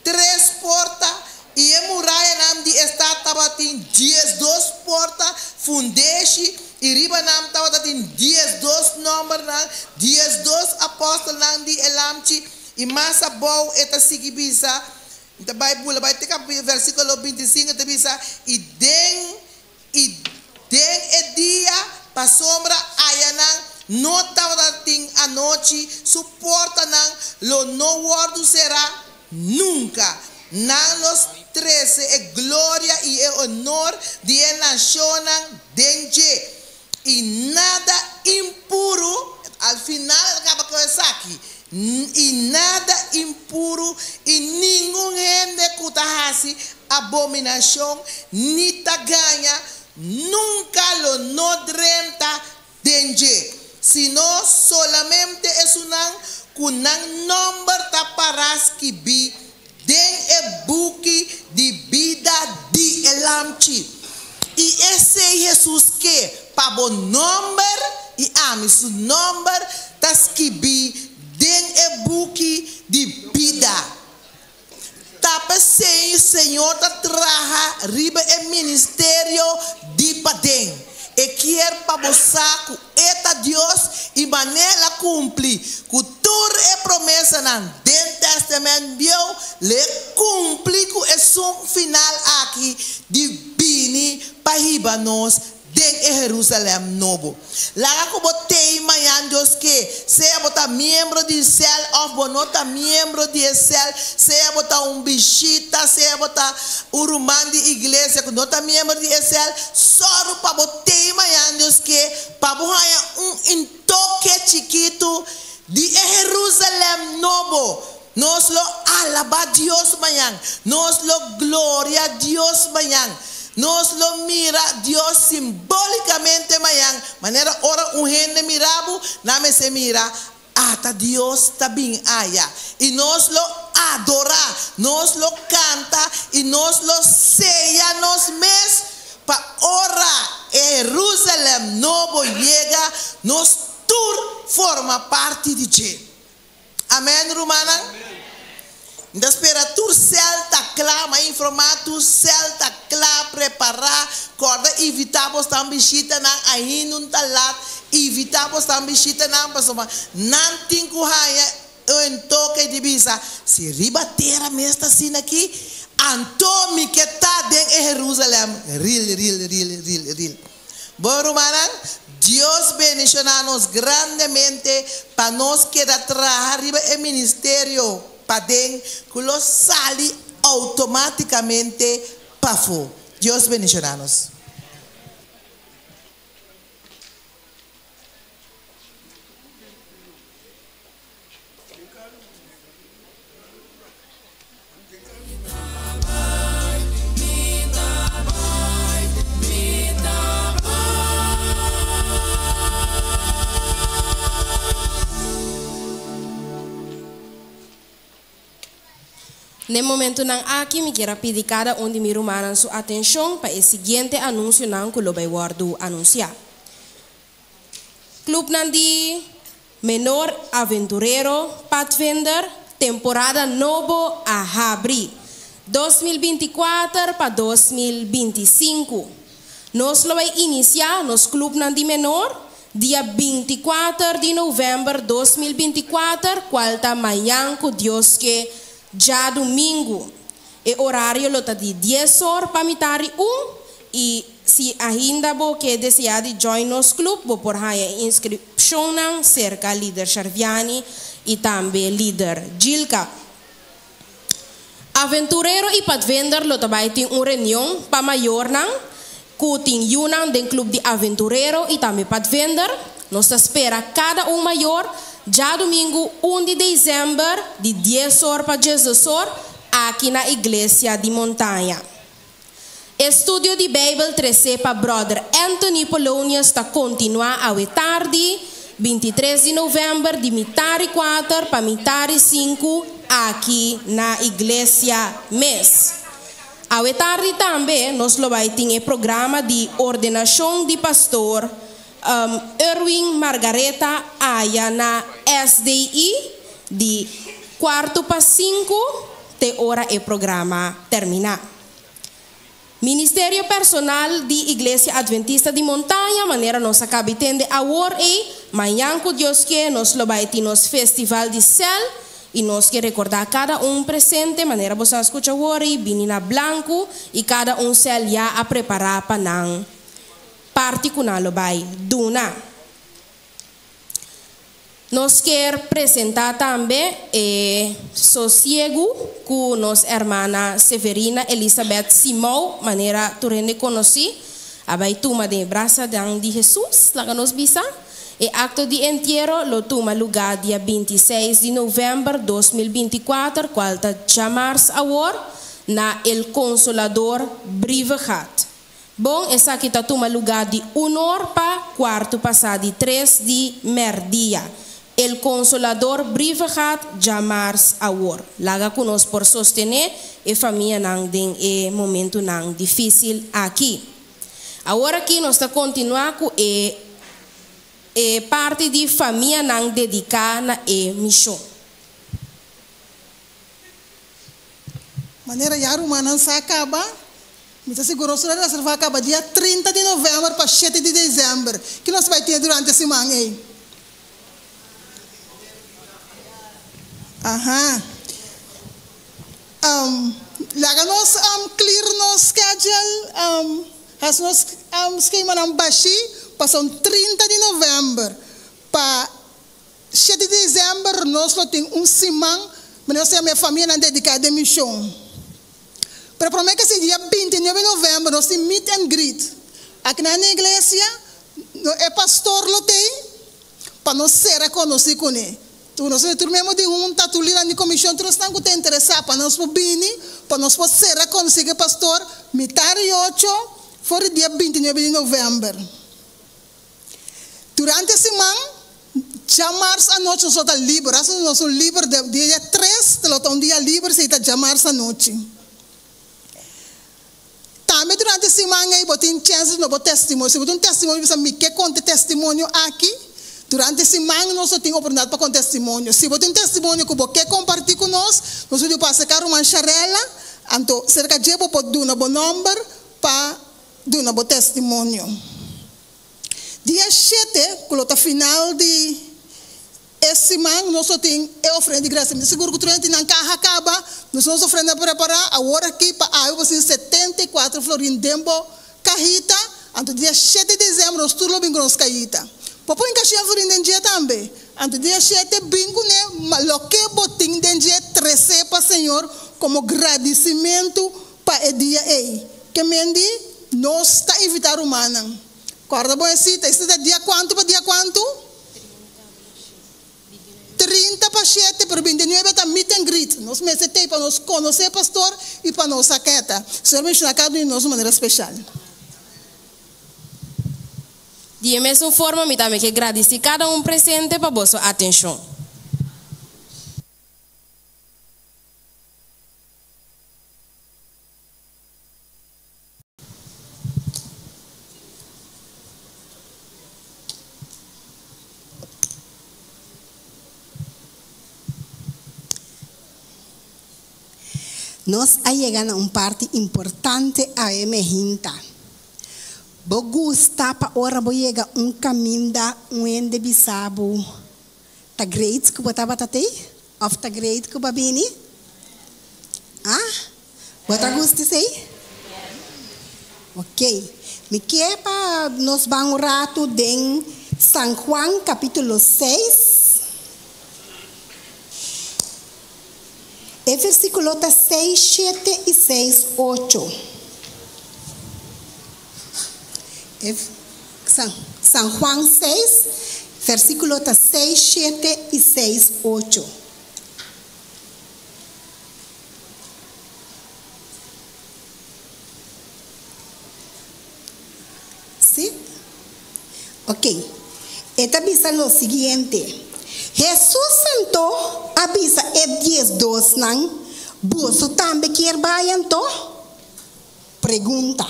3 portas. E a muralha nam di está tava tem 12 portas, fundeixe e riba nam tava tem 12 número nam, 12 apóstolos nam di elamchi e massa bom eta sigibisa. Então Bíblia vai ter versículo 25 eta bisa e den e dia pa sombra ayanan no tava tem a noite suporta nam lo no guardo será nunca nan los 13 é glória e é honor de nação dentro e nada impuro al final acaba com isso aqui e nada impuro e nenhum ende kutahasi abominação ni ganha nunca lo nodrenta dentro sino solamente es kunang number taparas que bi den e buki de vida de elamchi. E esse Jesus que para o nome e ame seu nome tas que bi den e buki de vida. Tapa sem o Senhor ta traha riba e ministério de padem. E quer para saco eta Deus e maneira cumprir com toda a promessa nan dentro testamento Deus le cumprir com esse final aqui de bini para ribanos dentro Jerusalém novo. Lá que botei manhã Deus que seja botar membro de céu ou bonota membro de céu, seja botar bichita, seja botar urumã de igreja, que nota membro de céu, só para botei manhã Deus que para botar toque chiquito de Jerusalém novo. Nos lo alaba Dios manhã, nos lo gloria Dios manhã. Nos lo mira Dios simbólicamente mañana. Manera ora gente mirabo, name se mira hasta Dios también allá. Y nos lo adora, nos lo canta y nos lo sella nos mes pa ora Jerusalén novo llega, nos tur forma parte de Dios. Amén, Romana. Da espera tu celta clama informar tu celta clama preparar corda evitamos também chita na aí não talat evitamos também chita na pessoa não tem corraia em toque de bisa se ribatera mesta assim aqui antomi que tá dentro de Jerusalém real bom romana Deus bendicionanos grandemente para nós que da trabalhar arriba o ministério padeng kulo sali automaticamente pafo. Dios bendicionanos. No momento nang aqui, me quero pedir cada de me rumaran sua atenção para o seguinte anúncio nang que lo vai guardo anunciar. Club Nandi Menor Aventurero Pathfinder temporada novo a abrir 2024 para 2025. Nós vai iniciar nos Club Nandi Menor dia 24 de novembro de 2024, quarta manhã com Deus que já domingo. O horário lota de 10 horas para mitari e se ainda você desejar de join nos club, vou por aí inscrição cerca líder Charviani e também líder Gilka. Aventureiro e Pathfinder lota vai ter reunião para maior que tem unang do clube de Aventureiro e também Pathfinder. Nós espera cada maior já domingo 1 de dezembro de 10 horas para 16 horas aqui na igreja de Montanha. Estúdio de Bible 13 para brother Anthony Polônia está continuar a tarde 23 de novembro de mitari 4 para mitari 5 aqui na igreja mês. A tarde também nós vai ter programa de ordenação de pastor Erwin Margareta Aya na SDI de 4 para 5 te hora o programa terminar. Ministério Personal de Igreja Adventista de Montanha, maneira nossa capitã de agora manhã com Deus que nós vai ter nos festival de céu e nós que recordar cada presente, maneira você escuta agora vinina branco e cada céu já a preparar para não particular vai duna. Nós quer apresentar também sossego com nossa irmã Severina Elizabeth Simão, maneira tu rende conheci, a vai tuma de braça de Jesus, lá nos bisa. E acto de entierro lo toma lugar dia 26 de novembro 2024, qual ta chamars award na El Consolador Brivegat. Bom, essa aqui está toma lugar de 1 hora para quarto passado de 3 de merdia. El Consolador Brivegat chamars award. Laga conosco por sostener a família nang den e momento nang difícil aqui. Agora aqui nós está continuar com parte de família nang dedicada na missão. Maneira já rumana se acaba. Me está seguro que a vai acabar dia 30 de novembro para 7 de dezembro. Que nós vai ter durante a semana aí. Aham. Laga nós clear nos schedule. As nós esquema não baixi. Passam 30 de novembro para 7 de dezembro nós temos semana, mas nós temos a família dedicada à missão. Para prometer que esse dia 29 de novembro nós temos meet and greet. Aqui na igreja, o pastor lo tem para nós ser reconhecidos com ele. Tu nós mesmo de junta, tu lira na comissão, tu nós estamos interessados para nós vir, para nós ser reconhecidos pastor, mitari 8, for o dia 29 de novembro. Durante a semana, chamar-se à noite, nós estamos livres. Nós somos livres do dia 3, um dia livre, se está chamar-se à noite. Também durante a semana, eu tenho chance de testemunho. Se você tem um testemunho, você me quer contar testemunho aqui. Durante a semana, nós temos oportunidade para contar testemunho. Se você tem um testemunho que você quer compartilhar conosco, nós vamos passar uma charela. Então, cerca de você pode dar um bom número para dar um bom testemunho. Dia 7, quando está final de essa semana, nós temos a oferenda de graça. Seguro que o treino não acaba, nós vamos oferenda preparar agora aqui para a água, 74 florim tempo, cajita. Então, dia 7 de dezembro, nós tudo bingo nos cajita. Papai encaixei a florim de dia também. Então, dia 7, bingo, né? Mas o que botinho de dia 13 para o Senhor, como agradecimento para o dia aí. Que mendi, nós está invitando o humano. Guarda boa cita, esse é dia quanto para dia quanto? 30 para 7, para 29 está meet and greet. Nós merecemos para nós conhecer o pastor e para nós saqueta. O Senhor me ensina cada um de nós de maneira especial. De mesma forma, me também que agradecer cada presente para a vossa atenção. nos ha llegado a una parte importante a emergente. Bo gusta pa ora bo llega un caminda uende bisabo. Ta great ku bata tate? Of ta great ku babini? Ah? Bata gusti sei? Ok. Me quepa nos van un rato den San Juan capítulo 6. El versículo 6, 7 y 6, 8. San Juan 6, versículo 6, 7 y 6, 8. ¿Sí? Ok. Esta avisa lo siguiente. Jesús santo avisa el 10:2 nan. ¿Vos también quieres vayan to? Pregunta.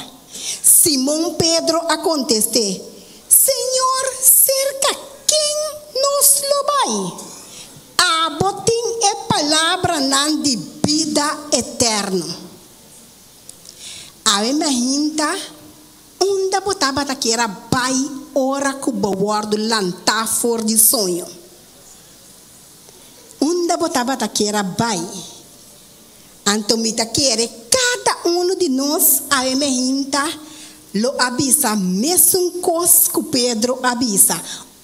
Simón Pedro a contesté, Señor, cerca ¿quién nos lo va? Abotín e palabra nan de vida eterna. A imagina onda botaba taquera bai ora cubo guardo lanta for de sonho. Onda botaba taquera bai. Antomita quiere cada uno de nós a imagina lo avisa, mesmo cos que Pedro avisa.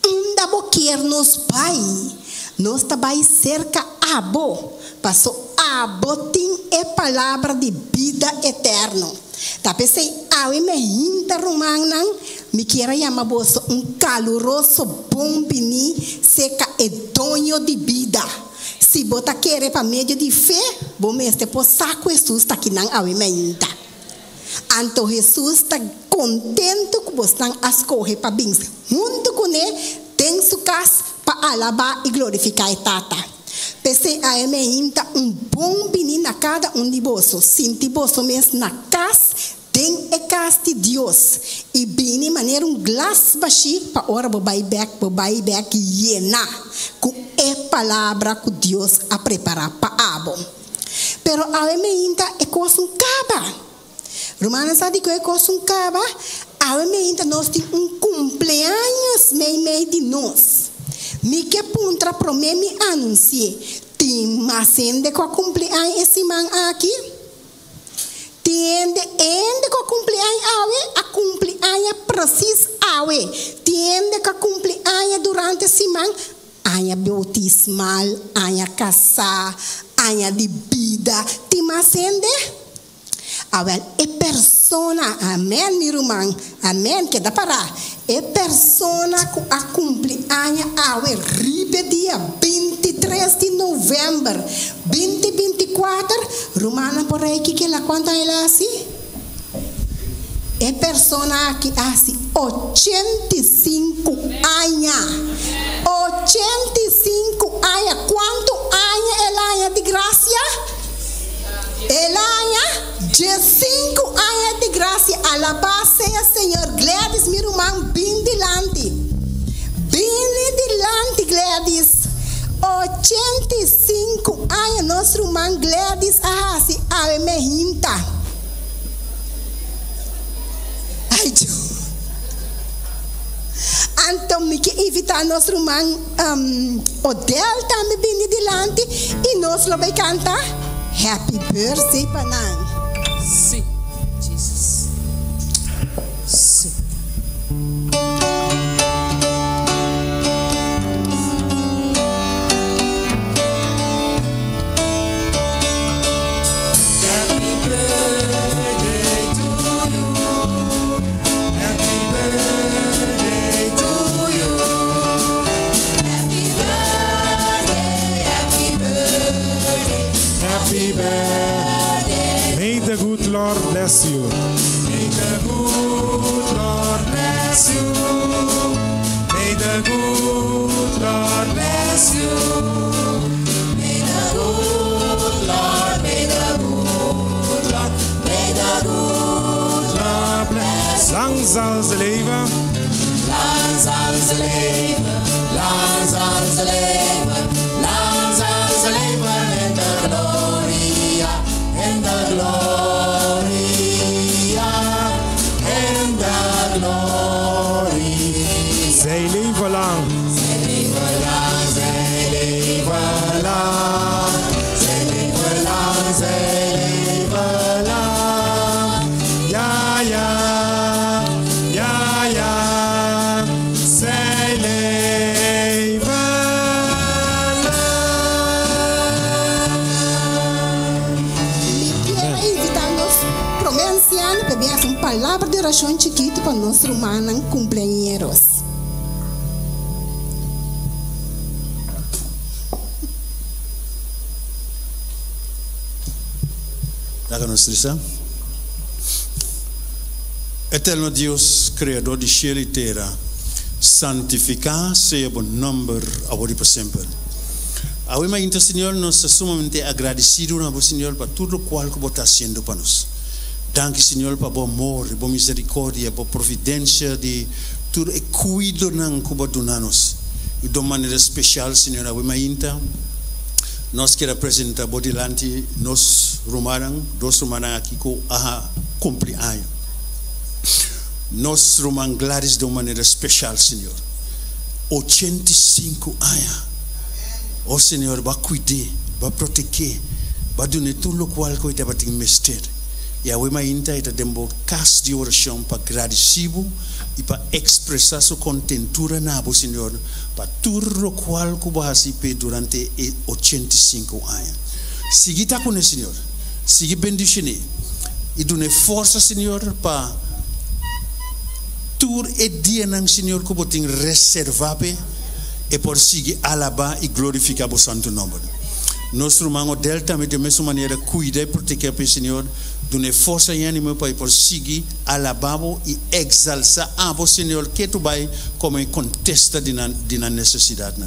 Onda boquer nos bai. Nós tabai cerca abo. Passou abotim é palavra de vida eterna. Tá pensei, ao imagina romana, me queira chamar bolso caloroso bombini seca e dono de vida. Se bota querer para meio de fé, bom este por saco Jesus tá aqui não ao imagina. Então Jesus está contente que você não escolhe para bem. Junto com ele, tem sua casa para alabar e glorificar a Tata. Pensei a imagina bom menino a cada de vocês. Sinti vocês mesmo na casa, tem a casa de Deus. E bem de maneira glass baixo para ora bobai back llena com a palavra que Deus a preparar para abo. Pero a imagina é coisa caba. Romana sabe que é coisa caba. A imagina nós temos cumpleaños meio de nós. Me que puntra para me anunciar. Tem mais gente com cumpleaños esse man aqui. Tem gente com cumpleaños a cumpleaños precisa awe. Tem com cumpleaños durante esse man. Anya bautismal, anya casar, anya de vida. Tem mais gente. Awel, é persona, amém, meu irmão, amém, que dá para. É persona que a cumpleaños awel, ribe dia 23 de novembro, 2024, Romana por aí que la quanto ela assim? É persona que assim 85 anos. 85 anos. Quanto anos ela é de graça? Ela de 5 anos de graça, alabado seja Senhor. Gladys, meu irmão, bem delante. Bem delante, Gladys. 85 anos, nosso irmão Gladys, se a emergenta. Ai, então, me que evitar nosso irmão Odell também bem delante. E nós vamos cantar Happy Birthday, Panan. Sim, Jesus. Sim. Happy birthday to you. Happy birthday to you. Happy birthday, happy birthday. Happy birthday. May the good Lord bless you. May the good Lord bless you. May the good Lord bless you. May the good Lord, may the good Lord, may the good Lord bless you. Lang zal ze leven. Lang zal ze leven. Lang zal ze leven. Lang zal ze leven in de gloria. In the oración chiquito para nuestros hermanos cumpleañeros. Háganos risa. Eterno Dios, Creador de cielo y tierra, santificado sea el nombre ahora y para siempre. Ahora, Señor, nos sumamente agradecidos, Señor, por todo lo cual que está haciendo para nosotros. Danke, Señor, por tu amor, por misericordia, por providencia, de todo el cuidado que você dá-nos. E de maneira especial, Señor, ahora, nós queremos apresentar por delante nos dos romanos aqui que cumpleaños. Nós romanos Gladys de maneira especial, Senhor. 85 anos. Oh Senhor, vai cuidar, vai proteger, vai dar tudo o qual que você vai ter mestre. E a Wema Inta está dando casa de oração para agradecido e para expressar sua contentura na Senhor, Senhor, para tudo o qual que vai fazer durante 85 anos. Siga tá com o Senhor, siga bendicionar e dá força, Senhor, para tudo o dia, Senhor, que você tem reservado e por seguir alabar e glorificar o santo nome. Nosso irmão Delta, de mesma maneira, cuida e proteger o Senhor. Dune força e ânimo para por seguir alababo e exaltar a você, Senhor, que tu vai como contesta de na necessidade.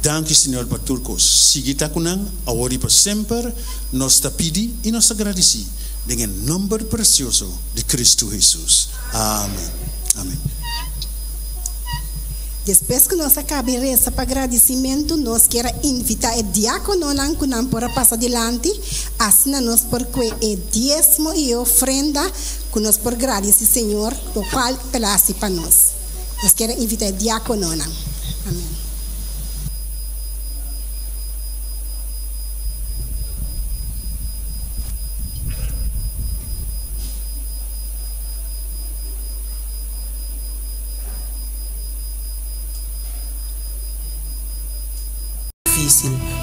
Danke, Senhor, por tudo coisa. Siga tá com nós, agora e para sempre. Nós te pedimos e nós agradecemos. Em nome precioso de Cristo Jesus. Amém. Amém. Depois que nós acabamos para agradecimento, nós queremos invitar o diácono para passar adiante, assim nós por o dízimo e ofrenda que nós por agradecer Senhor, o qual pelasse para nós. Nós queremos invitar o diácono. Amém.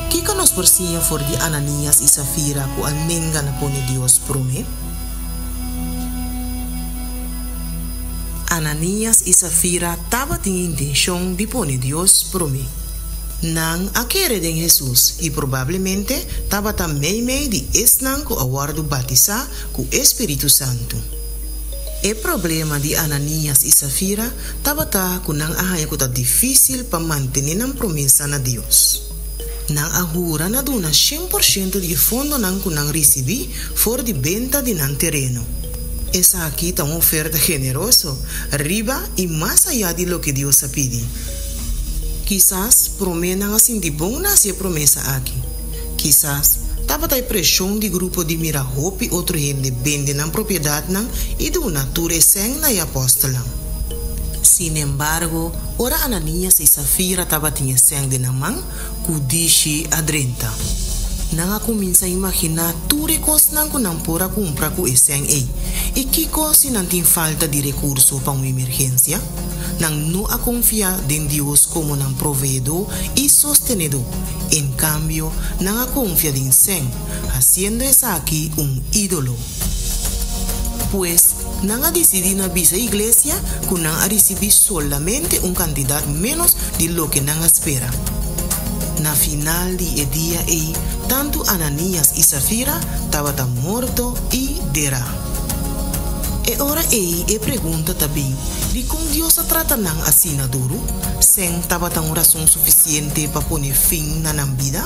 Que nos porcia for de Ananias e Safira ku almenga na pone Dios prome? Ananias e Safira tava tinha intenção de pone Dios prome. Nang akere den Jesus e provavelmente tava também meio de esnan ku awardo batizar ku Espírito Santo. O problema de Ananias e Safira tava ku nang ahaya ku ta difícil pa mantener ang promesa na Dios. Nang ahura na duna 100% de fondo nang kunang recebi for de venta de nan terreno. Esa aquí está una oferta generosa, arriba y más allá de lo que Dios ha pedido. Quizás promenan assim de bom nace promesa aquí. Quizás tava ta pressão de grupo de mira hopi outro gente vende nan propriedade nan e do nature sen na apostola. Sin embargo, ora Ananias e Safira tava tinha sangue na mão, kudishi adrenta. Nanga comienza a imaginar tudo recursos não que não pora comprar com esse aí. E que coisa não tem falta de recurso para uma emergência? Não a confiar em Deus como um provedor e sostenedor. Em cambio, não a confiar em Sen, haciendo essa aqui ídolo. Pues, não a decidir na visa igreja que não a receber solamente cantidade menos de lo que não espera. Na final de dia aí, tanto Ananias e Safira estavam mortos e derá. E ora aí, pergunta também, de como Deus trata não assim na duro, sem estava tão razão suficiente para pôr fim na vida?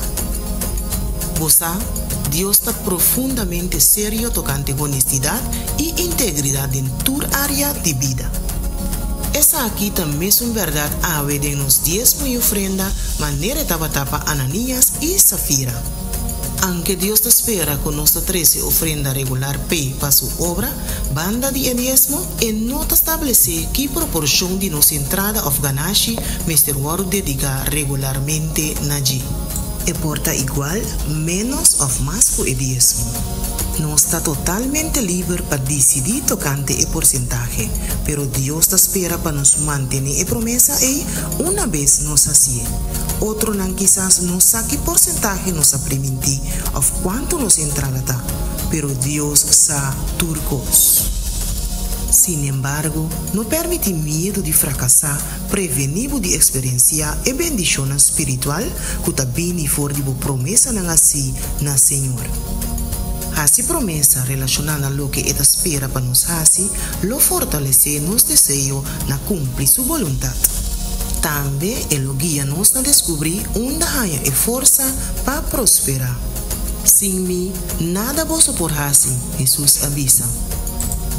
Você, Deus está profundamente sério tocante honestidade e integridade em toda área de vida. Essa aqui também é uma verdade ave de nos dízimo e ofrenda, maneira tapa Ananias e Safira. Aunque Deus te espera com nossa 13 ofrenda regular P para sua obra, banda de dízimo e não te estabelecer que proporção de nossa entrada of ganache Mr. Waro dedica regularmente na G. E porta igual, menos of mais que o dízimo. Não está totalmente livre para decidir tocante o porcentaje, pero Deus te espera para nos manter a promessa e uma vez nos assim. Outro não quizás não sabe porcentaje nos permitir of quanto nos entrada tá, pero Deus sabe turcos. Sin embargo, no permite miedo de fracasar, prevenimos de experienciar e bendición espiritual que também for de promessa na assim na Senhor. Assim promessa relacionada a lo que ela espera para nós assim, lo fortalecer nos desejo na cumprir sua vontade. Também ele guia nos a descobrir onde há e força para prosperar. Sem mim, nada posso por assim, Jesus avisa.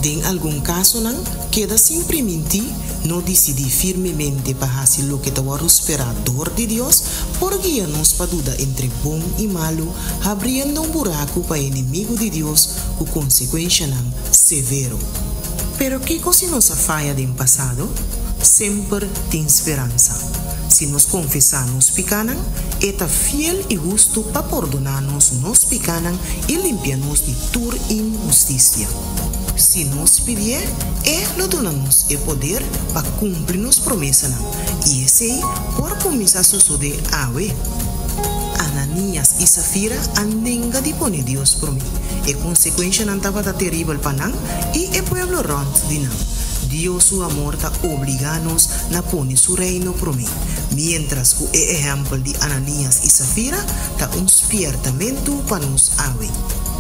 En algum caso, não queda simplesmente no decidir firmemente para fazer lo que te va a esperador de Dios, por guiarnos para dudar entre bom e malo, abrindo buraco para inimigo de Dios, com consequência não severo. Pero que cosa nos falla do passado? Sempre tem esperança. Se nos confessarmos picanan, está fiel e justo para perdonar-nos nos picanan e limpiar-nos de toda injustiça. Se nos pedir, lo donamos o poder para cumprir nos promessas. E esse por começar a suceder awe. Ananias e Safira andenga de poner Deus por mim. E consequência não estava terrível para nós e o pueblo rond de nós. Dios su amor está obligados a poner su reino por mí. Mientras que el ejemplo de Ananías y Zafira está un despiertamento para nos ave.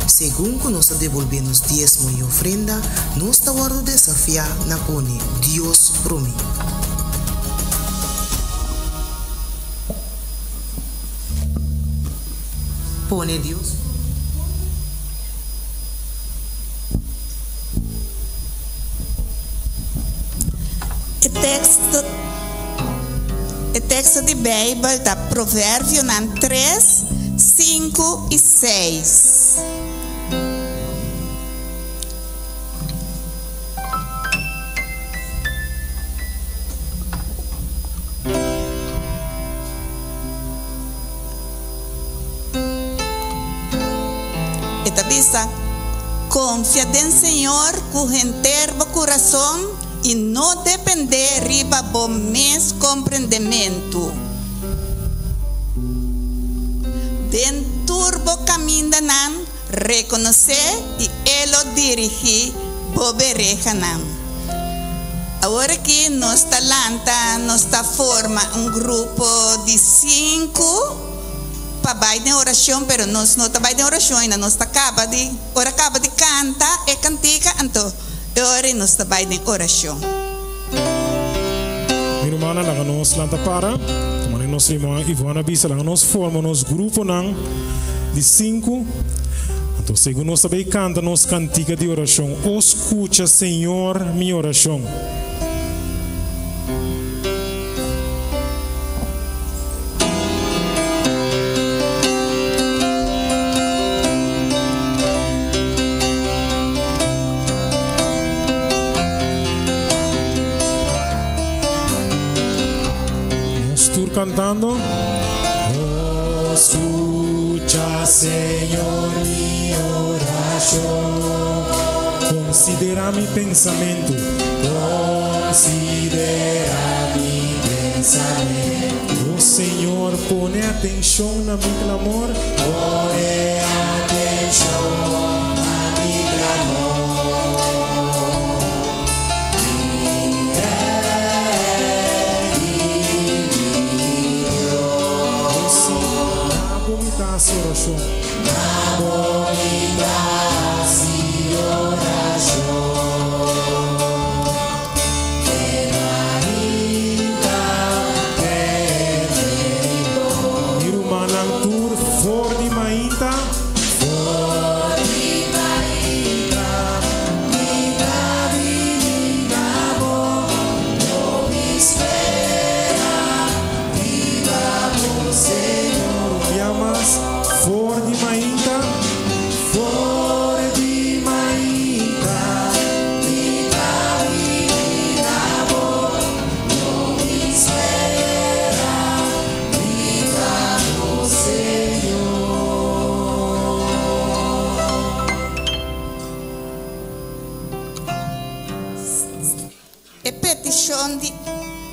Según que nos devolvemos diezmo y ofrenda, nos está guardando desafiar a poner Dios por mí. Pone Dios. O texto de Bíblia está Provérbio 3, 5 e 6. Esta vista, confia en Senhor com inteiro coração e não depender riba bom mes compreendimento. Dentro do caminho nan reconhecer e ele dirigir bobereja nan. Agora que nós talanta, nós tá forma grupo de 5 para vai de oração, pero nós não tá vai de oração ainda, nós tá acaba de cantar e cantica, então ora nós tá vai de oração. Minha irmã, lá nós lanta para, mas nós irmã Ivana bisa lá nós forma nos grupo nan de 5. Então segundo nós também canta nos cantica de oração. Escucha, Senhor, minha oração. Cantando. Escucha, Señor, mi oración. Considera mi pensamiento. Considera mi pensamiento. Oh Señor, pone atención a mi clamor. Pone atención a mi clamor. Oração.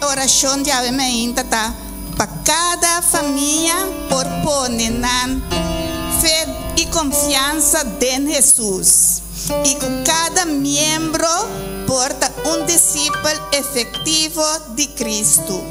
Oração de Ave Maria tá para cada família por poner fé e confiança em Jesus. y que cada miembro porta un discípulo efectivo de Cristo.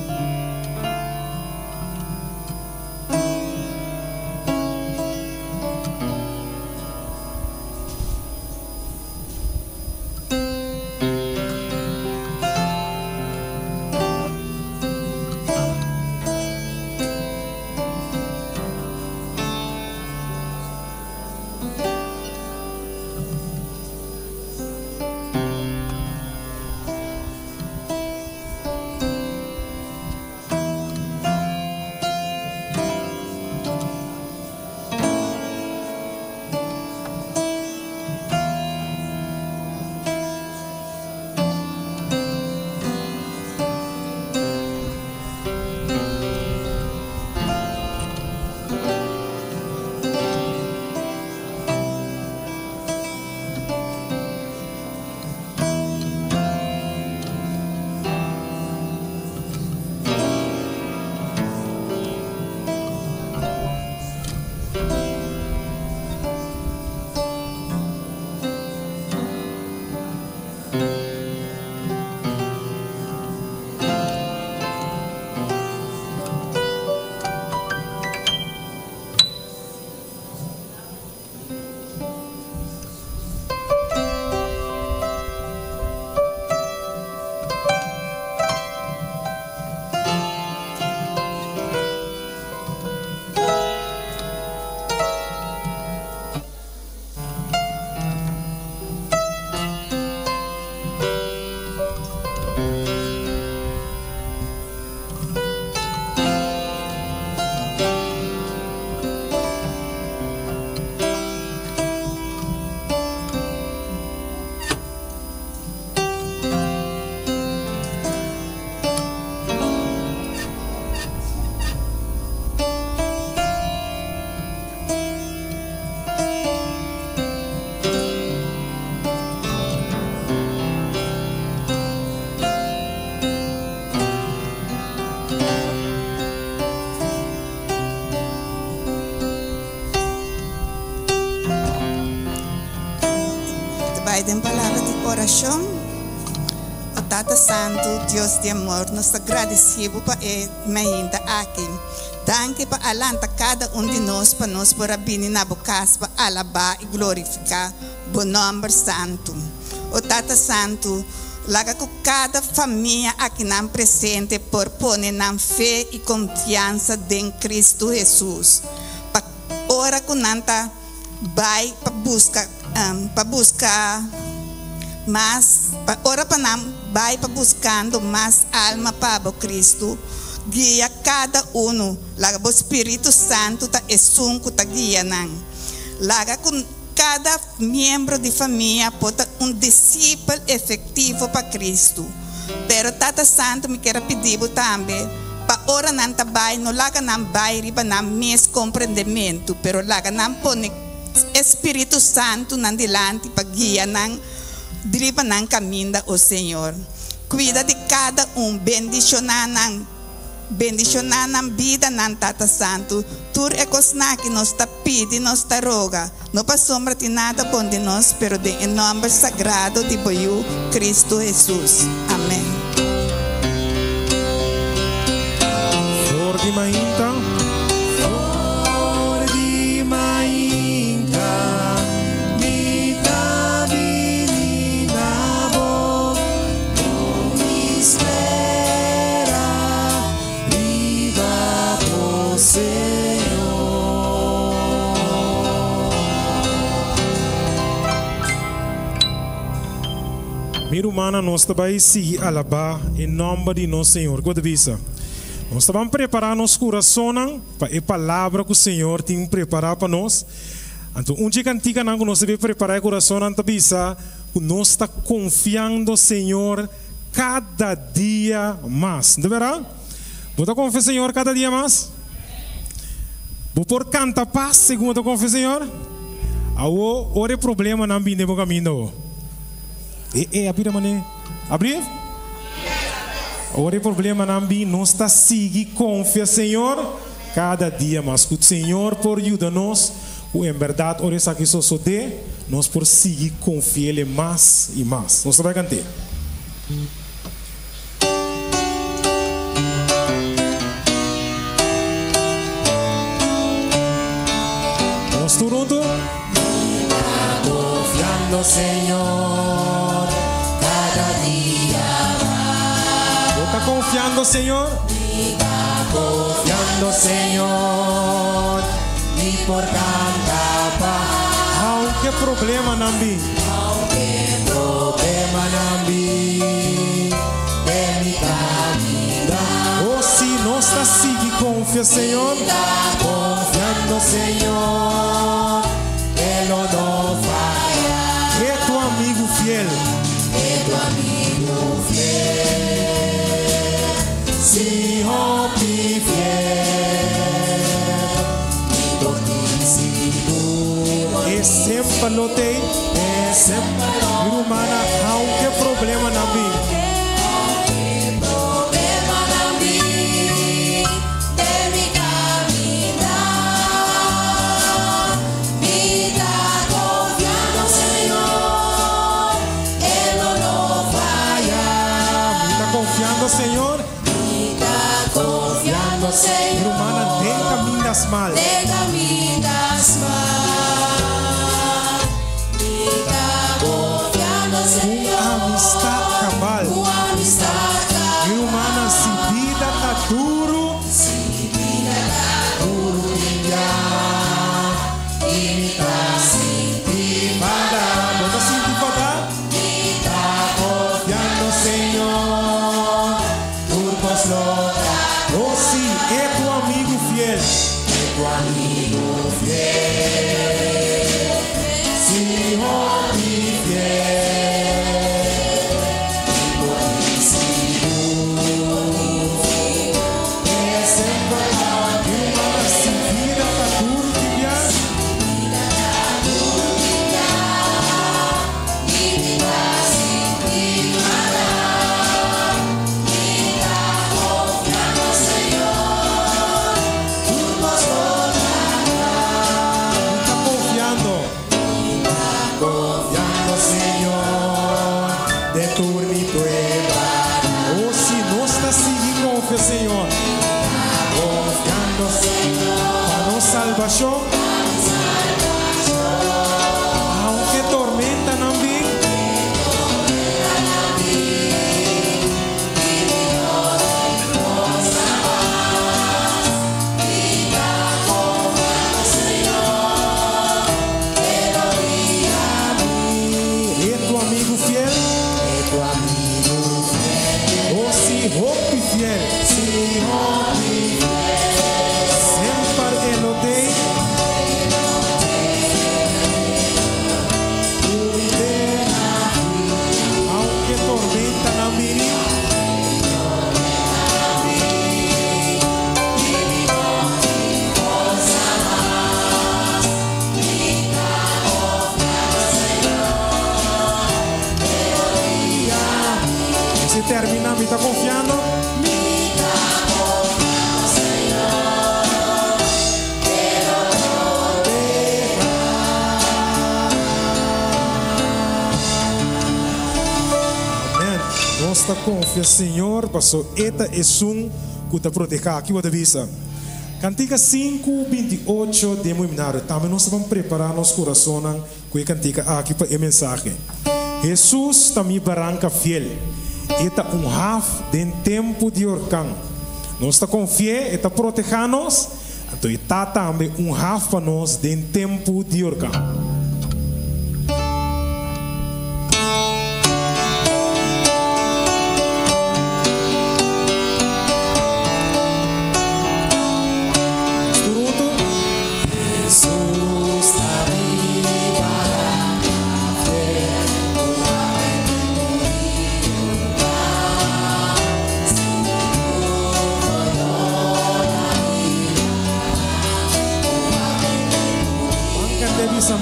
En palabra de coração, o Tata Santo, Deus de amor, nos agradecemos por me ainda aqui. Danke para alanta cada de nós para nos por abrir na boca para alabar e glorificar o nome santo. O Tata Santo, laga com cada família aqui na presente por pôr na fé e confiança em Cristo Jesus. Para ora com nanta vai para buscar mais, ora para não vai para buscando mais alma para o Cristo, guia cada laga o Espírito Santo tá essunco tá guia não, laga com cada membro de família pode discípulo efetivo para Cristo, pero Tata Santo me quer pedir também para ora não tá vai, não laga não vai riba não mes compreendimento, pero laga não pone Espírito Santo nan dilante para guiar nan driba nan caminho o Senhor. Cuida de cada bendicionar nan vida nan Tata Santo. Tur é cosna que nos está pedindo, nos está roga. Não para sombra de nada bom de nós, pero de em nome sagrado de Boiú Cristo Jesus. Amém. Flor de Mainta. Minha irmã, nós também seguir alabar em nome de nosso Senhor. God visa. Nós estamos preparando nosso coração para a palavra que o Senhor tem preparado para nós. Então, dia cantiga não nós devemos preparar o coração antes visa, nós está confiando no Senhor cada dia mais. De verdade? Você confia no Senhor cada dia mais? Você por cantar paz segundo confia no Senhor? Ora problema não vem no caminho. Abrir a mão. Abrir? Ora, o problema não vem, nós está seguindo, confia, Senhor, cada dia mais. Que o Senhor por ajuda-nos, en verdad ahora es aquí so de nos por seguir confiarle más y más. Nos va a cantar. Vamos turunto. Confiando, Señor, cada día más. ¿Está confiando, Señor? Confiando, Señor, y por tanta paz. Aunque problema nambi, de mi camino. Oh, si no está sigue confía, Señor. Confiando, Señor, Él no falla. Es tu amigo fiel. Es tu amigo fiel. Si hopi fiel. Y por ti seguro. Es sempre lo te. Es sempre lo te. Humana, aunque problema nambi. Señor, confiando, Señor, hermana, de caminas mal, confiando, Señor, amistad cabal, hermana, si vida está duro, oh sí, es tu amigo fiel. Tu amigo fiel, si hopi fiel, y por ti seguro, es en verdad, hermana, si vida está duro, Señor, confiando, Señor, para nos salvación, aunque tormenta no vi, es tu amigo fiel, oh sí, hopi fiel. Si termina, me está confiando. Amén. Nossa confia, Senhor, passou. Eta é que está proteger aqui, vou te avisar. Cantiga 5:28 de Muiminário. Também nós vamos preparar nosso coração com a cantiga aqui para a mensagem. Jesus também barranca fiel. Eta half de tempo de orcão. Nós está confia, eta proteger-nos. Então está também half para nós de tempo de orcão.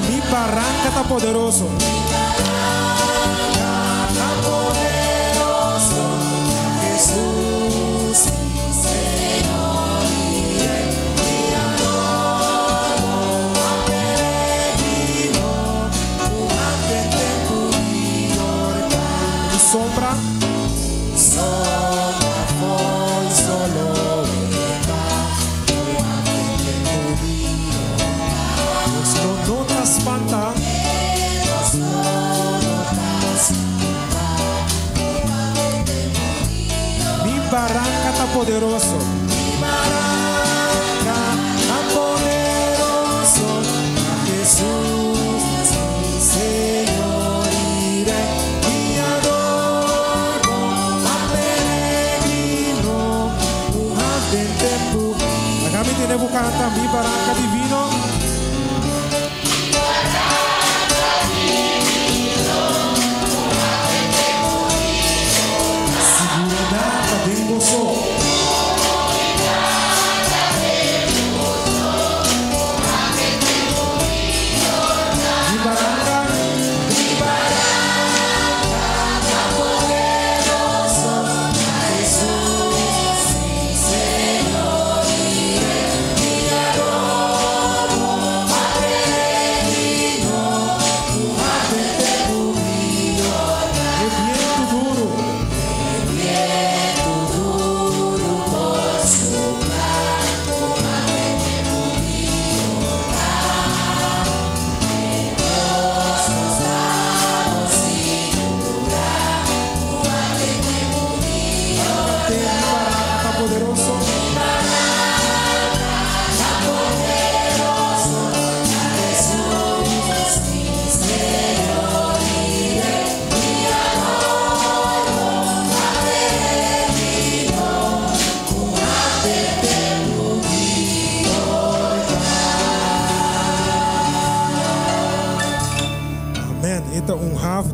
Mi barranca está poderoso. Jesús, Señor, y mi amor, barranca tan poderoso. Mi barranca tan poderoso. A Jesús, mi Señor iré. Y adoro a peregrino. Acá me tiene buscando también barranca divino.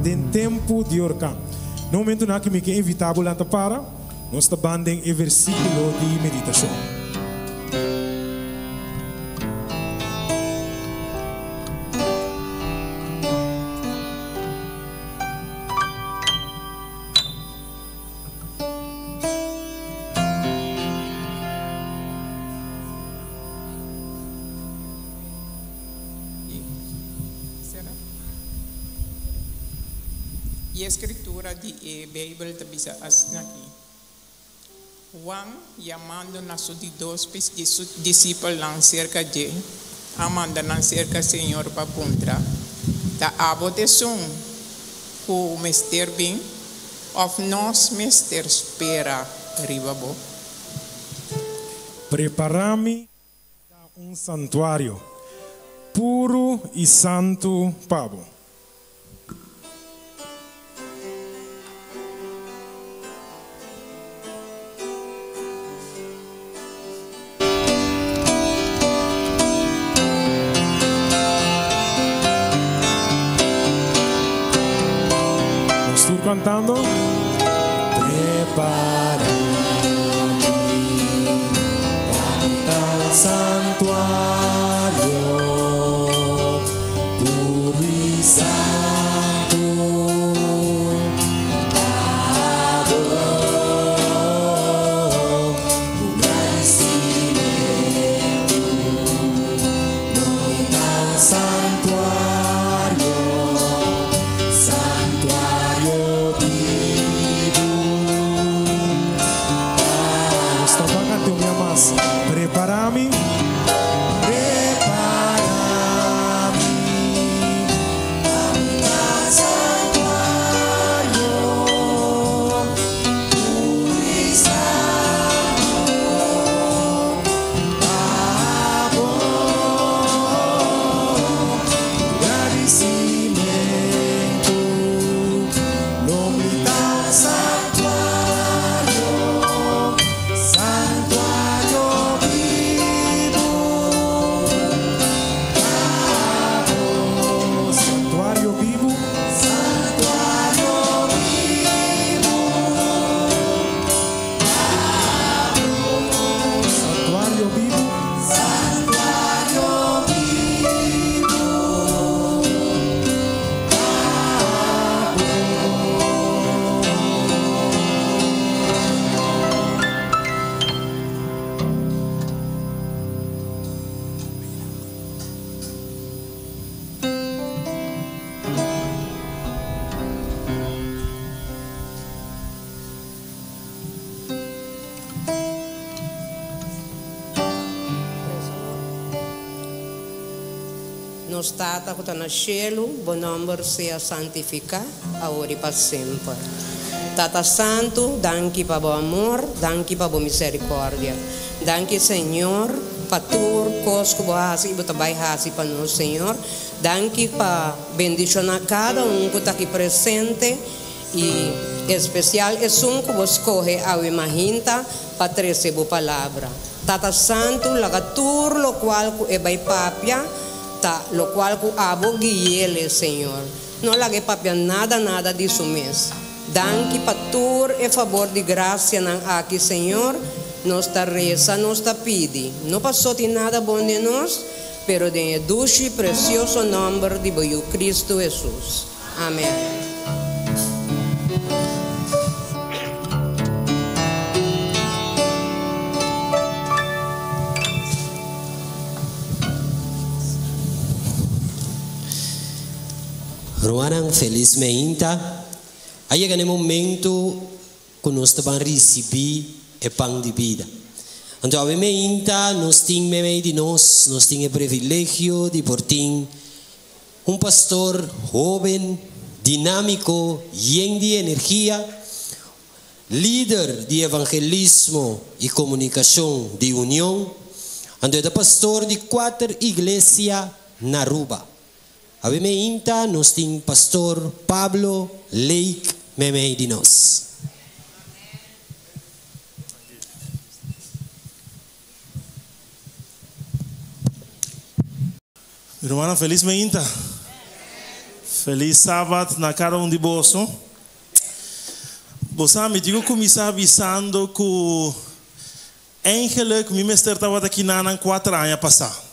Den tempo de orkan. No momento na que me que invitável anta para, nós está bandem e versículo de meditação. E a escritura de Bíblia também está aqui. Juan llamando a sus discípulos cerca de amanda na cerca Senhor para puntra. Da aboteção o mester bem of nós mester espera ribabo. Preparami santuário puro e santo Pablo. Cantando. Prepara-me para o santuário puro e santo. Prepara-me, para santuário, puro e santo, agradecimento, nome tão santuário, santuário vivo. nos tata que está no cielo, bom nome seja santificado, agora e para sempre. Tata Santo, danke para o amor, danke para a misericórdia. Danke, Senhor, para tur, cosco, boas e botabai hasi para nós, Senhor. Danke para bendicionar cada que está aqui presente e especial é que vos corre a imaginta para trazer a palavra. Tata Santo, lagatur, lo qual é bai papia, ta, lo qual ku abo guiele, Senhor. Não lage papia nada disso mesmo. Danke para tur e favor de graça aqui, Senhor. Nós está reza, nós está pedi. Não passou de nada bom de nós, pero de dulce e precioso nome de Boio Cristo Jesus. Amém. Ruanang feliz meinta. Aí é no momento que nós vamos receber o pão de vida. Então, a meinta, nós temos meio de nós temos o privilégio de por ter pastor jovem, dinâmico, cheio de energia, líder de evangelismo e comunicação de união. Então, é pastor de 4 igrejas na Aruba. A meinta, nós temos pastor Pablo Lake. Meio de nós. Irmã, feliz meinta. Feliz sábado na cara de bolso. Você me digo começar avisando que o Angela que me estava aqui na 4 anos passar.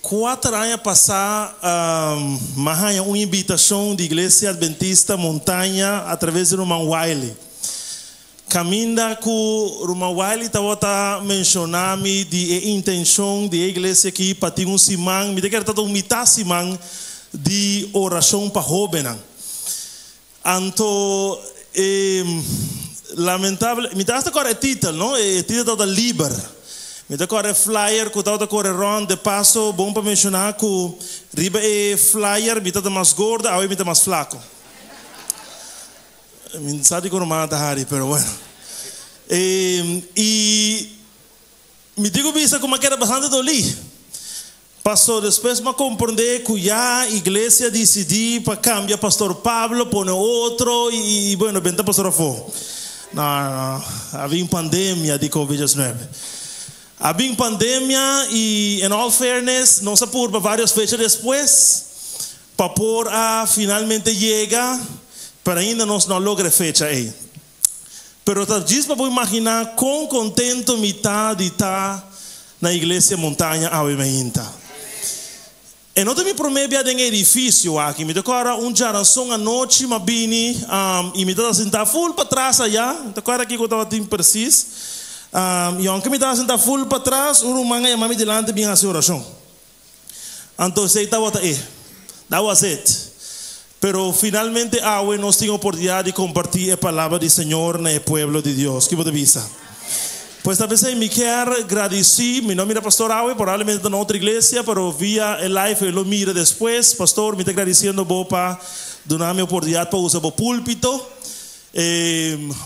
4 anos passar, mas uma invitação de Igreja Adventista Montanha através do irmão Wiley. Caminha com o irmão Wiley estava mencionando de intenção de igreja aqui para ter semana, me quero ter mitad semana de oração para jovens. Então, lamentável, me dá agora o título, não? O título da Liber. Me dá agora flyer, que está agora rond de passo, bom para mencionar que riba é flyer, me está mais gorda, agora me está mais flaco. Me sabe que não mata Harry, pero bueno. E me digo isso como que era bastante doli. Passou depois me compreender que já a igreja decidiu para cambiar pastor Pablo, pôr outro e bueno, bem pastor Afo. Não, havia pandemia de Covid-19. Havia pandemia e, in all fairness, não se por várias fechas depois, para por a finalmente chega, para ainda não logra fecha aí. Pero talvez para imaginar quão contento me está de estar na igreja montanha a Meinta. E não me promete de edifício aqui, me decora geração à noite, mas bini e me está sentado full para trás allá, decora aqui que eu estava tendo preciso. E aunque me estava sentado full para trás, o manga e mami delante vinha a oração. Então, sei estava aí, that was it. Pero finalmente, hoy nós temos a oportunidade de compartilhar a palavra do Senhor no povo de Deus. Que você visa? Pues talvez me quero agradecer, meu nome é pastor Aue, provavelmente na outra igreja, pero via el live eu lo mira depois. Pastor, me está agradecendo para dar-me a oportunidade para usar o púlpito.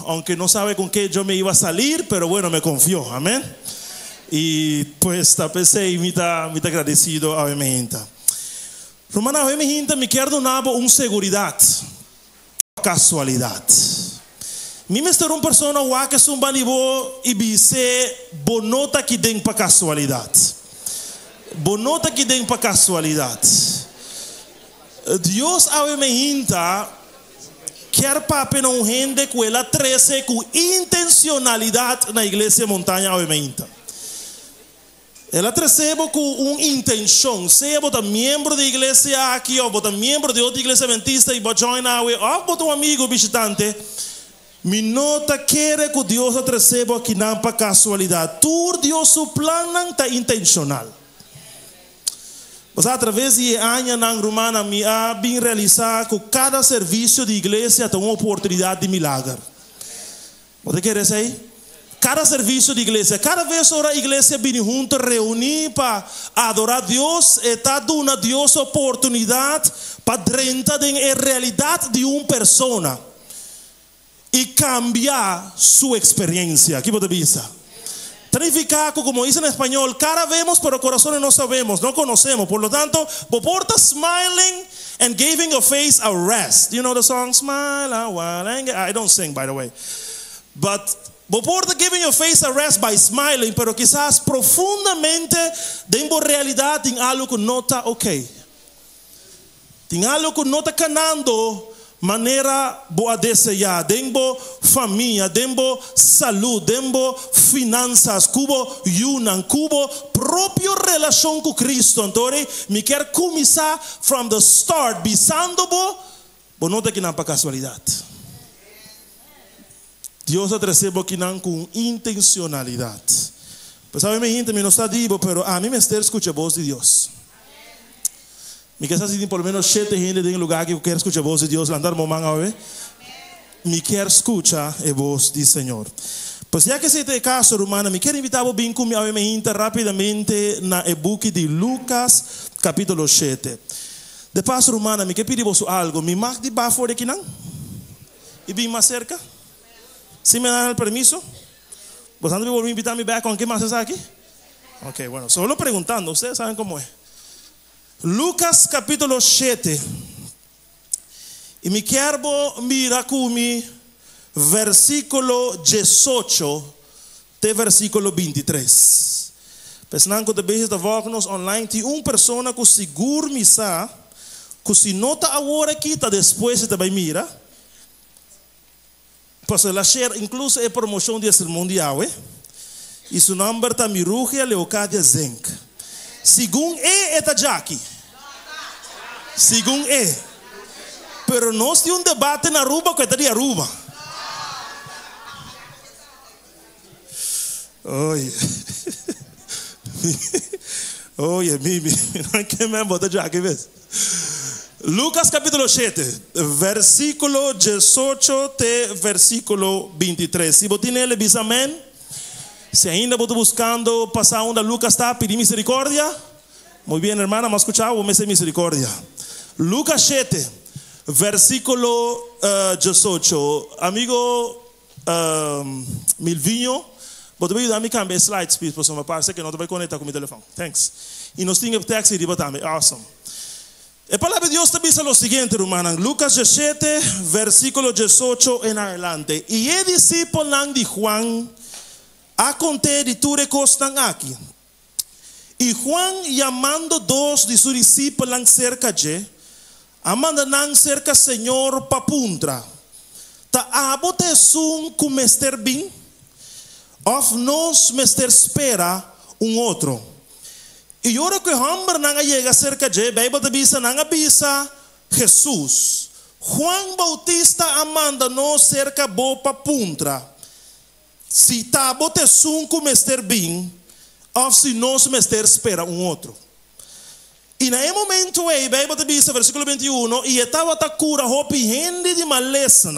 Aunque no sabe con qué yo me iba a salir, pero bueno, me confió, amén. Y pues tapecé y me está agradecido a Meinta. Romana, a Meinta me quiero dar una seguridad, casualidad. Me estou uma pessoa que é banibo e bise bonota que tem para casualidade. Bonota que tem para casualidade. Deus a Meinta quer para não rende com ela 13 com intencionalidade na igreja montanha ao Meinta. Ela recebe com uma intenção, seja você membro da igreja aqui ou você membro de outra igreja adventista e você joina ou você um amigo visitante, me nota quer que Deus te receba aqui não para casualidade. Tudo Deus seu plano está intencional. Mas através de anos na Romana me ha bem realizado que cada serviço de igreja tem uma oportunidade de milagre. Você quer dizer aí? cada servicio de iglesia, cada vez ahora iglesia viene junto, reunir para adorar a Dios, está dando a Dios oportunidad para entrar en la realidad de una persona y cambiar su experiencia. ¿Qué puede decir? Significa, como dice en español, cara vemos pero corazones no sabemos, no conocemos. Por lo tanto, porta smiling and giving your face a rest. You know the song, smile a while. I don't sing, by the way. But porta giving your face a rest by smiling, pero quizás profundamente dentro realidad en algo que no está ok. En algo que no está ganando manera boa desejar, dentro familia, dentro salud, dentro finanzas, cubo yunan, cubo propio relación con Cristo. Entonces, me quiero comenzar from the start, visando bo no te quinan para casualidad. Dios te recibe quinan con intencionalidad. Pues sabe mi gente, me no está digo, pero a mí me está escucha voz de Dios. Me quer assim, por lo menos 7 gente em lugar que eu quero escutar a voz de Deus, andar momang ave. Me quer escutar a voz do Senhor. Pois já que se tem caso, romana, me quero invitar a vir comigo a mim rapidamente na e-book de Lucas, capítulo 7. De passo, romana, me quer pedir vos algo. Me mag de bafo de aqui não? E bem mais cerca? Se me dá o permiso? Vos andan a invitar me back com quem mais está aqui? Ok, bueno, solo perguntando, vocês sabem como é. Lucas capítulo 7. Y me quiero mirar conmigo versículo 18 de versículo 23. Pensando que depois de voltarnos online, tem uma pessoa que seguro me sabe que se nota agora aqui, tá depois você vai mirar. Pois ela share incluso a promoção de sermão mundial, e seu nome está Mirugia Leocadia Zenk. Segundo está Jackie. Segundo pero nós temos debate na Aruba que está de Aruba. Oye, Mimi, que me bota Jackie, ves? Lucas capítulo 7, versículo 18 te versículo 23. Si vos tienes el bisamén, si ainda vos buscando pasar onde Lucas está, pedir misericordia. Muy bien, hermana, me ha escuchado, vos me sé misericordia. Lucas 7, versículo 18. Amigo Milvinho, vos te voy a ayudar a mí cambiar slides, please, porque me parece que no te voy a conectar con mi teléfono. Thanks. Y nos tiene taxi de también. Awesome. La palabra de Dios te dice lo siguiente, hermana. Lucas 7, versículo 18 en adelante. Y el discípulo de Juan a contar de tu recostan aquí. Y Juan llamando dos de sus discípulos cerca de, amandan cerca Señor papuntra. Ta abote sun ku mester bin, of nos mester espera un otro. Y ahora que Juan nanga llega cerca de, Bible te avisa nanga avisa Jesús. Juan Bautista amanda no cerca bo papuntra. Si ta abote sun ku mester bin, of si nos mester espera un otro. Y en ese momento, Bible te dice, versículo 21, y estaba ta cura hopi gente de maleza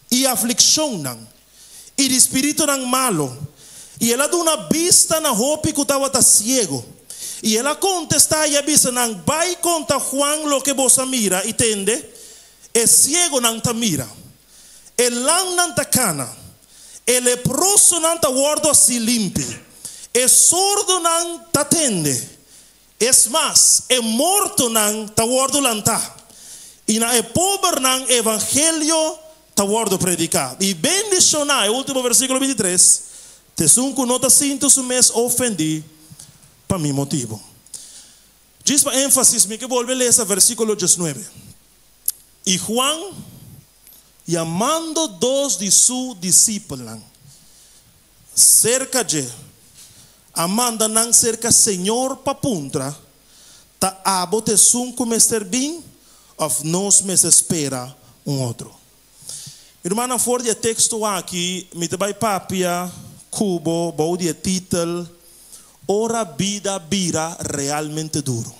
y aflicción y de espíritu malo. Y él da una vista na hopi que estaba ta ciego. Y él contesta y avisa vai conta Juan lo que vos mira y tende, es ciego nan ta mira. El lang nan ta cana. El leproso nan ta guardo así limpio. El sordo nan ta tende. Es más, el muerto nan ta guardo lanta. Y na el pobre nan evangelio ta guardo predicar. Y bendicionar, el último versículo 23. Te sunco nota sinto su mes ofendi para mi motivo. Diz para énfasis, me que vuelve a leer ese versículo 19. Y Juan, llamando dos de sus discípulos, cerca de, amanda nan cerca Señor papuntra, ta abote sunco mester bin, of nos mes espera un otro. Irmã, for de texto aqui, me te vai papia, cubo, bom de título, ora vida vira realmente duro.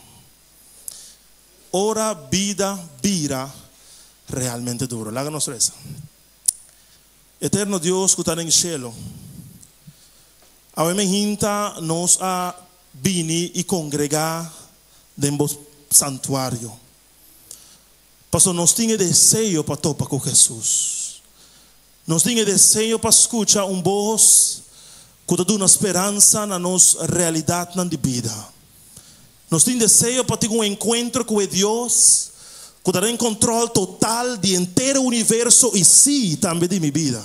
Ora vida vira realmente duro. Láganos esa. Eterno Dios que está en el cielo, A me hinta nos a vini y congregar dentro santuario. Pastor, nos tiene deseo para topar con Jesús. Nos tiene deseo para escuchar voz que da una esperanza na nos realidad na de vida. Nos tiene deseo para tener encuentro con Dios que dará en control total de entero universo y sí también de mi vida.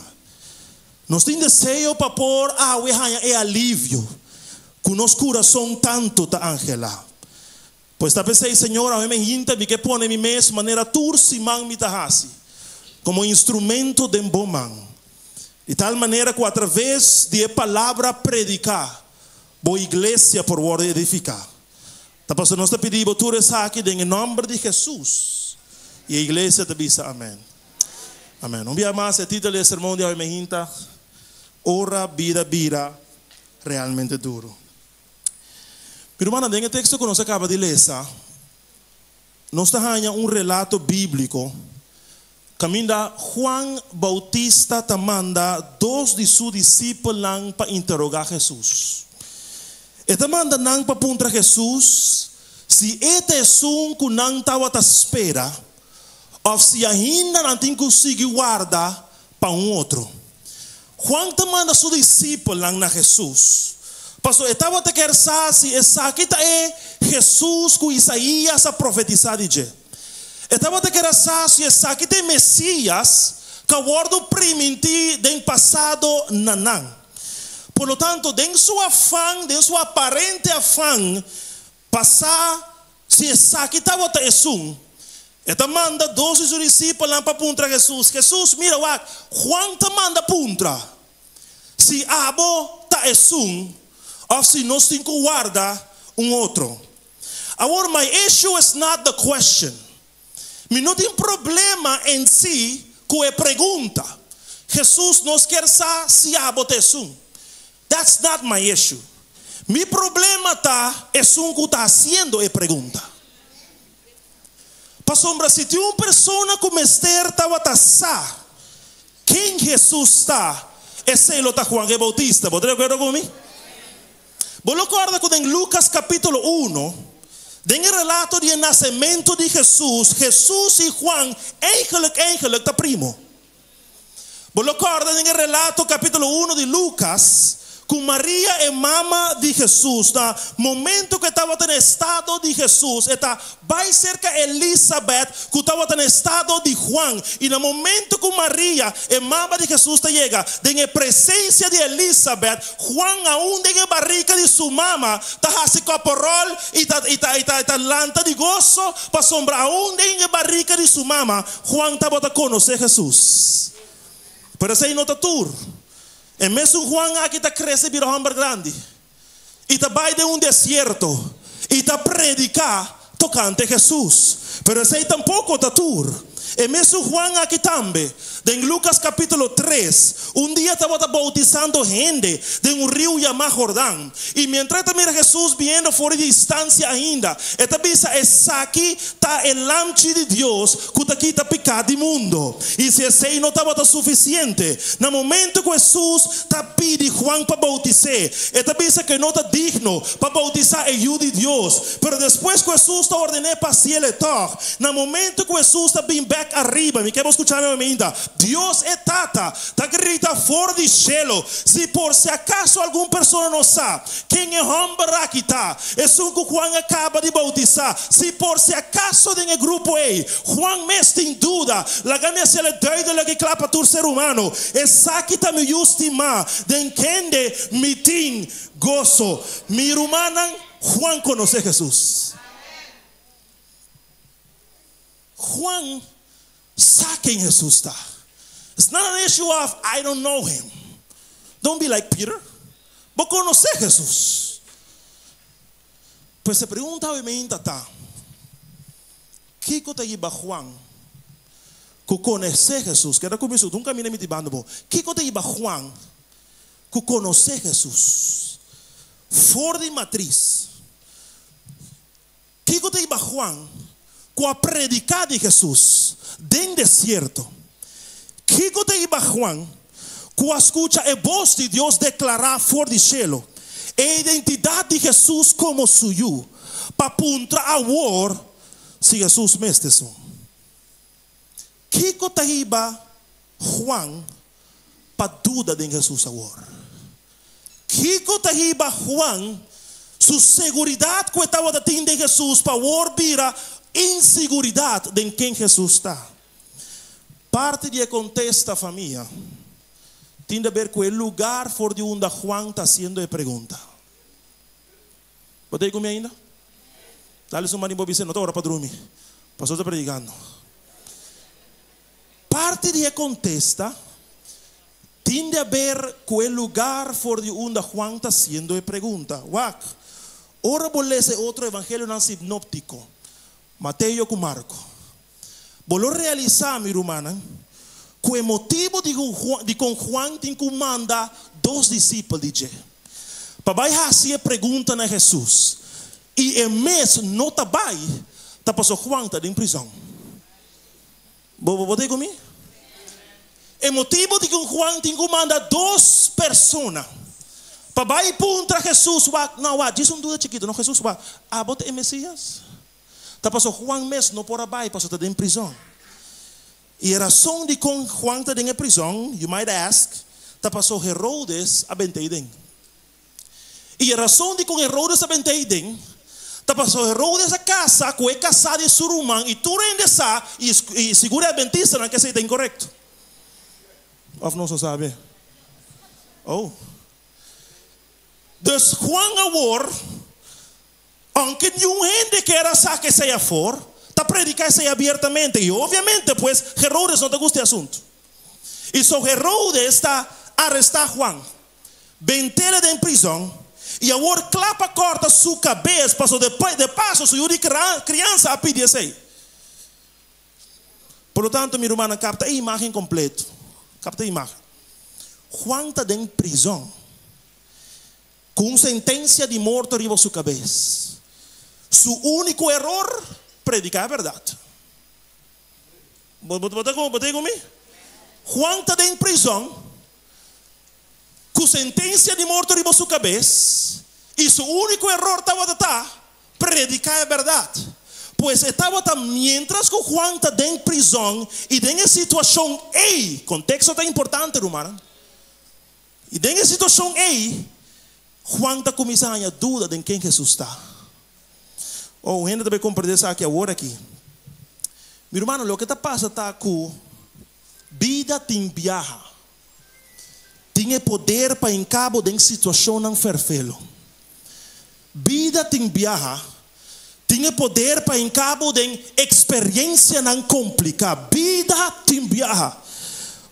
Nos tiene deseo para por alivio que nos corazón tanto ta Ángela. Pues está pensando, Señor, a mí me hinta que pone mi mes manera tursimán mi tahasi como instrumento de bomán. De tal manera que a través de palabra predicar, voy iglesia por word edificar. Tá nós te pedimos tu aqui em nome de Jesus. E a igreja te diz amém. Amém. Um dia mais, o título do sermão de hoje me hinta. Ora, vida, realmente duro. Pero irmão, no texto que nós acaba de ler, nós temos relato bíblico. Caminda Juan Bautista te manda 2 de seus discípulos para interrogar Jesus. Eta manda nang papunta Jesus, se este que nang tawa ta espera, ou se ainda não tem conseguido guardar para outro. Juan te manda seu discípulo na Jesus. Pastor, estava te quer se essa aqui é Jesus que Isaías a profetizar de. Estava te quer se essa aqui é Messias que guardo primiti do passado nanang. Por lo tanto, den su afán, den su aparente afán, passar se essa aqui estava te esum. Eta manda 2 de seus discípulos para puntra Jesus. Jesus, mira, Juan te manda puntra. Se abo ta esum, ou se nós temos que guardar outro. Agora, my issue is not the question. Mi não tem problema em si com a pergunta. Jesus nos quer saber se abo te esum. That's not my issue. Mi problema es que está haciendo a pregunta. Pastor, si tu una persona como Esther estaba tasar, ¿quién Jesús está? Ese lo está Juan el Bautista. ¿Podría acuerdo conmigo? ¿Vos lo acuerdas que en Lucas capítulo 1, en el relato del nacimiento de Jesús, Jesús y Juan, ángel está primo. ¿Vos lo acuerdas en el relato capítulo 1 de Lucas? Com Maria é mama de Jesus, no momento que estava no estado de Jesus, está vai cerca Elizabeth, que estava no estado de Juan, e no momento que Maria é mama de Jesus chega, em presença de Elizabeth, Juan aún em a barriga de sua mama, está assim com a porrol e está lanta de gozo, para sombra aún em a barriga de sua mama, Juan estava a conhecer Jesus. Pero esse aí não está tur. En mesmo Juan aquí te crece vira hombre grande. Y te va de un desierto. Y te predica tocante Jesús. Pero ese tampoco te tur. En mesmo Juan aquí también. En Lucas capítulo 3. Un día estaba bautizando gente de un río llamado Jordán. Y mientras te mira Jesús viendo fuera de distancia ainda. Esta visa es aquí está el lamchi de Dios que te quita pecado del mundo. Y si ese no estaba suficiente. En el momento que Jesús te pide Juan para bautizar. Esta visa que no está digno para bautizar el hijo de Dios. Pero después que Jesús te ordenó para cielo. En el momento que Jesús está bien back arriba. Me quiero escuchar ainda. Dios es tata, está grita fora de cielo. Se por si acaso alguma pessoa não sabe quem é homem aqui está, é um que Juan acaba de bautizar. Se por si acaso tem grupo aí, Juan me tem dúvida, la gana se le doida la que clapa todo ser humano. Essa que está me estimar, de entende me tem gozo. Mi hermana Juan conoce Jesus. Juan sabe quem Jesus está. It's not an issue of I don't know him. Don't be like Peter. Vos conocés Jesús. Pues se pregunta hoy me intata. ¿Qué cosa iba Juan? Que conoce Jesús. Que era como eso. Nunca me metí bando. ¿Qué cosa iba Juan? Que conoce Jesús. For de matriz. ¿Qué cosa iba Juan? Que a predicar de Jesús. Den desierto. ¿Qué cosa iba Juan? que escucha a voz de Deus declarar fora do cielo a identidade de Jesus como suyo, para apuntar a war se Jesus mestre son. Kiko tahiba Juan para duda de Jesus a war. Kiko tahiba Juan sua seguridade que estava tendo de Jesus para war vira inseguridade de quem Jesus está. Parte de contesta família tem a ver com o lugar por onde Juan está fazendo a pergunta. Pode ir comigo ainda? Dá-lhe um marimbo dizendo, não estou hora para dormir. O pastor está predicando. Parte de contesta tem a ver com o lugar por onde Juan está fazendo a pergunta. Wak, ora vou ler outro evangelho não sinóptico, Mateus com Marco. Vou realizar, minha irmã, com o motivo de com Juan tem que mandar 2 discípulos de Jesus. Para fazer a pergunta a Jesus. E o mês não está bem, está passando Juan está em prisão. Vou ter comigo? O motivo de que Juan tem que mandar 2 pessoas. Para ir para Jesus, não, diz dúvida chiquita, não Jesus, bota o Messias. Está passando Juan mês não por abaixo, passou está em prisão. E a razão de com Juan está em prisão, you might ask, está passou Herodes a benteiden. E a razão de com Herodes a benteiden, está passou Herodes a casa, com é casado de seu irmão, e tu ainda sabe, e segura a bentista, não que seja incorreto. Of não se sabe. Oh. Dus Juan agora, aunque nenhum gente queira saber que seja fora, está predicando isso abertamente. E obviamente, pues, Herodes não te gusta o assunto. E so Herodes está arrestando Juan. Bentele em prisão. E agora clapa corta sua cabeça. Passou depois de passo, sua criança a pedir isso aí. Por lo tanto, minha irmã, capta a imagem completa. Capta a imagem. Juan está em prisão. Com sentença de morte arriba sua cabeça. Seu único erro, predicar a verdade. Botei comigo? Juan está em prisão, com sentença de morte arriba sua cabeça, e seu único erro estava a predicar a verdade. Pois estava mientras que Juan está em prisão, e em situação aí, contexto está importante, irmão. E em situação aí, Juan está começando a dúvida de quem Jesus está. Oh, gente também compreende isso aqui agora aqui. Meu irmão, o que está passando está com vida tem viaja. Tem poder para em cabo de situação não ferfelo. Vida tem viaja. Tem poder para em cabo de experiência não complicada. Vida tem viaja.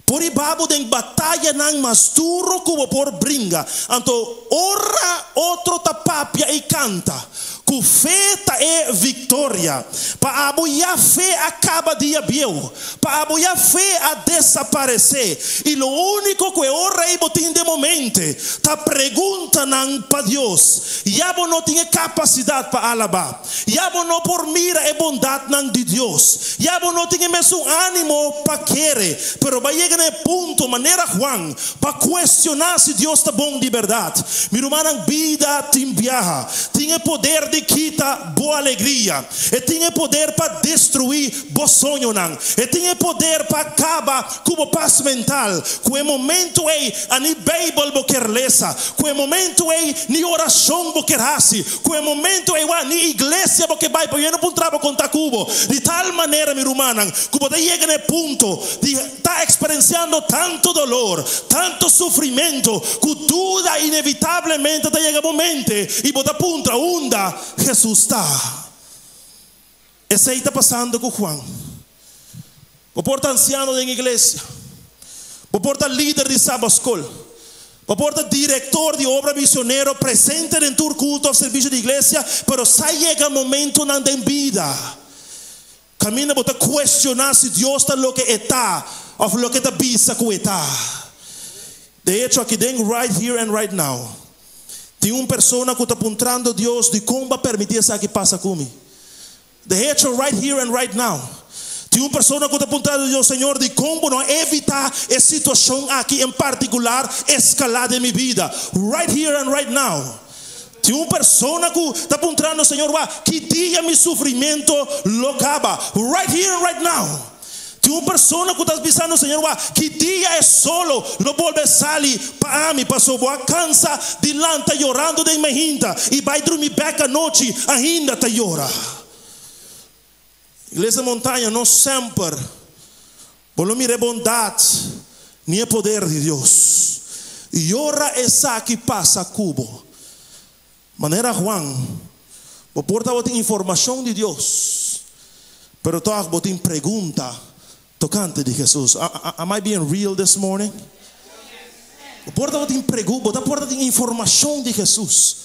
Por ibabo de batalha não mais duro como por brinca. Então, ora outro tapapia e canta. Com fé é vitória. Para apoiar fé acaba de abieu. Para apoiar fé a desaparecer. E o único que ora e botim de momento. Tá pergunta não para Deus. Yabo não tem capacidade para alabar. Yabo não por mira e bondade não de Deus. Yabo não tem mesmo ânimo para querer. Pero vai chegar no ponto, maneira Juan, para questionar se Deus está bom de verdade. Meu irmão, vida tem viaja. Tem poder de quita boa alegria. E tem poder para destruir bom sonho não. E tem poder para acabar com paz mental. Com o momento aí, a ni Bible boquer lesa. Com o momento aí, ni oração boquer hasi. Com o momento aí, ni igreja boquer vai para não encontrar com tacubo. De tal maneira, meu irmão, que você chega no ponto de estar experienciando tanto dolor, tanto sofrimento, que tudo inevitavelmente chega um momento e você apunta onde Jesus está. Esse aí está passando com Juan. O porta anciano da igreja, o porta líder de Sabbath School, o porta diretor de obra missionário presente em todo culto ao serviço de igreja, pero sai chega momento não tem vida. Camina para questionar se Deus está lo que está ou lo que está bisa que está. De hecho, aqui dentro, right here and right now, tem uma pessoa que está apontando a Deus de como vai permitir isso que passa comigo. De hecho, right here and right now, Tem uma pessoa que está apontando Deus, Senhor, de como não evitar essa situação aqui em particular escalar em minha vida. Right here and right now. Tem uma pessoa que está apontando, Senhor, que dia meu sofrimento lo acaba. Right here and right now. Tem uma pessoa que está pensando, Senhor, que dia é solo, não volve sair para mim, passou boa cansa, dilanta chorando de minha hinta, e vai dormir back à noite, ainda está chora. Igreja montanha, não sempre, por minha bondade, nem o poder de Deus. E ora essa que passa cubo. Maneira Juan, vou portar informação de Deus, pero toda botin pergunta tocante de Jesus. Am I being real this morning? Porta botin pergunta, porta informação de Jesus.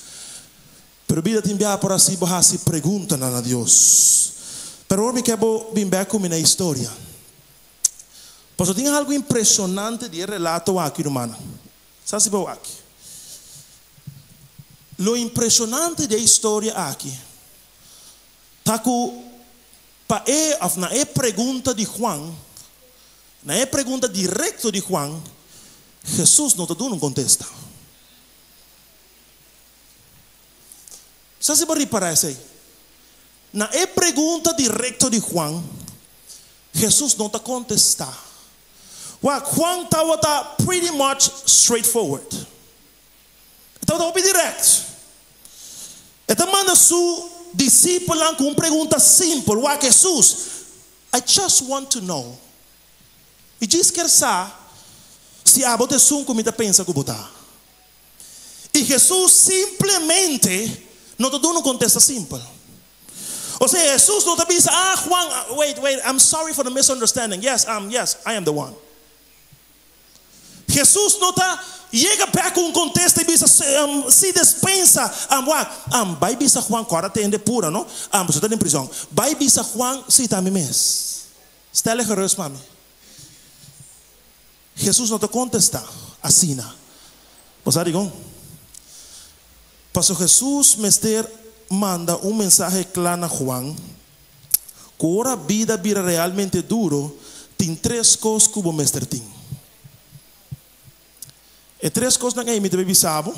Pero vida te enviar por assim, bahasi pergunta na Deus. Pero hoje me quero vir back com minha história. Pois tem algo impressionante de relato aqui, irmã. Sabe se vou aqui? Lo impressionante da história aqui, tá que na pergunta de Juan, na pergunta direta de Juan, Jesus não contesta. Sabe se vai reparar isso aí? Na pergunta direta de Juan, Jesus não está contestando. Juan estava pretty much straightforward. Estava bem direto. Então manda seu discípulo com uma pergunta simples. Jesus, I just want to know. E diz que sabe se a bote sum como está pensa que botar. E Jesus simplesmente não te dá uma contesta simples. Ou seja, Jesus não te diz, Juan, wait, I'm sorry for the misunderstanding. Yes, I am the one. Jesus não está chega para com um contexto e diz, se dispensa, vai bisa Juan, agora tem de pura, não? Você está em prisão. Vai bisa Juan, se está me mês. Está legeroso, mami. Jesus não te contesta, assim, não. Você diga, Pastor Jesus, Mester, manda um mensagem claro a Juan, que ora vida vira realmente duro, tem três coisas que o Mester tem. E três coisas que me deve saber,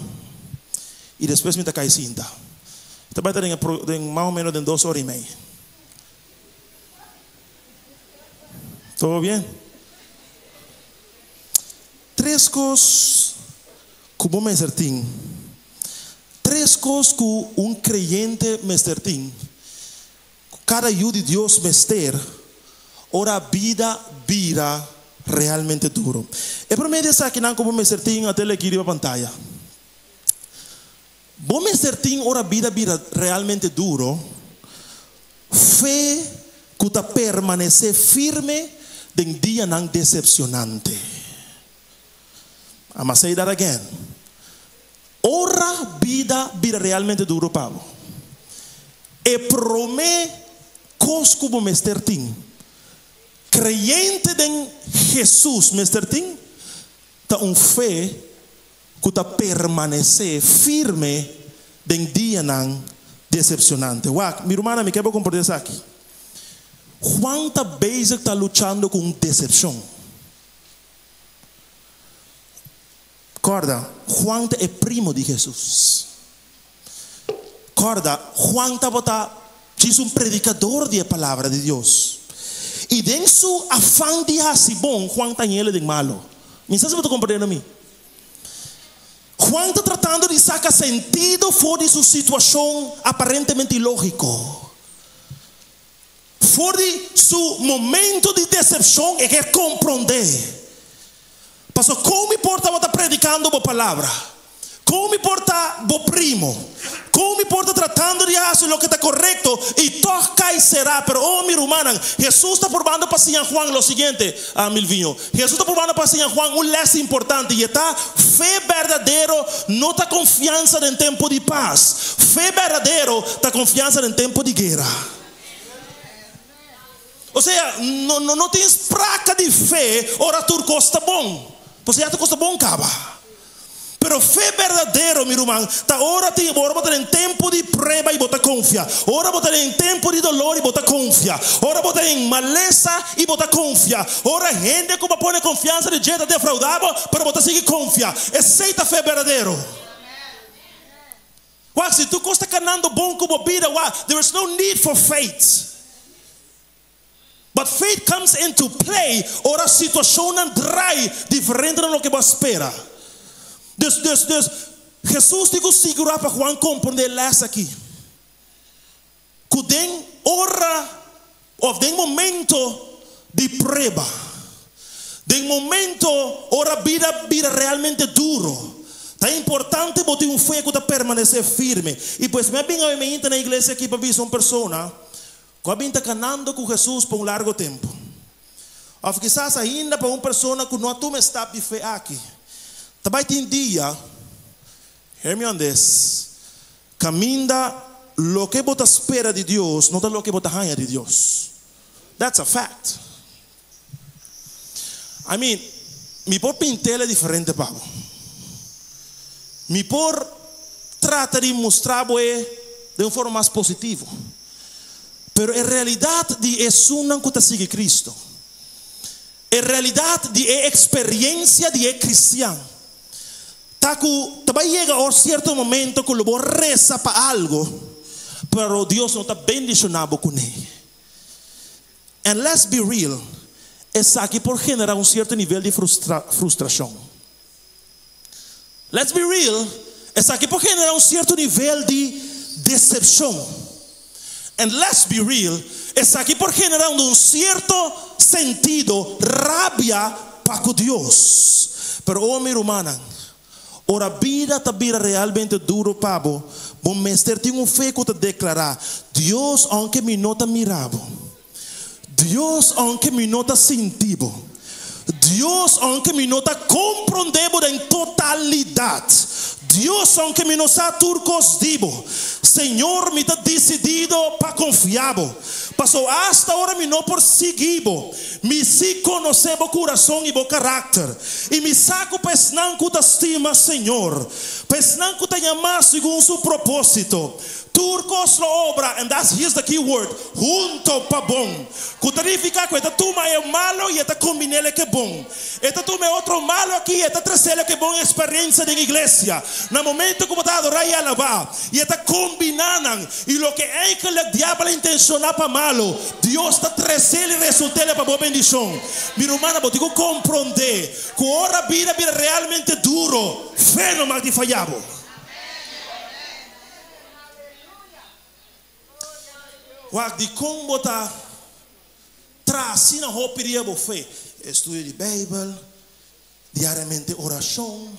e depois me cai cinta. Então vai ter mais ou menos 2 horas e meia. Tudo bem? Três coisas que o Mester tem. Três coisas que um crente Mester tem. Cada ajuda de Deus Mester, ora a vida vira realmente duro. E para mim dessa aqui não como Mester tem até aqui na pantalla. Bom Mester tem ora a vida vira realmente duro. Fé que está permanecer firme em dia não decepcionante. I'm gonna say that again. Ora vida vira realmente duro, Pablo. E promete coisas que o Mester tem. Creyente em Jesus, Mester tem, está fé que está permanecer firme em dia não decepcionante. Minha irmã, me quero compartilhar isso aqui. Juan está basic, está lutando com decepção. Corda, Juan é primo de Jesus. Corda, Juan diz predicador de palavra de Deus. E dentro su afã de ser bom, Juan está ele de malo. Me sabe se você compreende a mim? Juan está tratando de sacar sentido fora de sua situação aparentemente ilógico. Fora de seu momento de decepção e quer compreender. Pastor, como importa você predicando a palavra? Como importa o primo? Como importa tratando de fazer o que está correto? E toca e será. Pero, minha irmã, Jesus está provando para São Juan o seguinte, Milvinho. Jesus está provando para São Juan um lesson importante. E está, fé verdadeiro não está confiança em tempo de paz. Fé verdadeiro está confiança em tempo de guerra. Ou seja, não tens praca de fé, ora tu custa bom. Você já te custa bom, caba. Pero fé verdadeira verdadeiro, meu irmão, tá ora botar em tempo de prova e botar confia. Ora botar em tempo de dolor e botar confia. Ora botar em maleza e botar confia. Ora gente que põe confiança de gente defraudado para botar seguir confia. Aceita fé verdadeiro. Se tu está caminhando bom como vida, there is no need for faith. But faith comes into play. Ora situação não trai diferente do que você espera. Jesus digo segurar para Juan compreender lessa aqui. Que tem hora ou tem momento de prova. Tem momento ora vida realmente duro. É importante botar fé que permanecer firme. E pois me bem na igreja aqui para ver uma pessoa que está caminhando com Jesus por largo tempo. Ou quizás ainda para uma pessoa que não toma step de fé aqui. Também tem dia, hear me on this, caminha lo que você espera de Deus, não é lo que você ganha de Deus. That's a fact. I mean, me por pintar é diferente, Pablo. Me por tratar de mostrar de uma forma mais positiva. Pero em realidade de não que sigue Cristo. Em realidade de experiência de cristiano. Também chega a certo momento que você reza para algo, pero Deus não está bendicionado com ele. And let's be real, isso aqui por generar certo nível de frustração. Let's be real, isso aqui por generar certo nível de decepção. And let's be real, isso aqui por generar certo sentido, rabia para com Deus. Pero homem humana, ora vida está vida realmente duro, Pablo. Bom mestre tem fé que te declarar, Deus aunque me nota mirado, Deus aunque me nota sentido, Deus aunque me nota compreendemos em totalidade, Deus aunque me nota turcos divo, Senhor me está decidido para confiar. Passou hasta agora me não por seguir, me se conhecer o coração e o caráter, e me saco pesnan que te estima, Senhor, pesnan que te llama segundo seu propósito. Turcos la obra, and here's the key word, junto pa bom. Significa que esta tuma é malo e esta combinele que bom. Esta tuma é outro malo aqui e esta terceira que bom experiência de igreja. No momento que você adorar e alabar, e esta combinando, e lo que é que o diabo intenciona para malo, Deus está trazendo e resultando para boa bendição. Meu irmão, eu digo compreender que ora vida realmente duro, fé não mais de falhado. De como botar traz na rouperia fé, estudo de Bíblia, diariamente oração,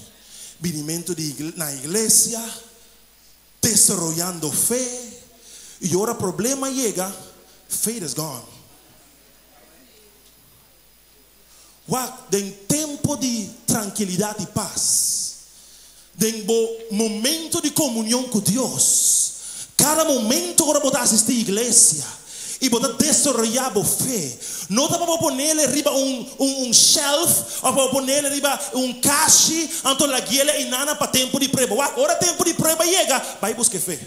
vinimento na igreja, desarrollando fé, e ora problema chega, faith is gone. Tem tempo de tranquilidade e paz, tem momento de comunhão com Deus. Cada momento que você assistir a igreja e você desarrollar a fé, não dá para pôr nele arriba shelf, ou para pôr nele arriba caixa, então a guia e nada para tempo de prova. Agora tempo de prova chega, vai buscar fé.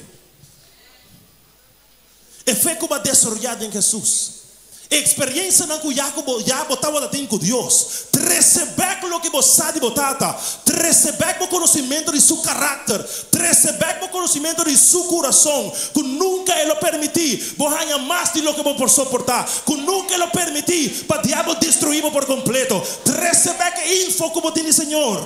É fé que vai desarrollar em Jesus. Experiência não que já botava com Deus. Receber o que você sabe botar. Receber o conhecimento de seu caráter. Receber o conhecimento de seu coração. Que nunca ele permitir. Você ganha mais do que você pode suportar. Que nunca ele permitir para o diabo destruir por completo. Receber a info que você tem, Senhor.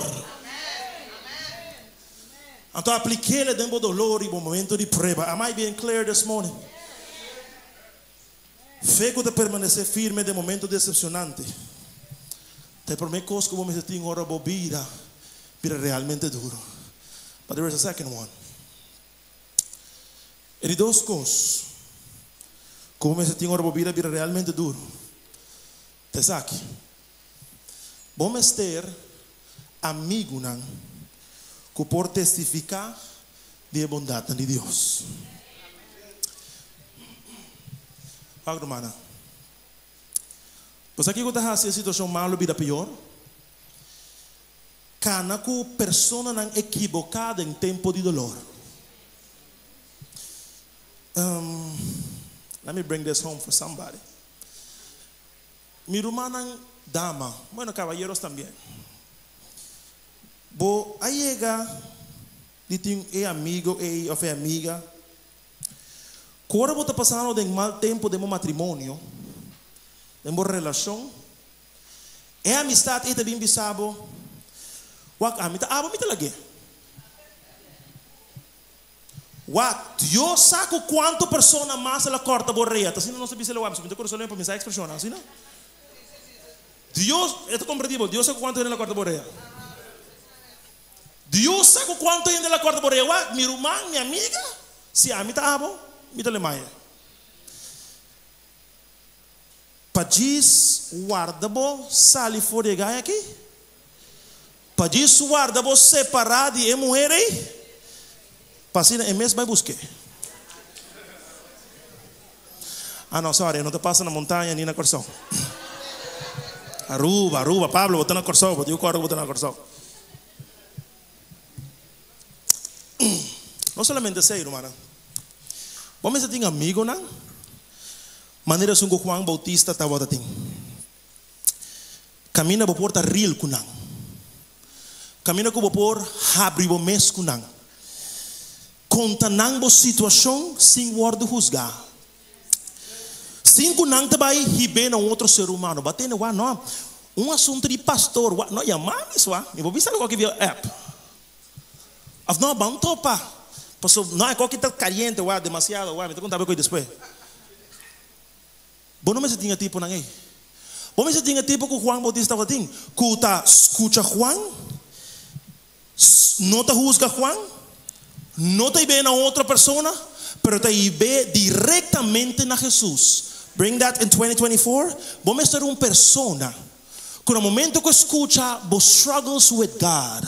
Então apliquei-lhe dentro do dolor e no momento de prova. Am I being clear this morning? Fé que te permanecer firme de momento decepcionante. Te prometo que vos me sentí hora bobida, pero realmente duro. But there is a second one. E dos cosas, como me sentí hora bobida, pero realmente duro. Te saque. Vos me estar amigo nan, que por testificar de bondad de Dios. Hermana, pues aqui quando está a situação mal, vida pior. Canaku persona não equivocada em tempo de dolor. Let me bring this home for somebody. Mi hermana dama, bueno, caballeros también. Bo llega, ditin amigo ou amiga. Quando você está passando de mal tempo de matrimônio, de uma relação, amistade também bisabo. Wak amita abo mita lagi. Wak Dios saco quanto persona mais ela corta borreia. Assim não se bisa lewab, se me decoro solo para me expressão, assim não? Dios, esto compreendido, Dios sabe cuánto viene la cuarta borea. Dios sabe cuánto viene la cuarta borea. Mi hermano, mi amiga, si a mí está abo, mi te le maia. Pagis guardabo sali fora de aqui. Pagis guardabo separado e mulher aí. Passina é mesmo vai buscar. Ah não, sorry, não te passa na montanha nem na coração. Aruba, Pablo, botando na coração, eu corro botando na coração. Não somente sei, irmã. Vamos ter amigo, não? Maneira que Juan Bautista estava assim. Camina para porta real com não. Camina para por abrir o mês com não. Conta não a situação sem word juzgar. Cinco não também ribe na outro ser humano. Batendo não. Assunto de pastor. Não chamar isso. Me vou ver qualquer via app. Não bom topa. Não é qualquer tá caliente demasiado. Me te contar coisa depois. Bom não me tinha tipo não é. Bom me tinha tipo que Juan Bautista estava assim. Cuta escuta Juan. Não te juzga Juan. Não te vê na outra persona. Pero te vê diretamente na Jesus. Bring that in 2024. Vamos ser uma persona que no momento que escuta vos struggles with God,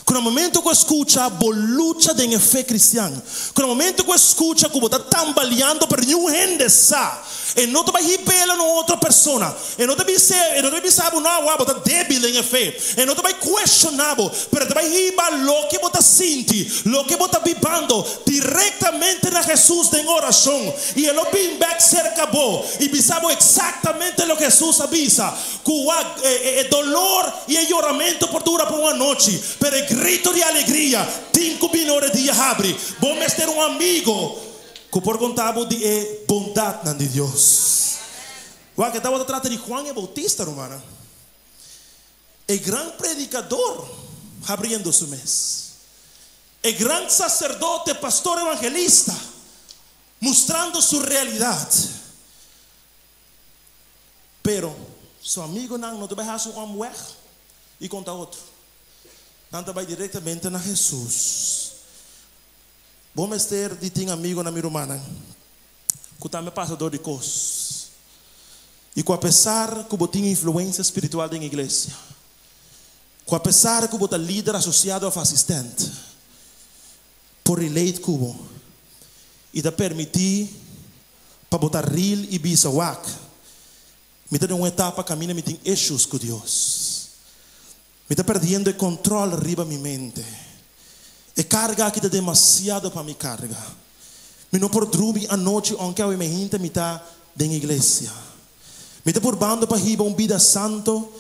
que no momento que escuta vos luta de fé cristã, que no momento que escuta que vos está tambaleando por nenhum gente sa, e não te vai ribelar na outra persona, e não te vai saber não, vos está débil em fé, e não te vai questionar, pero te vai ribar lo que vos está sentindo, lo que vos está vivendo diretamente na Jesus em oração, e ele vem back cerca vos, e sabe exatamente lo que Jesus avisa, que o dolor e o choramento por dura por uma noite, pero o grito de alegria, 5 minutos de abre, vamos ter amigo, que por contar de bondade de Deus. O que estava trata de Juan Bautista, romana, o grande predicador, abrindo su mês, o grande sacerdote, pastor evangelista, mostrando sua realidade. Pero seu amigo não te vai deixar um homem e contar outro. Não te vai diretamente na Jesus. Vamos ter de amigo na minha irmã, que também passa dor de coisas. E que apesar que eu tenho influência espiritual na igreja, que apesar que eu tenho líder associado a assistente, por relate cubo, e te permitir para botar real e bisa wak, me tem uma etapa caminho, me tem issues com Deus, me está perdendo o controle arriba minha mente. E carga aqui está demasiado para me carga. Me não por dormir a noite onde eu me hinta me está na igreja. Me está por bando para riba vida santo,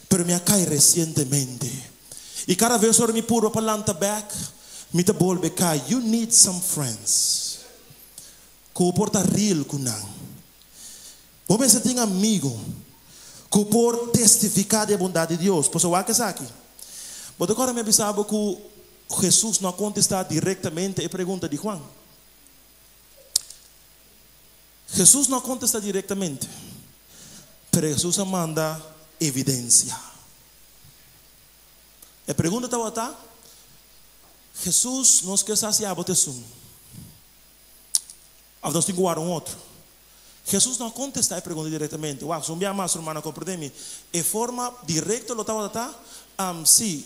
pero me cai recentemente. E cada vez que eu me puro para lanta back, me está volve cai. You need some friends. Que o porta real com não. Você tem amigo que por testificar da bondade de Deus. Posso falar que é aqui. Mas agora me avisava que Jesus não contesta diretamente a pergunta de Juan. Jesus não contesta diretamente, mas Jesus manda evidência. A pergunta está: Jesus não esquece se a botação. Nós temos que guardar outro. Jesus não contesta a pergunta diretamente. Uau, se um dia mais, irmão, compreende-me. De forma direta, lo está. Sim,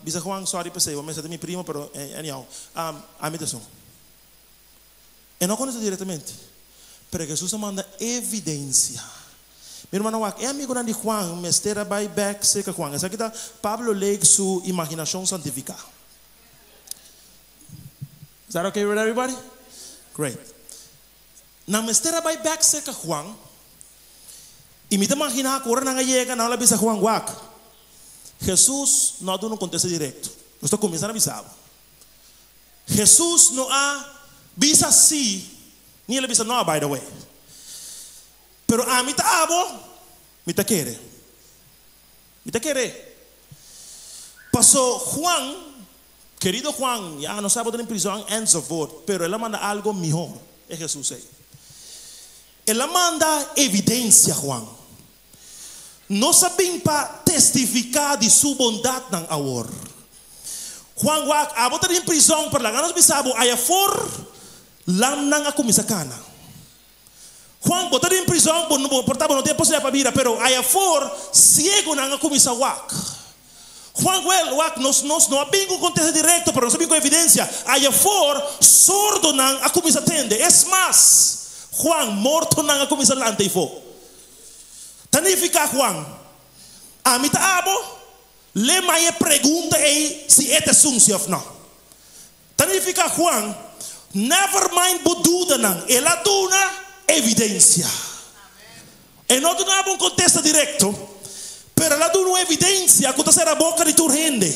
bisa Juan, sorry para você, vamos dizer minha prima, pero anyhow, a meditação. E não contesta diretamente, pero Jesus manda evidência. Mi hermano Wak, é amigo de Juan, mestera by back seca Juan. Essa aqui tá Pablo leg su imaginação santificada. Is that okay with everybody? Great. Na mestera by back seca Juan, e me imagina que ora na llega na hora bisa Juan Wak. Jesus não há um contexto direto. Nós estamos começando a avisar. Jesus não há bisa sim, nem ele bisa não, by the way. Pero a mí ta abo, mí ta quiere. Pasó Juan, querido Juan, ya no sabe en prisión and so forth, pero él manda algo mejor, es Jesús ahí. Él manda evidencia, Juan. No saben para testificar de su bondad nan awor. Juan wak, abo en prisión, pero la ganas bisabo, allá for, lam nan akumisakana. Juan botar em prisão, portava não tem possibilidade para vir, pero aí fora ciego não começa wak. Juan wak nós não abrimos um contexto direto, pero nós abrimos com evidência. Aí fora sordo não começa atende. É mais, Juan morto não começa lante e fo. Tanifica Juan. A mim tá abo, le mai pergunta aí se é sunsi ou não. Tanifica Juan. Never mind boduda não. Ela duna evidencia. E não dá um contexto direto, pero ela dá uma evidencia que está a boca de tu rende.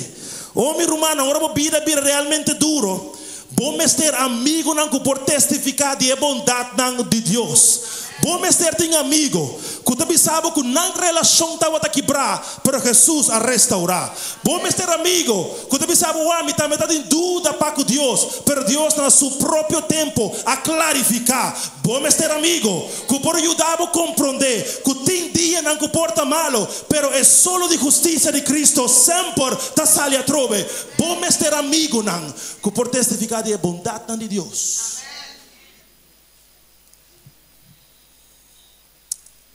Oh, mi romana, agora vida realmente duro. Vamos ter amigo não por testificar de bondade não de Deus. Vamos ter tem amigo que tu sabe que não relação estava a quebrar, pero Jesus a restaurar. Vamos ter amigo que tu sabe o homem também está em dúvida para com Deus, pero Deus no seu próprio tempo a clarificar. Vamos ter amigo que por ajudar a compreender que tem dia não comporta malo, pero é solo de justiça de Cristo sempre está sali a trove. Vamos ter amigo não que por testificar de bondade não de Deus.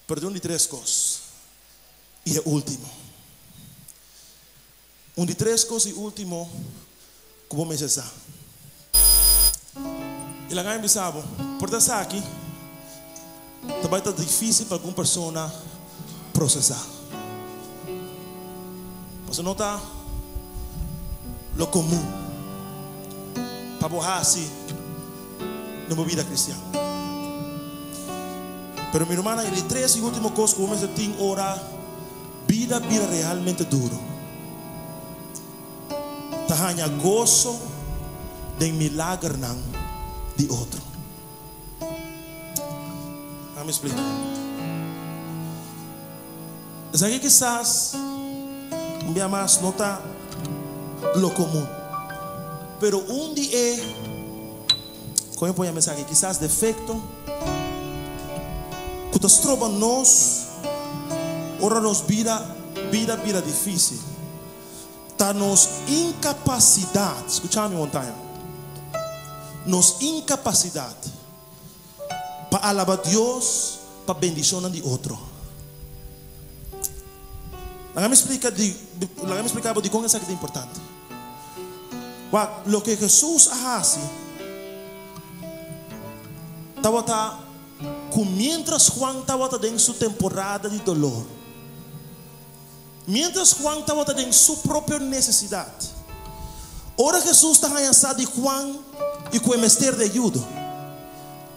Pero de três coisas. E é último. De três coisas e último. Como me cessar. E lá ganha bisabo. Por estar aqui. Também está difícil para alguma pessoa processar. Você nota lo comum. Para borrar assim. Na vida cristã. Pero mi hermana, el tres y último cosa que vamos a tener ahora, vida realmente duro. Tahanha gozo de milagre de otro. Me explico. Es aquí quizás un día más nota lo común, pero un día, como voy a mensaje, quizás defecto. Que nos trova nós, ora nos vida difícil, tá nos incapacidade, escutame montanha, nos incapacidade para alabar Deus, para bendição de outro. Lá me explica de como isso é importante. Lo que Jesus faz, estava mientras Juan estaba en su temporada de dolor, mientras Juan estaba en su propia necesidad, ahora Jesús está allá de Juan y con el menester de ayuda.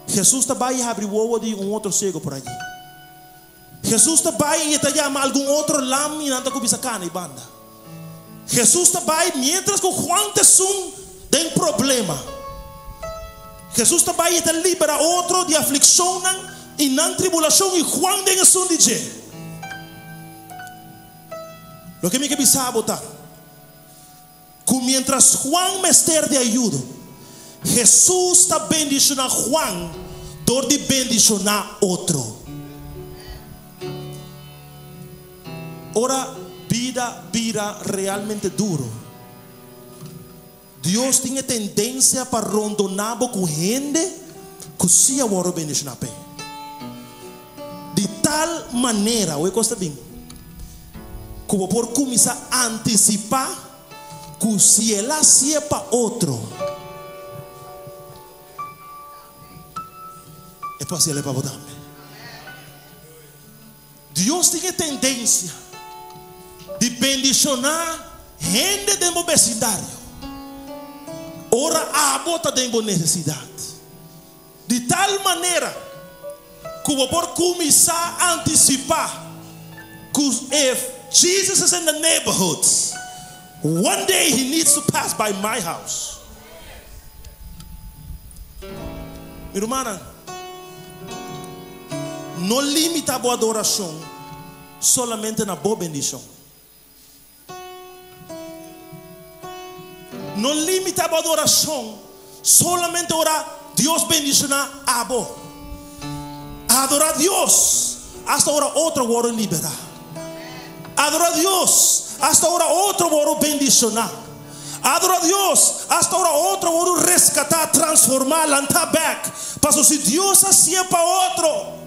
Jesús está ahí y abre huevo de un otro ciego por allí. Jesús está ahí y te llama a algún otro lam y anda con bisacana y banda. Jesús está ahí mientras con Juan te son de un problema. Jesús está ahí y te libera otro de aflicción y no tribulación y Juan de Jesús dice lo que me que sabotar que mientras Juan me esté de ayuda Jesús está bendicionando a Juan door de bendicionar a otro. Ahora vida realmente duro. Deus tinha tendência para rondonar com gente que se agora bendicionar. De tal maneira, o que está bem, que vou por começar a antecipar que se ela se é para outro, é para se ela para botar. Dios tiene tendencia de bendicionar gente de mi vecindario. Ora a bota de mi necesidad. De tal manera que vou por começar a antecipar que if Jesus is in the neighborhoods, one day he needs to pass by my house. Minha irmã, não limita a boa adoração solamente na boa bendição. Não limita a boa adoração solamente orar Deus bendicionar a boa. Adorar a Deus hasta ahora otro oro liberar. Adorar a Dios hasta ahora otro oro bendicionar. Adorar a Dios hasta ahora otro oro rescatar, transformar, lanzar back. Pero si Dios hacía para otro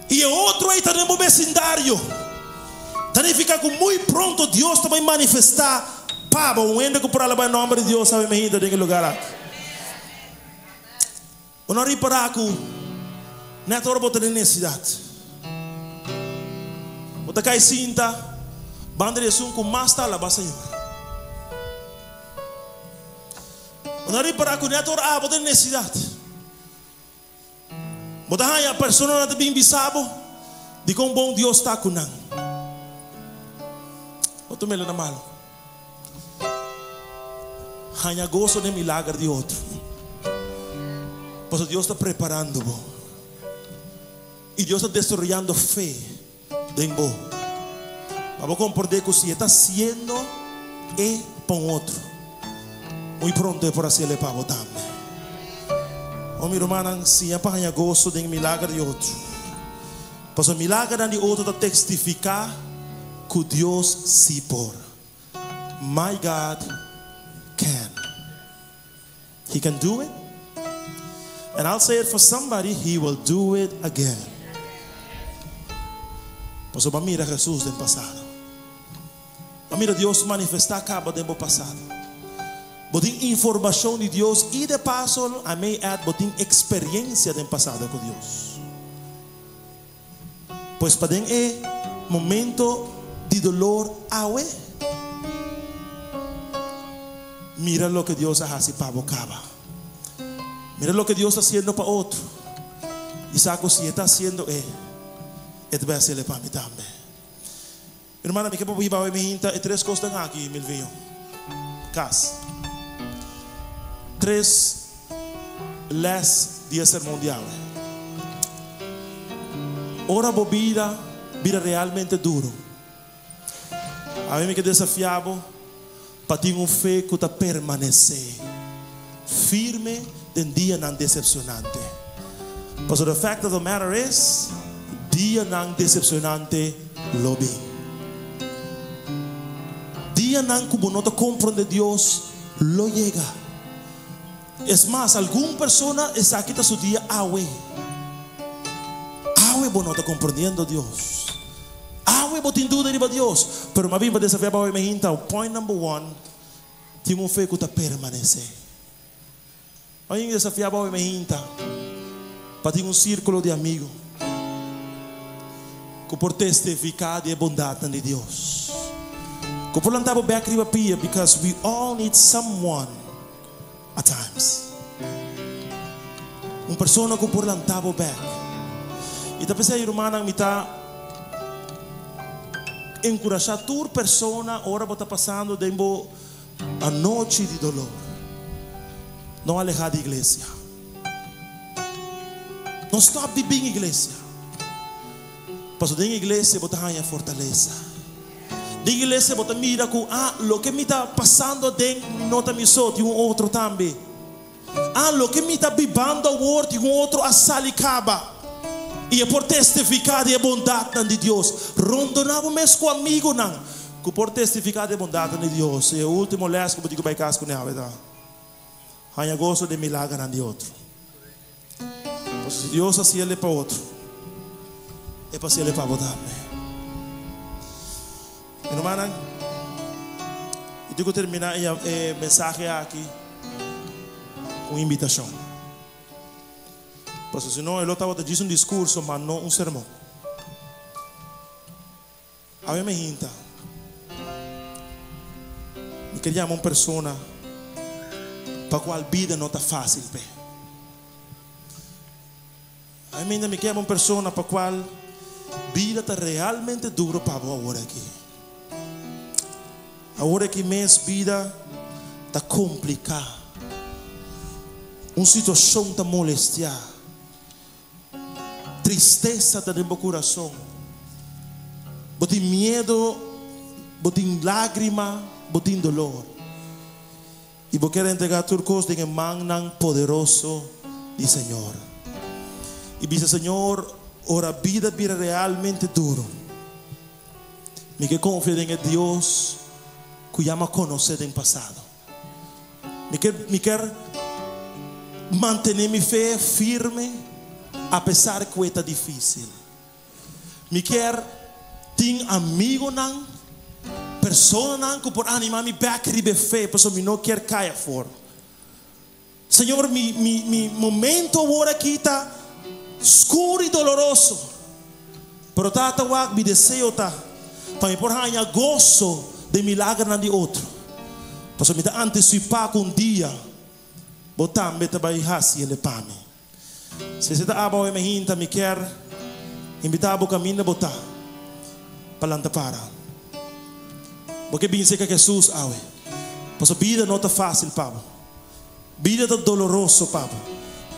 y el otro ahí tenemos vecindario, significa que muy pronto Dios te va a manifestar. Pablo, un ende que por alabar el nombre de Dios sabe mejor en el lugar. Não reparar que não é todo botar necessidade. Botar cai cinta, banda de som com mais tala para Senhor. Não reparar que não é todo botar necessidade. Botar aí a pessoa não bem bisabo de como bom Deus está com nós. Botar melhor na malo. Hanya gozo de milagre de outro. Pues Dios está preparando vos. Y Dios está desarrollando fe en vos. Vamos a comprender que si está haciendo es para otro, muy pronto es por hacerle para vos también. Oh mi hermana, si es para gozo de milagre de otro, pues el milagre de otro está testificar que Dios sí por. My God can. He can do it. And I'll say it for somebody, he will do it again. Pues va a mirar a Jesús del pasado. Va a mirar a Dios manifestar acaba del pasado. Botín información de Dios y de paso, I may add, botín experiencia del pasado con Dios. Pues para el momento de dolor, awe. Mira lo que Dios hace para bocaba. Mira lo que Dios está haciendo para otro. Y saco si está haciendo esto va a hacerle para mí también. Hermana, mi que voy a ver mi hinta y tres cosas aquí, mi vio. Cas. 3 last días mundial. Ora vida realmente duro. A mí me que desafiado para tener fe que está permanecer firme en día não decepcionante. But the fact of the matter is, dia não decepcionante lo vi. Dia não como no te comprende Dios lo llega. Es más, alguna persona está aquí su día awe no está comprendiendo Dios. Awe botin duda de Dios. Pero más bien para desafiar para me hinta. Point number 1, tiene fe que está permanecer. Alguém desafiava o menina para ter círculo de amigos que por testificar de bondade de Deus. Que por lantar back riba pia because we all need someone at times. Persona que por lantar back. E tá pensando irmã me tá encorajar toda persona ora bota passando dentro a noite de dolor. Não alejar da igreja. Não stop de bem igreja. Mas da igreja botar a fortaleza. Da igreja botar mira com lo que me está passando dentro nota me só de outro também. Lo que me está bibando o outro de outro a salicaba. E é por testificar de bondade de Deus. Rondonava mesmo com amigo não. Que por testificar de bondade de Deus. E o último les que eu digo vai casco nela, verdade? Hanya gozo de milagre de outro. Pues si Dios hacía ele para outro, é para hacerle para vos também. Hermana, eu digo terminar a mensagem aqui com invitação. Pues si no, ele estava dizendo discurso, mas não sermão. A mí me hinta. Me quería una persona para cual vida no está fácil, pe. A mí me quería una persona para cual vida está realmente duro para vos ahora aquí. Ahora que mes vida está complicada. Una situación está molestia. Tristeza está dentro do coração. Botem medo, botem lágrima, botem dolor. E vou querer entregar tudo coisa em mão poderoso do Senhor. E diz Senhor, ora vida vira realmente duro. Me que confio em Deus que já me conhece em passado. Me quer manter minha fé firme apesar que está difícil. Me quer ter amigo não, pessoa não que por animar me back ribe fé, pessoa me não quer cair fora. Senhor, mi momento agora aqui está escuro e doloroso. Pero tata wak mi desejo ta para me por hanya gozo de milagre na de outro. Pessoa me está antecipar com dia, botar me tá vai hasi ele pame. Se você está abaixo me hinta me quer invitar a caminho botar palanta para. Porque bem sei que Jesus awe. Pois a vida não está fácil, Pablo. Vida está doloroso, Pablo.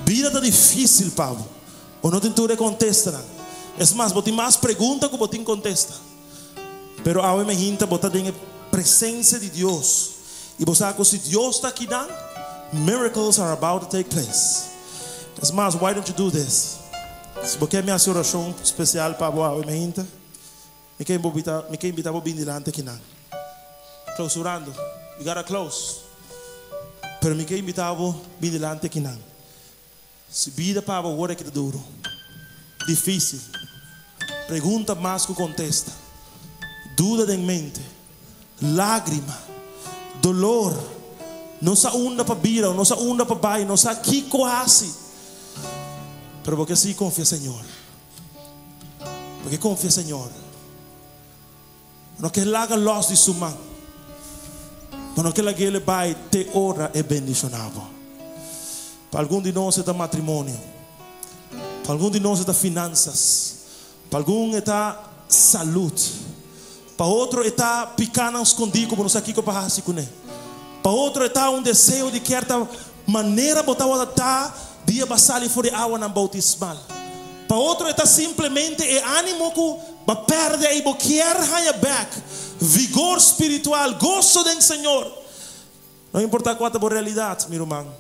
Vida está difícil, Pablo. Ou não tem tudo contesta. É mais, botem mais perguntas que botem contesta. Pero awe me hinta botar em presença de Deus. E você sabe que se Deus está aqui dando, miracles are about to take place. É mais, why don't you do this? Se você quer minha oração especial para awe me hinta, me quer invitar para vir delante aqui não. Clausurando, you gotta close. Pero me quer invitar para vir delante aqui não. Se vida para agora que é duro, difícil, pergunta mais que contesta, dúvida em mente, lágrima, dolor, não sa onda para vira, não sa onda para baixo, não sa que quase. Pero porque sim confia Senhor, porque confia Senhor, não quer largar los de sua mão, não quer largar ele vai te ora e bendicionado. Para algum de nós é matrimônio, para algum de nós é finanças, para algum é saúde, para outro é picando escondido como nós aqui que para assim com ele, para outro é desejo de querer maneira botar o dia basal e fora água na bautismal, para outro é simplesmente ânimo que vai perder e quer ganhar back, vigor espiritual, gozo do Senhor, não importa qual é a realidade, meu irmão.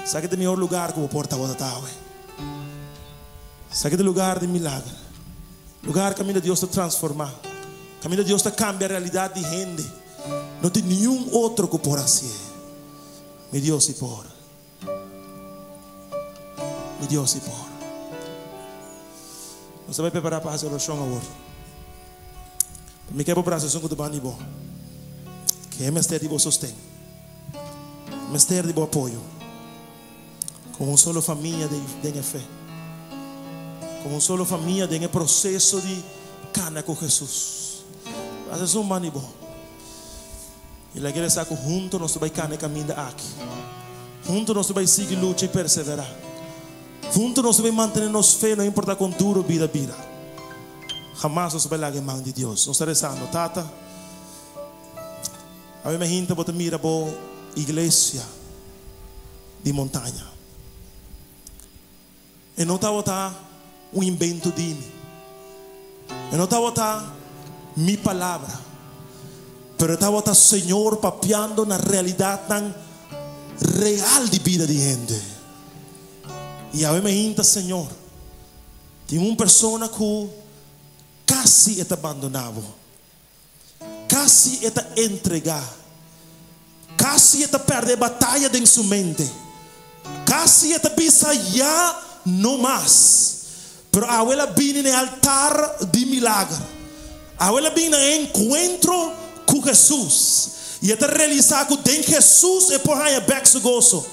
Sabe que é o melhor lugar que eu porta a botar. Sabe que é o lugar de milagre. Lugar que a minha Deus está transformar. Que a minha Deus está cambiar a realidade de gente. Não tem nenhum outro que por assim. Meu Deus se por. Meu Deus se por. Você vai preparar para fazer oração agora. Me quer para a oração que tu vai nibo. Que é mistério de bom sostém. Mistério de bom apoio. Como uma só família de fé, como uma só família de processo de cana com Jesus. Mas é um manibo. E a igreja sabe que juntos nós vamos caminhar caminho aqui. Juntos nós vamos seguir luta e perseverar. Juntos nós vamos manter nossa fé, não importa quanto duro vida. Jamais nós vamos largar a mão de Deus. Nós estamos rezando, tata. A minha gente bota mira boa igreja de montanha. E não está botar invento de mim. E não está botar minha palavra. Pero está botar Senhor papeando na realidade tão real de vida de gente. E a me hinta Senhor. Tem uma pessoa que quase está abandonado. Quase está entregar. Quase está perder batalha em sua mente. Quase está pensar já no más. Pero a ela vem no altar de milagre. A ela vem no encontro com Jesus. E está realizado que em Jesus é por aí back seu gozo.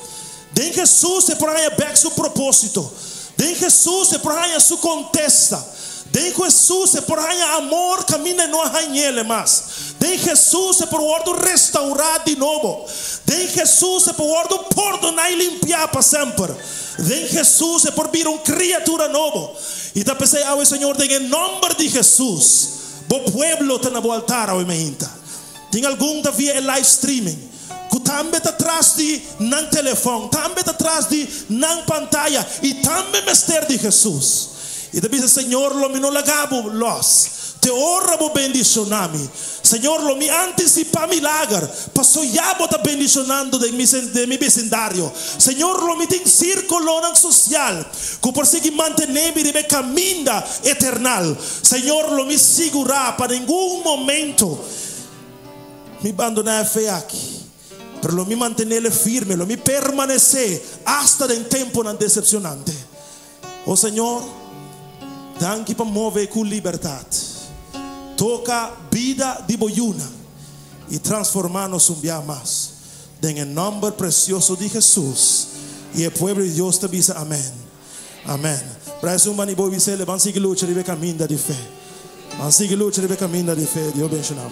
Em Jesus é por aí back seu propósito. Em Jesus é por aí sua contesta. Den Jesus é por hanya amor camina no hanyele mas. Den Jesus é por ordo restaurar de novo. Den Jesus é por ordo perdonar e limpar para sempre. Den Jesus é por vir criatura novo. E tá pensei ao Senhor em nome de Jesus. Bo pueblo tá na altar ao meinta. Tem algum da via live streaming. Que também está atrás de não telefone, também está atrás de não pantalla e também mestre de Jesus. E diz Senhor, lo me no lagabo los. Te ora bo bendicionami. Senhor, lo me anticipa milagre. Passo ya bo ta bendicionando de mi vecindario. Senhor, lo me tem círculo social. Que por seguir mantener mi caminho eternal. Senhor, lo me segura para nenhum momento me abandonar a fé aqui. Pero lo me mantener firme, lo me permanecer hasta el tiempo non decepcionante. Oh Senhor, danke para mover com liberdade. Toca vida de boyuna e transformar-nos um dia mais. En el nombre precioso de Jesús. Y el pueblo de Dios te dice amén. Amén. Para eso un manibo dice, van a seguir luchando y camino de fe. Van a seguir luchando y camino de fe. Dios bendiga.